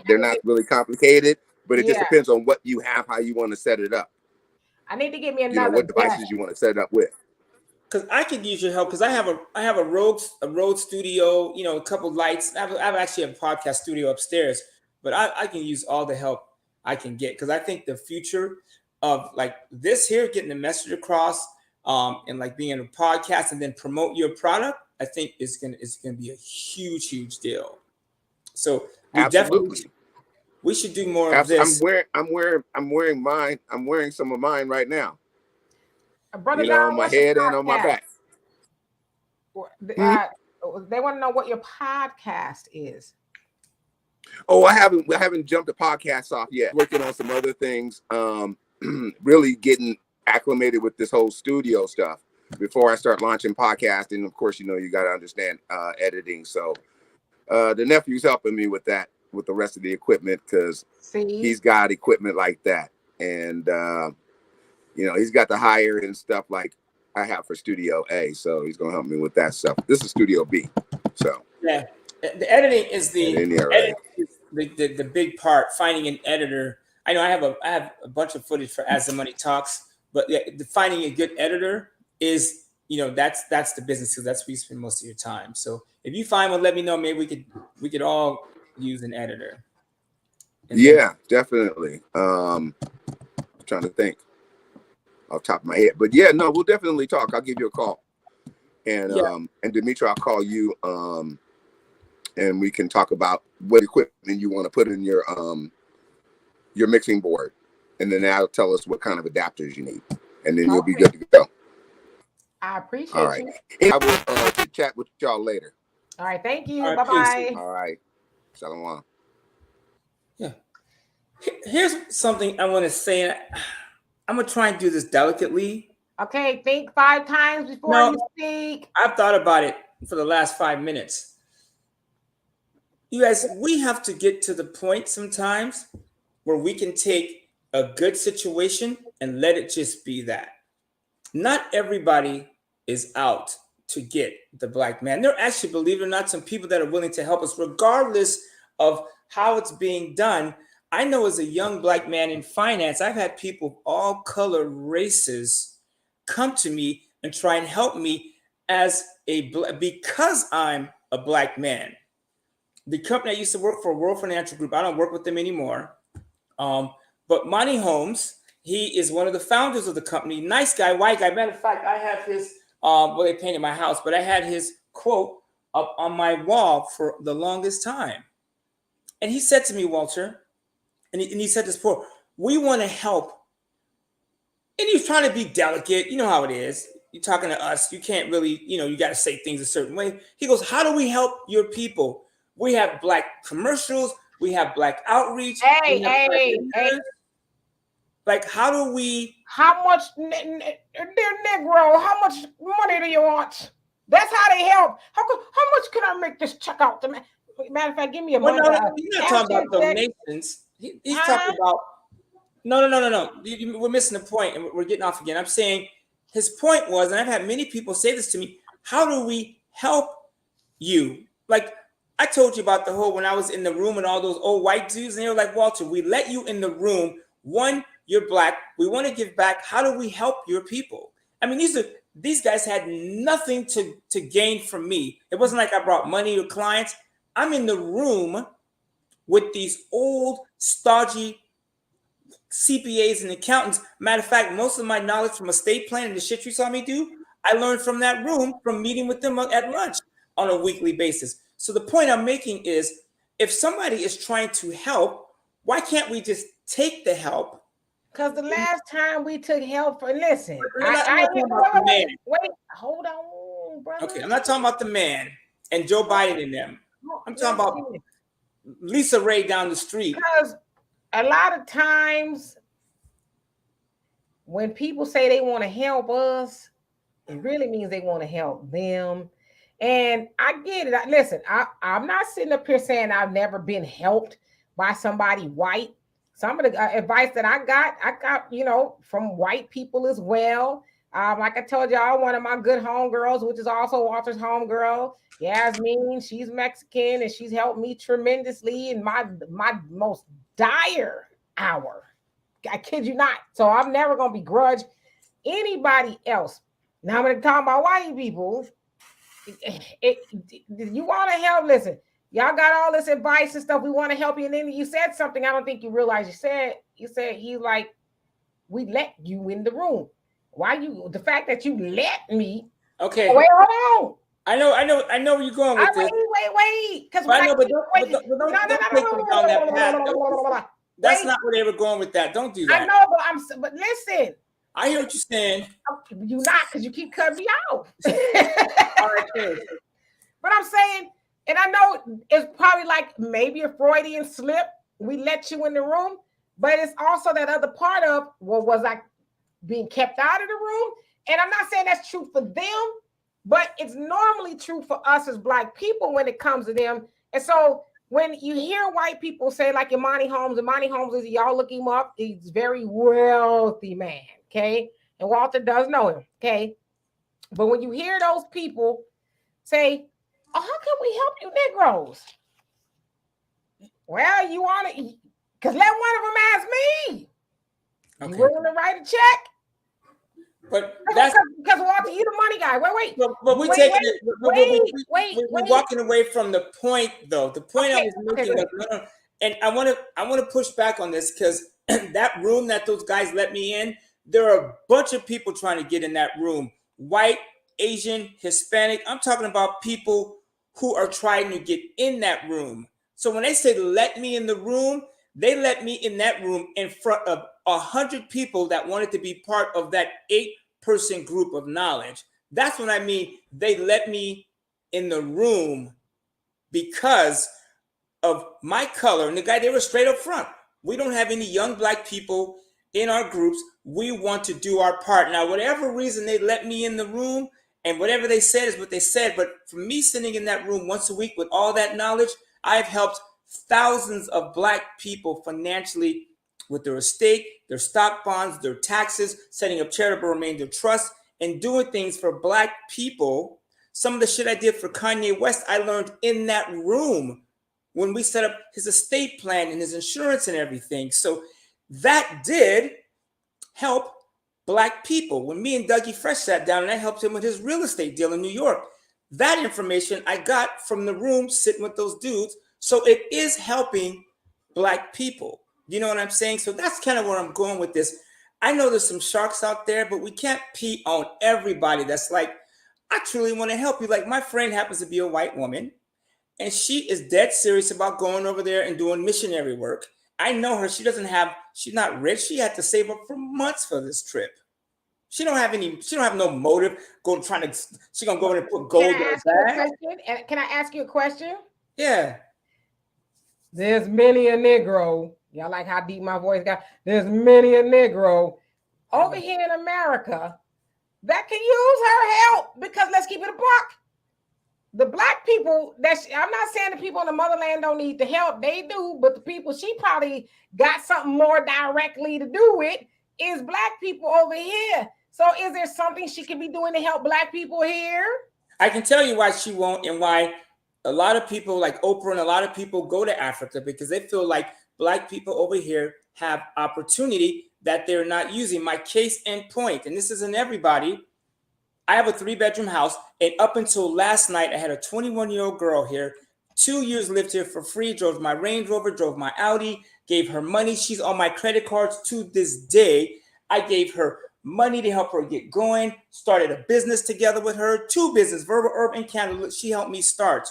they're not really complicated, but it just depends on what you have, how you want to set it up. I need to get me another what devices you want to set it up with. Because I could use your help, because I have a Rode studio, a couple lights. I have actually a podcast studio upstairs, but I can use all the help I can get, because I think the future of like this here, getting the message across, and like being in a podcast and then promote your product, I think it's gonna be a huge deal. So Absolutely. we should do more of this. I'm wearing mine. I'm wearing some of mine right now. Brother You know, John, on my what's your head and on my back. podcast? They want to know what your podcast is. Oh, I haven't jumped the podcast off yet. Working on some other things. Really getting acclimated with this whole studio stuff before I start launching podcasting. Of course, you know, you got to understand editing. So the nephew's helping me with that, with the rest of the equipment, because he's got equipment like that. And, you know, he's got the higher end stuff like I have for Studio A. So he's going to help me with that stuff. This is Studio B. So yeah, the editing is the big part. Finding an editor. I know I have a bunch of footage for As the Money Talks, but yeah, finding a good editor is, you know, that's the business, because that's where you spend most of your time. So if you find one, let me know. Maybe we could all use an editor. Yeah, definitely. I'm trying to think off the top of my head, but yeah, no, we'll definitely talk. I'll give you a call, and Dimitri, I'll call you, and we can talk about what equipment you want to put in your mixing board, and then that'll tell us what kind of adapters you need, and then you'll be good to go. I appreciate you. I will chat with y'all later. All right, thank you. All right, bye. All right, shalom. Yeah. Here's something I want to say. I'm gonna try and do this delicately. Okay, think 5 times before you speak. I've thought about it for the last 5 minutes. You guys, we have to get to the point sometimes where we can take a good situation and let it just be that. Not everybody is out to get the black man. There are actually, believe it or not, some people that are willing to help us regardless of how it's being done. I know as a young black man in finance, I've had people of all color races come to me and try and help me because I'm a black man. The company I used to work for, World Financial Group, I don't work with them anymore. But Monty Holmes, he is one of the founders of the company. Nice guy, white guy. Matter of fact, I have his, well, they painted my house, but I had his quote up on my wall for the longest time. And he said to me, Walter, and he said this before, we want to help. And he was trying to be delicate. You know how it is. You're talking to us. You can't really, you know, you got to say things a certain way. He goes, how do we help your people? We have black commercials. We have black outreach. Hey. Like, how do we? How much, dear Negro, how much money do you want? That's how they help. How much can I make this check out to me? Matter of fact, give me a money. No, he's not talking about donations. He's talking about, no. We're missing the point, and we're getting off again. I'm saying his point was, and I've had many people say this to me, how do we help you? Like, I told you about the whole, when I was in the room and all those old white dudes, and they were like, Walter, we let you in the room. One, you're black. We want to give back. How do we help your people? I mean, these guys had nothing to gain from me. It wasn't like I brought money or clients. I'm in the room with these old, stodgy CPAs and accountants. Matter of fact, most of my knowledge from estate planning and the shit you saw me do, I learned from that room, from meeting with them at lunch on a weekly basis. So the point I'm making is, if somebody is trying to help, why can't we just take the help? Because the last time we took help for, listen, wait, hold on, brother. Okay, I'm not talking about the man and Joe Biden and them. I'm talking about Lisa Ray down the street. Because a lot of times when people say they want to help us, it really means they want to help them. And I get it. Listen, I'm not sitting up here saying I've never been helped by somebody white. Some of the advice that I got, you know, from white people as well. Like I told y'all, one of my good homegirls, which is also Walter's homegirl, Yasmin, she's Mexican, and she's helped me tremendously in my most dire hour. I kid you not. So I'm never going to begrudge anybody else. Now I'm going to talk about white people. You want to help? Listen, y'all got all this advice and stuff. We want to help you. And then you said something I don't think you realize you said. You said he's like we let you in the room. Why you? The fact that you let me. Okay. Oh, wait, hold on. I know where you're going with this. Wait. Because But when I know, but wait, don't take me down that path. That's not where they were going with that. Don't do that. I know, but listen. I hear what you're saying. You not, because you keep cutting me off. All right, finish. But I'm saying, and I know it's probably like maybe a Freudian slip. We let you in the room, but it's also that other part of, well, was I being kept out of the room? And I'm not saying that's true for them, but it's normally true for us as Black people when it comes to them. And so when you hear white people say, like Imani Holmes is, y'all look him up, he's a very wealthy man, okay? And Walter does know him, okay? But when you hear those people say, oh, how can we help you Negroes? Well, you want it, because let one of them ask me. Okay. You willing to write a check? But that's because Walter, you the money guy. Wait. But we're taking it. We're walking away from the point, though. The point I was making, and I want to push back on this because that room that those guys let me in, there are a bunch of people trying to get in that room. White, Asian, Hispanic. I'm talking about people who are trying to get in that room. So when they say let me in the room, they let me in that room in front of 100 people that wanted to be part of that 8-person group of knowledge. That's what I mean. They let me in the room because of my color. And they were straight up front. We don't have any young Black people in our groups. We want to do our part. Now, whatever reason they let me in the room and whatever they said is what they said. But for me sitting in that room once a week with all that knowledge, I've helped thousands of Black people financially with their estate, their stock bonds, their taxes, setting up charitable remainder trust, and doing things for Black people. Some of the shit I did for Kanye West, I learned in that room when we set up his estate plan and his insurance and everything. So that did help Black people. When me and Dougie Fresh sat down and I helped him with his real estate deal in New York, that information I got from the room sitting with those dudes. So it is helping Black people. You know what I'm saying? So that's kind of where I'm going with this. I know there's some sharks out there, but we can't pee on everybody that's like, I truly want to help you. Like my friend happens to be a white woman, and she is dead serious about going over there and doing missionary work. I know her. She's not rich. She had to save up for months for this trip. She don't have no motive. She's gonna go over and put gold in her bag. Can I ask you a question? Yeah. There's many a Negro. Y'all like how deep my voice got? There's many a Negro over here in America that can use her help, because let's keep it a buck. The Black people, I'm not saying the people in the motherland don't need the help. They do, but the people she probably got something more directly to do with is Black people over here. So is there something she could be doing to help Black people here? I can tell you why she won't, and why a lot of people like Oprah and a lot of people go to Africa, because they feel like Black people over here have opportunity that they're not using. My case in point, and this isn't everybody, I have a 3-bedroom house, and up until last night, I had a 21-year-old girl here, 2 years lived here for free, drove my Range Rover, drove my Audi, gave her money. She's on my credit cards to this day. I gave her money to help her get going, started a business together with her, 2 businesses, Verbal Herb and Candle. She helped me start.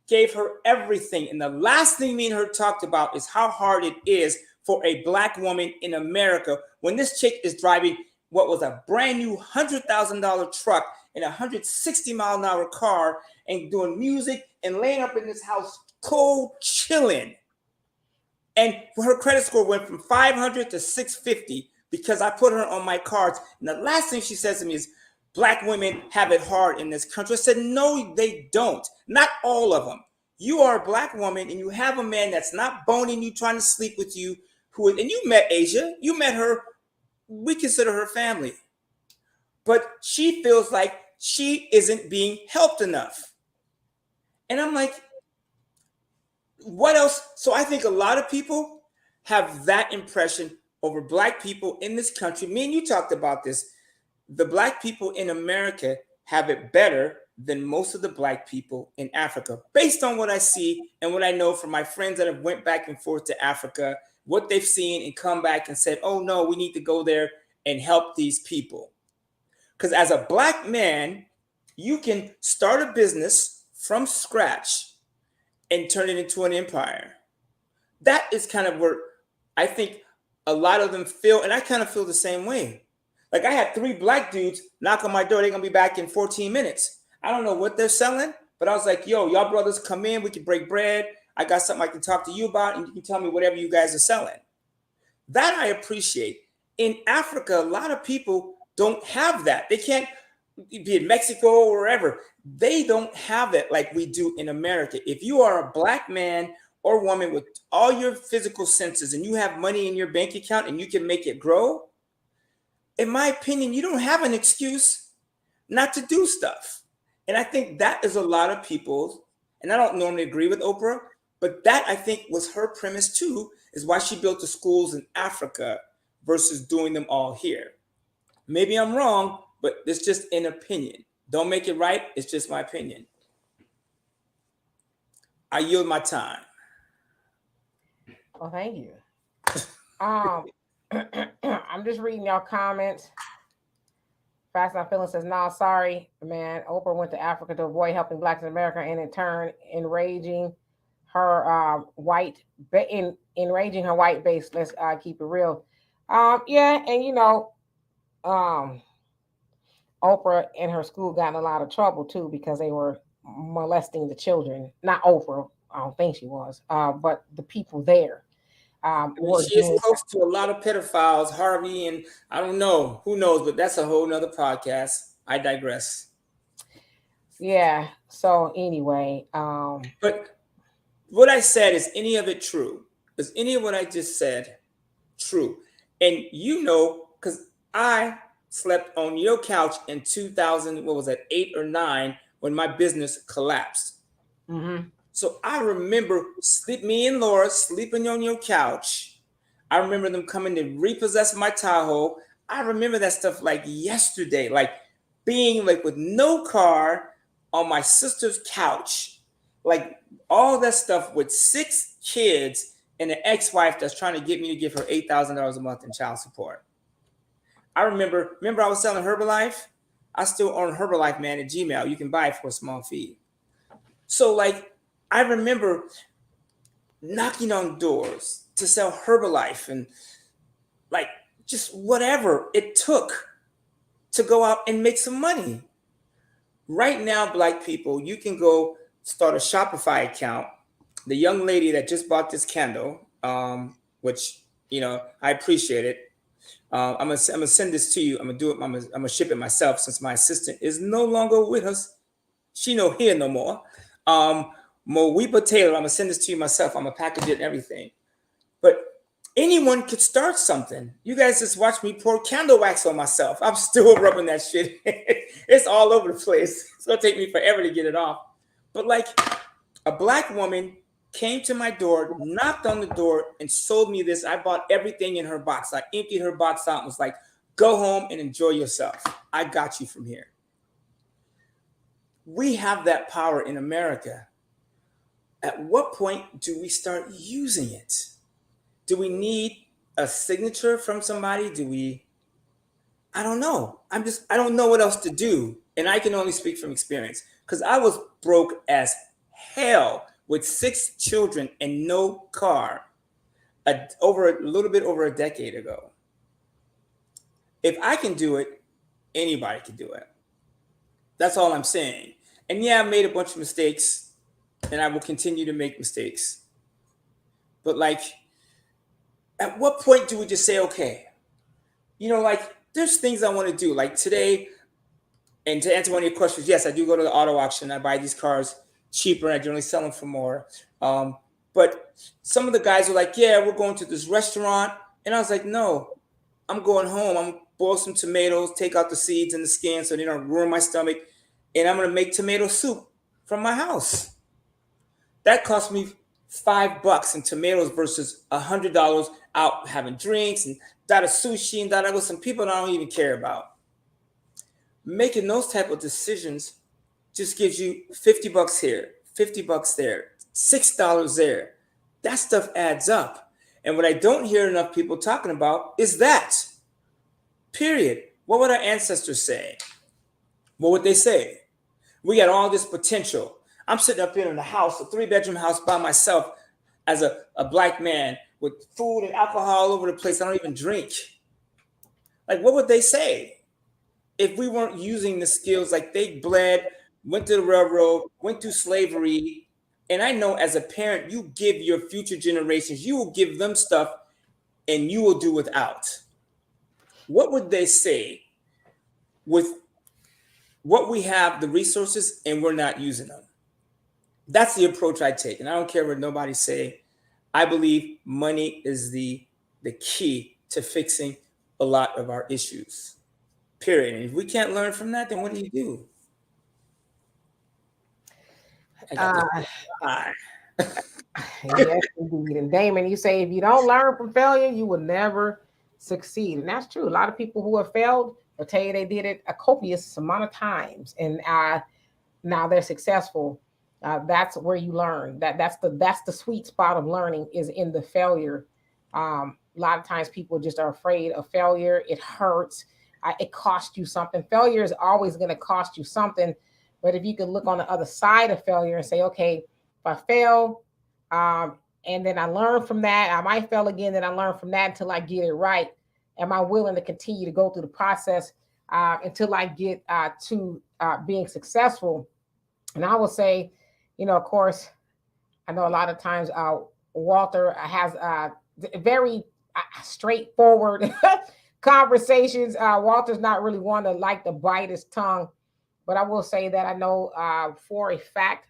Gave her everything. And the last thing me and her talked about is how hard it is for a Black woman in America when this chick is driving what was a brand new $100,000 truck in a 160-mile-an-hour car and doing music and laying up in this house cold chilling. And her credit score went from 500 to 650 because I put her on my cards. And the last thing she says to me is, Black women have it hard in this country. I said, no, they don't. Not all of them. You are a Black woman and you have a man that's not boning you, trying to sleep with you. And you met Asia. You met her. We consider her family. But she feels like she isn't being helped enough. And I'm like, what else? So I think a lot of people have that impression over Black people in this country. Me and you talked about this. The Black people in America have it better than most of the Black people in Africa, based on what I see and what I know from my friends that have went back and forth to Africa, what they've seen and come back and said, oh no, we need to go there and help these people. Because as a Black man, you can start a business from scratch and turn it into an empire. That is kind of where I think a lot of them feel, and I kind of feel the same way. Like I had 3 Black dudes knock on my door. They're gonna be back in 14 minutes. I don't know what they're selling, but I was like, yo, y'all brothers come in, we can break bread. I got something I can talk to you about, and you can tell me whatever you guys are selling. That I appreciate. In Africa, a lot of people don't have that. They can't, be in Mexico or wherever. They don't have it like we do in America. If you are a Black man or woman with all your physical senses and you have money in your bank account and you can make it grow, in my opinion, you don't have an excuse not to do stuff. And I think that is a lot of people, and I don't normally agree with Oprah, but that I think was her premise too, is why she built the schools in Africa versus doing them all here. Maybe I'm wrong, but it's just an opinion. Don't make it right. It's just my opinion. I yield my time. Well, thank you. I'm just reading y'all comments. Fast and Feeling says, "Nah, sorry, man. Oprah went to Africa to avoid helping Blacks in America, and in turn, enraging her enraging her white base. Let's keep it real. Yeah, and um, Oprah and her school got in a lot of trouble too because they were molesting the children. Not Oprah, I don't think she was, but the people there were She is doing. close to a lot of pedophiles, Harvey, and I don't know, who knows, but that's a whole nother podcast. I digress. Yeah. So anyway, But what I said, is any of it true? Is any of what I just said true? And because I slept on your couch in 2000, what was that, 8 or 9, when my business collapsed. mm-hmm. So I remember me and Laura sleeping on your couch. I remember them coming to repossess my Tahoe. I remember that stuff like yesterday, like being like with no car on my sister's couch, like all that stuff with 6 kids and an ex-wife that's trying to get me to give her $8,000 a month in child support. I remember I was selling Herbalife. I still own Herbalife, man, at Gmail. You can buy it for a small fee. So like, I remember knocking on doors to sell Herbalife and like just whatever it took to go out and make some money. Right now, Black people, you can go start a Shopify account. The young lady that just bought this candle, which I appreciate it. I'm gonna send this to you. I'm gonna ship it myself since my assistant is no longer with us. She no here no more. Moweepa Taylor, I'm gonna send this to you myself. I'm gonna package it and everything. But anyone could start something. You guys just watch me pour candle wax on myself. I'm still rubbing that shit. It's all over the place. It's gonna take me forever to get it off. But like, a Black woman came to my door, knocked on the door, and sold me this. I bought everything in her box. I emptied her box out and was like, go home and enjoy yourself. I got you from here. We have that power in America. At what point do we start using it? Do we need a signature from somebody? I don't know. I don't know what else to do. And I can only speak from experience because I was broke as hell with 6 children and no car a little bit over a decade ago. If I can do it, anybody can do it. That's all I'm saying. And yeah, I made a bunch of mistakes and I will continue to make mistakes. But like, at what point do we just say, okay, like there's things I want to do. Like today, and to answer one of your questions, yes, I do go to the auto auction. I buy these cars cheaper and I generally sell them for more. But some of the guys were like, yeah, we're going to this restaurant. And I was like, no, I'm going home. I'm going to boil some tomatoes, take out the seeds and the skin so they don't ruin my stomach. And I'm going to make tomato soup from my house. That cost me $5 in tomatoes versus $100 out having drinks and that of sushi and that with some people that I don't even care about. Making those type of decisions just gives you $50 here, $50 there, $6 there. That stuff adds up. And what I don't hear enough people talking about is that. Period. What would our ancestors say? What would they say? We got all this potential. I'm sitting up here in the house, a 3-bedroom house by myself as a black man with food and alcohol all over the place. I don't even drink. Like, what would they say if we weren't using the skills? Like, they bled, went to the railroad, went through slavery. And I know as a parent, you give your future generations, you will give them stuff and you will do without. What would they say with what we have, the resources, and we're not using them? That's the approach I take. And I don't care what nobody say. I believe money is the key to fixing a lot of our issues. Period. And if we can't learn from that, then what do you do? I got this high. Yes, indeed. And Damon, you say if you don't learn from failure, you will never succeed. And that's true. A lot of people who have failed will tell you they did it a copious amount of times, and now they're successful. That's where you learn. That's the sweet spot of learning is in the failure. A lot of times people just are afraid of failure. It hurts. It costs you something. Failure is always going to cost you something. But if you can look on the other side of failure and say, okay, if I fail, and then I learn from that, I might fail again, then I learn from that until I get it right. Am I willing to continue to go through the process until I get to being successful? And I will say, of course, I know a lot of times Walter has very straightforward conversations. Walter's not really one to like to bite his tongue, but I will say that I know for a fact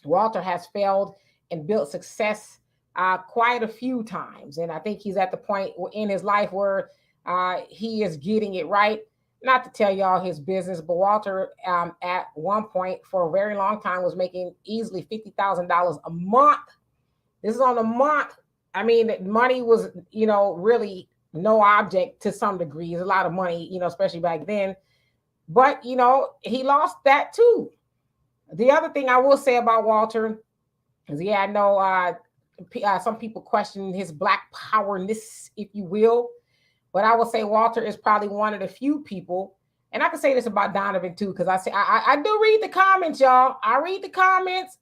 Walter has failed and built success quite a few times. And I think he's at the point in his life where he is getting it right. Not to tell y'all his business, but Walter at one point for a very long time was making easily $50,000 a month. This is on a month. I mean, money was, really no object to some degree. It's a lot of money, especially back then. But, he lost that too. The other thing I will say about Walter is, I know some people question his black powerness, if you will. But I will say Walter is probably one of the few people, and I can say this about Donovan too, because I do read the comments, y'all. I read the comments.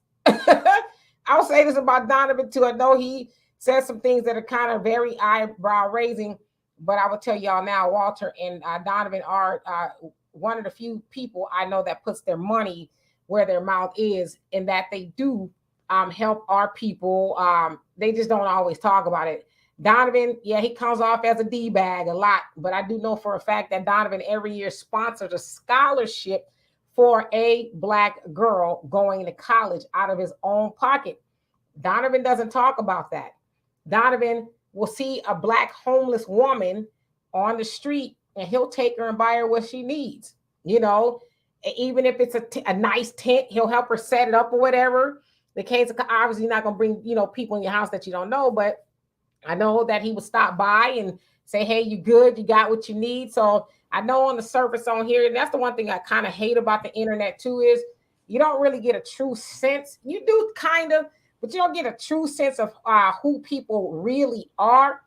I'll say this about Donovan too. I know he says some things that are kind of very eyebrow raising, but I will tell y'all now, Walter and Donovan are one of the few people I know that puts their money where their mouth is, and that they do help our people. They just don't always talk about it. Donovan, he comes off as a D-bag a lot, but I do know for a fact that Donovan every year sponsors a scholarship for a black girl going to college out of his own pocket. Donovan doesn't talk about that. Donovan will see a black homeless woman on the street and he'll take her and buy her what she needs. Even if it's a nice tent, he'll help her set it up or whatever. The case, obviously you're not going to bring, people in your house that you don't know, but I know that he would stop by and say, hey, you good? You got what you need? So I know on the surface on here, and that's the one thing I kind of hate about the internet too, is you don't really get a true sense. You do kind of, but you don't get a true sense of who people really are.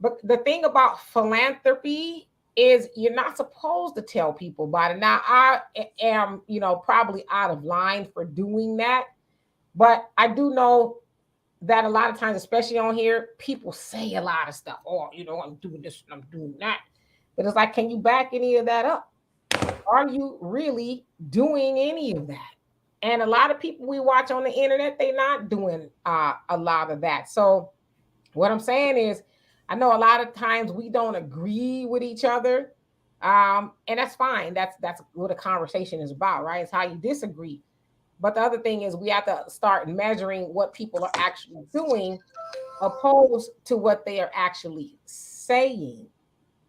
But the thing about philanthropy is you're not supposed to tell people about it. Now, I am, probably out of line for doing that. But I do know that a lot of times, especially on here, people say a lot of stuff. Oh, I'm doing this and I'm doing that. But it's like, can you back any of that up? Are you really doing any of that? And a lot of people we watch on the internet, they're not doing a lot of that. So what I'm saying is, I know a lot of times we don't agree with each other. And that's fine. That's what a conversation is about, right? It's how you disagree. But the other thing is we have to start measuring what people are actually doing opposed to what they are actually saying,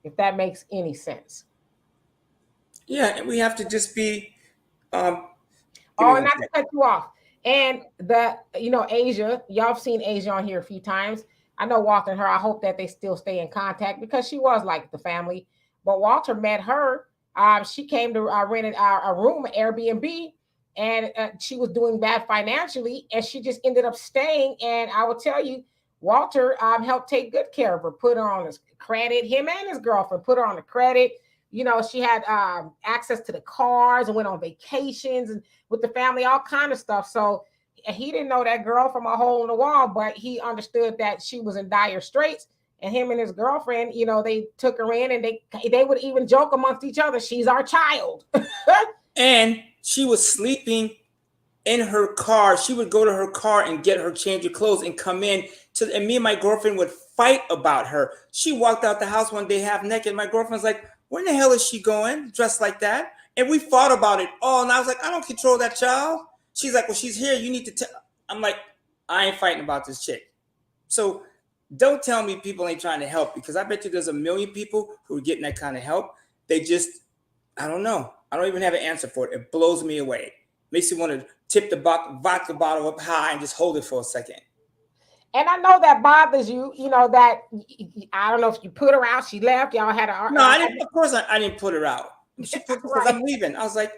if that makes any sense. Yeah, and we have to just be not to cut you off. And Asia, y'all have seen Asia on here a few times. I know Walter and her, I hope that they still stay in contact because she was like the family. But Walter met her. She came to rented a room, Airbnb, and she was doing bad financially, and she just ended up staying. And I will tell you, Walter helped take good care of her, put her on his credit. Him and his girlfriend put her on the credit. You know, she had access to the cars and went on vacations and with the family, all kind of stuff. So he didn't know that girl from a hole in the wall, but he understood that she was in dire straits. And him and his girlfriend, you know, they took her in, and they would even joke amongst each other, she's our child. And she was sleeping in her car. She would go to her car and get her change of clothes and come in and me and my girlfriend would fight about her. She walked out the house one day half naked. My girlfriend's like, where the hell is she going dressed like that? And we fought about it all. And I was like, I don't control that child. She's like, well, she's here. You need to tell. I'm like, I ain't fighting about this chick. So don't tell me people ain't trying to help, because I bet you there's a million people who are getting that kind of help. They just, I don't know. I don't even have an answer for it. It blows me away. Makes you want to tip the vodka bottle up high and just hold it for a second. And I know that bothers you, you know, that I don't know if you put her out, she left, y'all had a No, I didn't. Of course, I didn't put her out. She put because right. I'm leaving. I was like,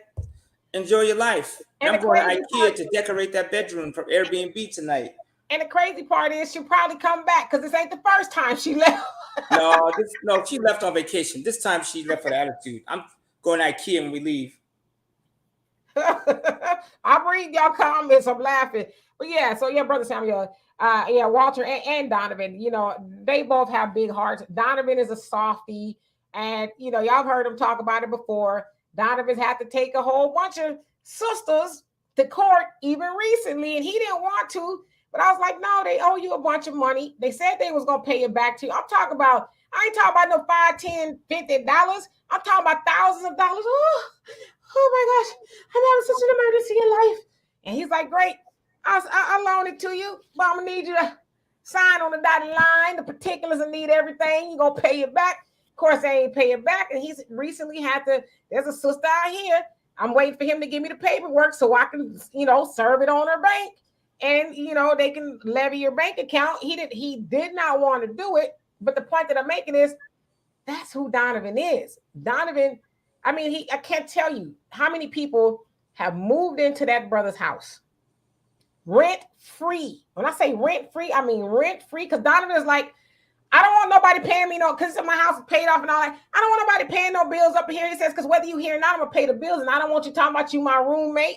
enjoy your life. And I'm going to IKEA to decorate that bedroom from Airbnb tonight. And the crazy part is she'll probably come back, because this ain't the first time she left. No, she left on vacation. This time she left for the attitude. I'm going to IKEA when we leave. I'm reading y'all comments. I'm laughing. But yeah, so yeah, Brother Samuel, Walter and Donovan, you know, they both have big hearts. Donovan is a softie, and you know, y'all have heard him talk about it before. Donovan's had to take a whole bunch of sisters to court even recently, and he didn't want to. But I was like, no, they owe you a bunch of money. They said they was gonna pay it back to you. I ain't talking about no $5, $10, $50. I'm talking about thousands of dollars. Oh my gosh, I'm having such an emergency in life. And he's like, great, I'll loan it to you, but I'm gonna need you to sign on the dotted line, the particulars, and need everything. You're gonna pay it back. Of course, they ain't pay it back. And he's recently there's a sister out here. I'm waiting for him to give me the paperwork so I can, you know, serve it on her bank. And, you know, they can levy your bank account. He did not want to do it. But the point that I'm making is that's who Donovan is. Donovan, I mean, I can't tell you how many people have moved into that brother's house rent free. When I say rent free, I mean rent free, because Donovan is like, I don't want nobody paying me because my house is paid off and all that. I don't want nobody paying no bills up here. He says, because whether you here or not, I'm going to pay the bills. And I don't want you talking about you, my roommate.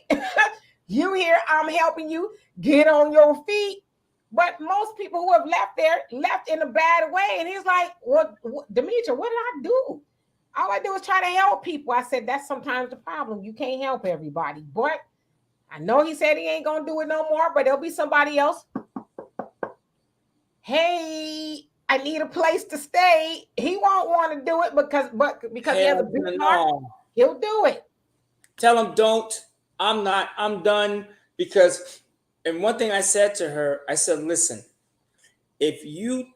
You here, I'm helping you get on your feet. But most people who have left in a bad way. And he's like, what Demetra, what did I do? All I do is try to help people. I said, that's sometimes the problem. You can't help everybody. But I know he said he ain't going to do it no more, but there'll be somebody else. Hey, I need a place to stay. He won't want to do it because he has a big heart. He'll do it. Tell him don't. I'm not. I'm done. Because, and one thing I said to her, I said, listen, if you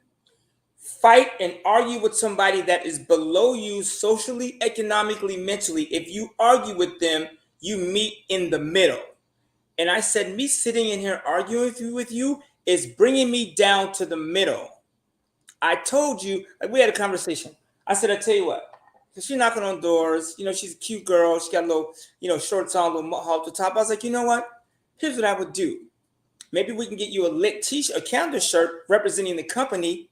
fight and argue with somebody that is below you socially, economically, mentally, if you argue with them, you meet in the middle. And I said, me sitting in here arguing with you is bringing me down to the middle. I told you, like, we had a conversation. I said, I tell you what, because she's knocking on doors. You know, she's a cute girl. She got a little, you know, shorts on, a little halter top. I was like, you know what? Here's what I would do. Maybe we can get you a lit t-shirt, a calendar shirt representing the company.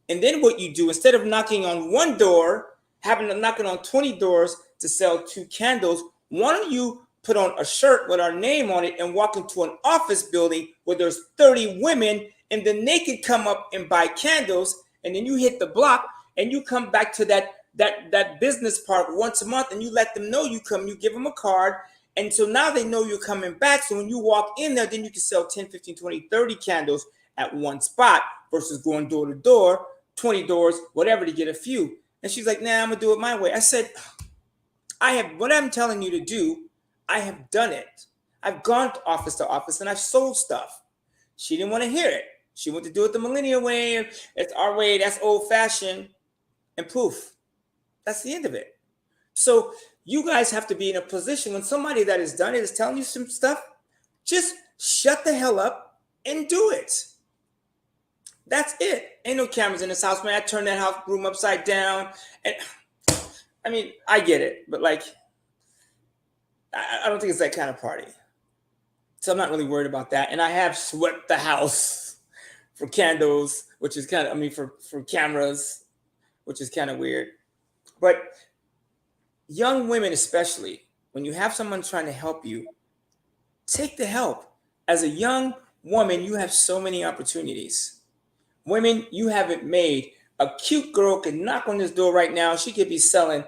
And then what you do, instead of knocking on one door, having to knocking on 20 doors to sell 2 candles, why don't you put on a shirt with our name on it and walk into an office building where there's 30 women, and then they could come up and buy candles, and then you hit the block and you come back to that business park once a month, and you let them know you come, you give them a card. And so now they know you're coming back. So when you walk in there, then you can sell 10, 15, 20, 30 candles at one spot versus going door to door, 20 doors, whatever, to get a few. And she's like, nah, I'm going to do it my way. I said, what I'm telling you to do, I have done it. I've gone to office and I've sold stuff. She didn't want to hear it. She wanted to do it the millennial way. It's our way. That's old fashioned. And poof, that's the end of it. So you guys have to be in a position when somebody that has done it is telling you some stuff, just shut the hell up and do it. That's it. Ain't no cameras in this house, man. I turned that house room upside down. And I mean, I get it, but like, I don't think it's that kind of party. So I'm not really worried about that. And I have swept the house for candles, which is kind of, I mean, for cameras. which is kind of weird. But young women, especially, when you have someone trying to help you, take the help. As a young woman, you have so many opportunities. Women, you haven't made. A cute girl could knock on this door right now. She could be selling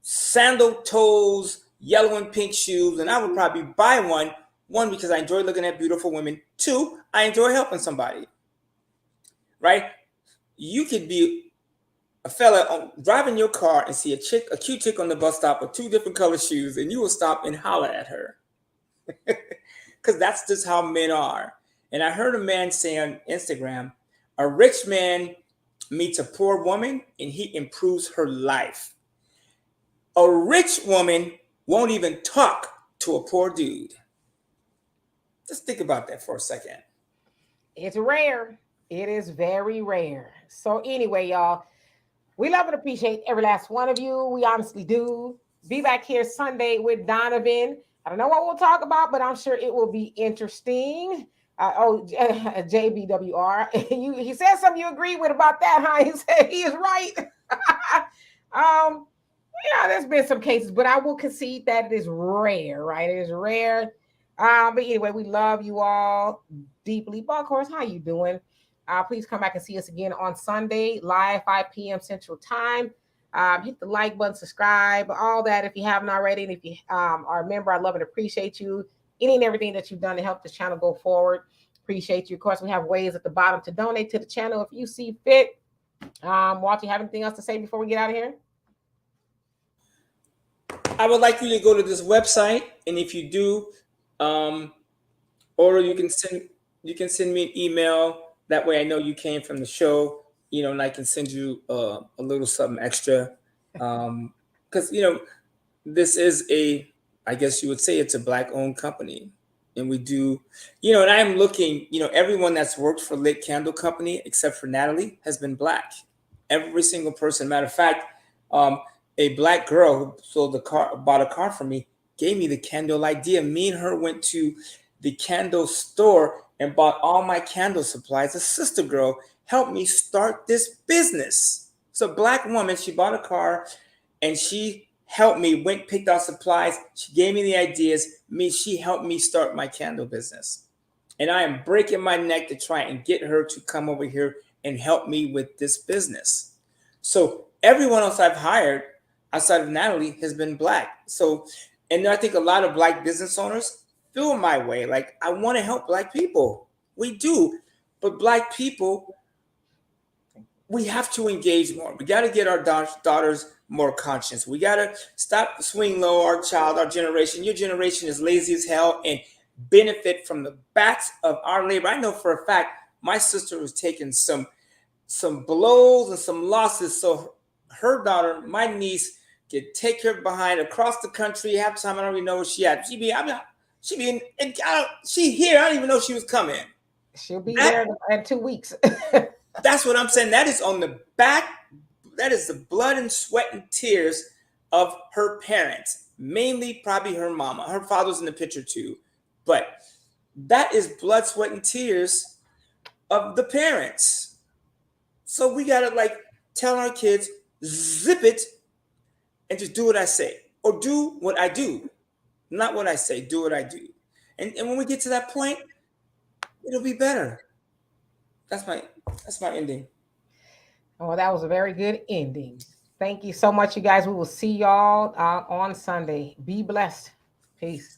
sandal toes, yellow and pink shoes, and I would probably buy one. One, because I enjoy looking at beautiful women. Two, I enjoy helping somebody. Right? You could be a fella driving your car and see a cute chick on the bus stop with two different color shoes, and you will stop and holler at her. Because that's just how men are. And I heard a man say on Instagram, a rich man meets a poor woman and he improves her life. A rich woman won't even talk to a poor dude. Just think about that for a second. It's rare. It is very rare. So anyway, y'all, we love and appreciate every last one of you. We honestly do. Be back here Sunday with Donovan. I don't know what we'll talk about, but I'm sure it will be interesting. JBWR. He said something you agree with about that, huh? He said he is right. Yeah, there's been some cases, but I will concede that it is rare, right? It is rare. But anyway, we love you all deeply. Buckhorse, how you doing? Please come back and see us again on Sunday, live 5 p.m. Central Time. Hit the like button, subscribe, all that if you haven't already. And if you are a member, I love and appreciate you. Any and everything that you've done to help this channel go forward. Appreciate you. Of course, we have ways at the bottom to donate to the channel if you see fit. Walt, you have anything else to say before we get out of here? I would like you to go to this website, and if you do, or you can send me an email. That way, I know you came from the show. And I can send you a little something extra, because this is I guess you would say it's a Black-owned company, and we do, and I'm looking, everyone that's worked for Lit Candle Company except for Natalie has been Black. Every single person. Matter of fact, a Black girl who bought a car from me, gave me the candle idea. Me and her went to the candle store and bought all my candle supplies. A sister girl helped me start this business. It's a Black woman. She bought a car and she helped me, picked out supplies. She gave me the ideas. She helped me start my candle business. And I am breaking my neck to try and get her to come over here and help me with this business. So everyone else I've hired outside of Natalie has been Black. So, and I think a lot of Black business owners feel my way. Like, I want to help Black people. We do. But Black people, we have to engage more. We got to get our daughters more conscious. We got to stop swing low. Our generation, your generation is lazy as hell and benefit from the backs of our labor. I know for a fact my sister was taking some blows and some losses. So her daughter, my niece, could take her behind across the country. Half the time I don't even know where she at. She here. I don't even know she was coming. She'll be there in 2 weeks. That's what I'm saying. That is on the back. That is the blood and sweat and tears of her parents. Mainly probably her mama. Her father's in the picture too. But that is blood, sweat, and tears of the parents. So we got to tell our kids, zip it and just do what I say. Or do what I do. Not what I say, do what I do. And when we get to that point, it'll be better. That's my ending. Oh, that was a very good ending. Thank you so much, you guys. We will see y'all on Sunday. Be blessed. Peace.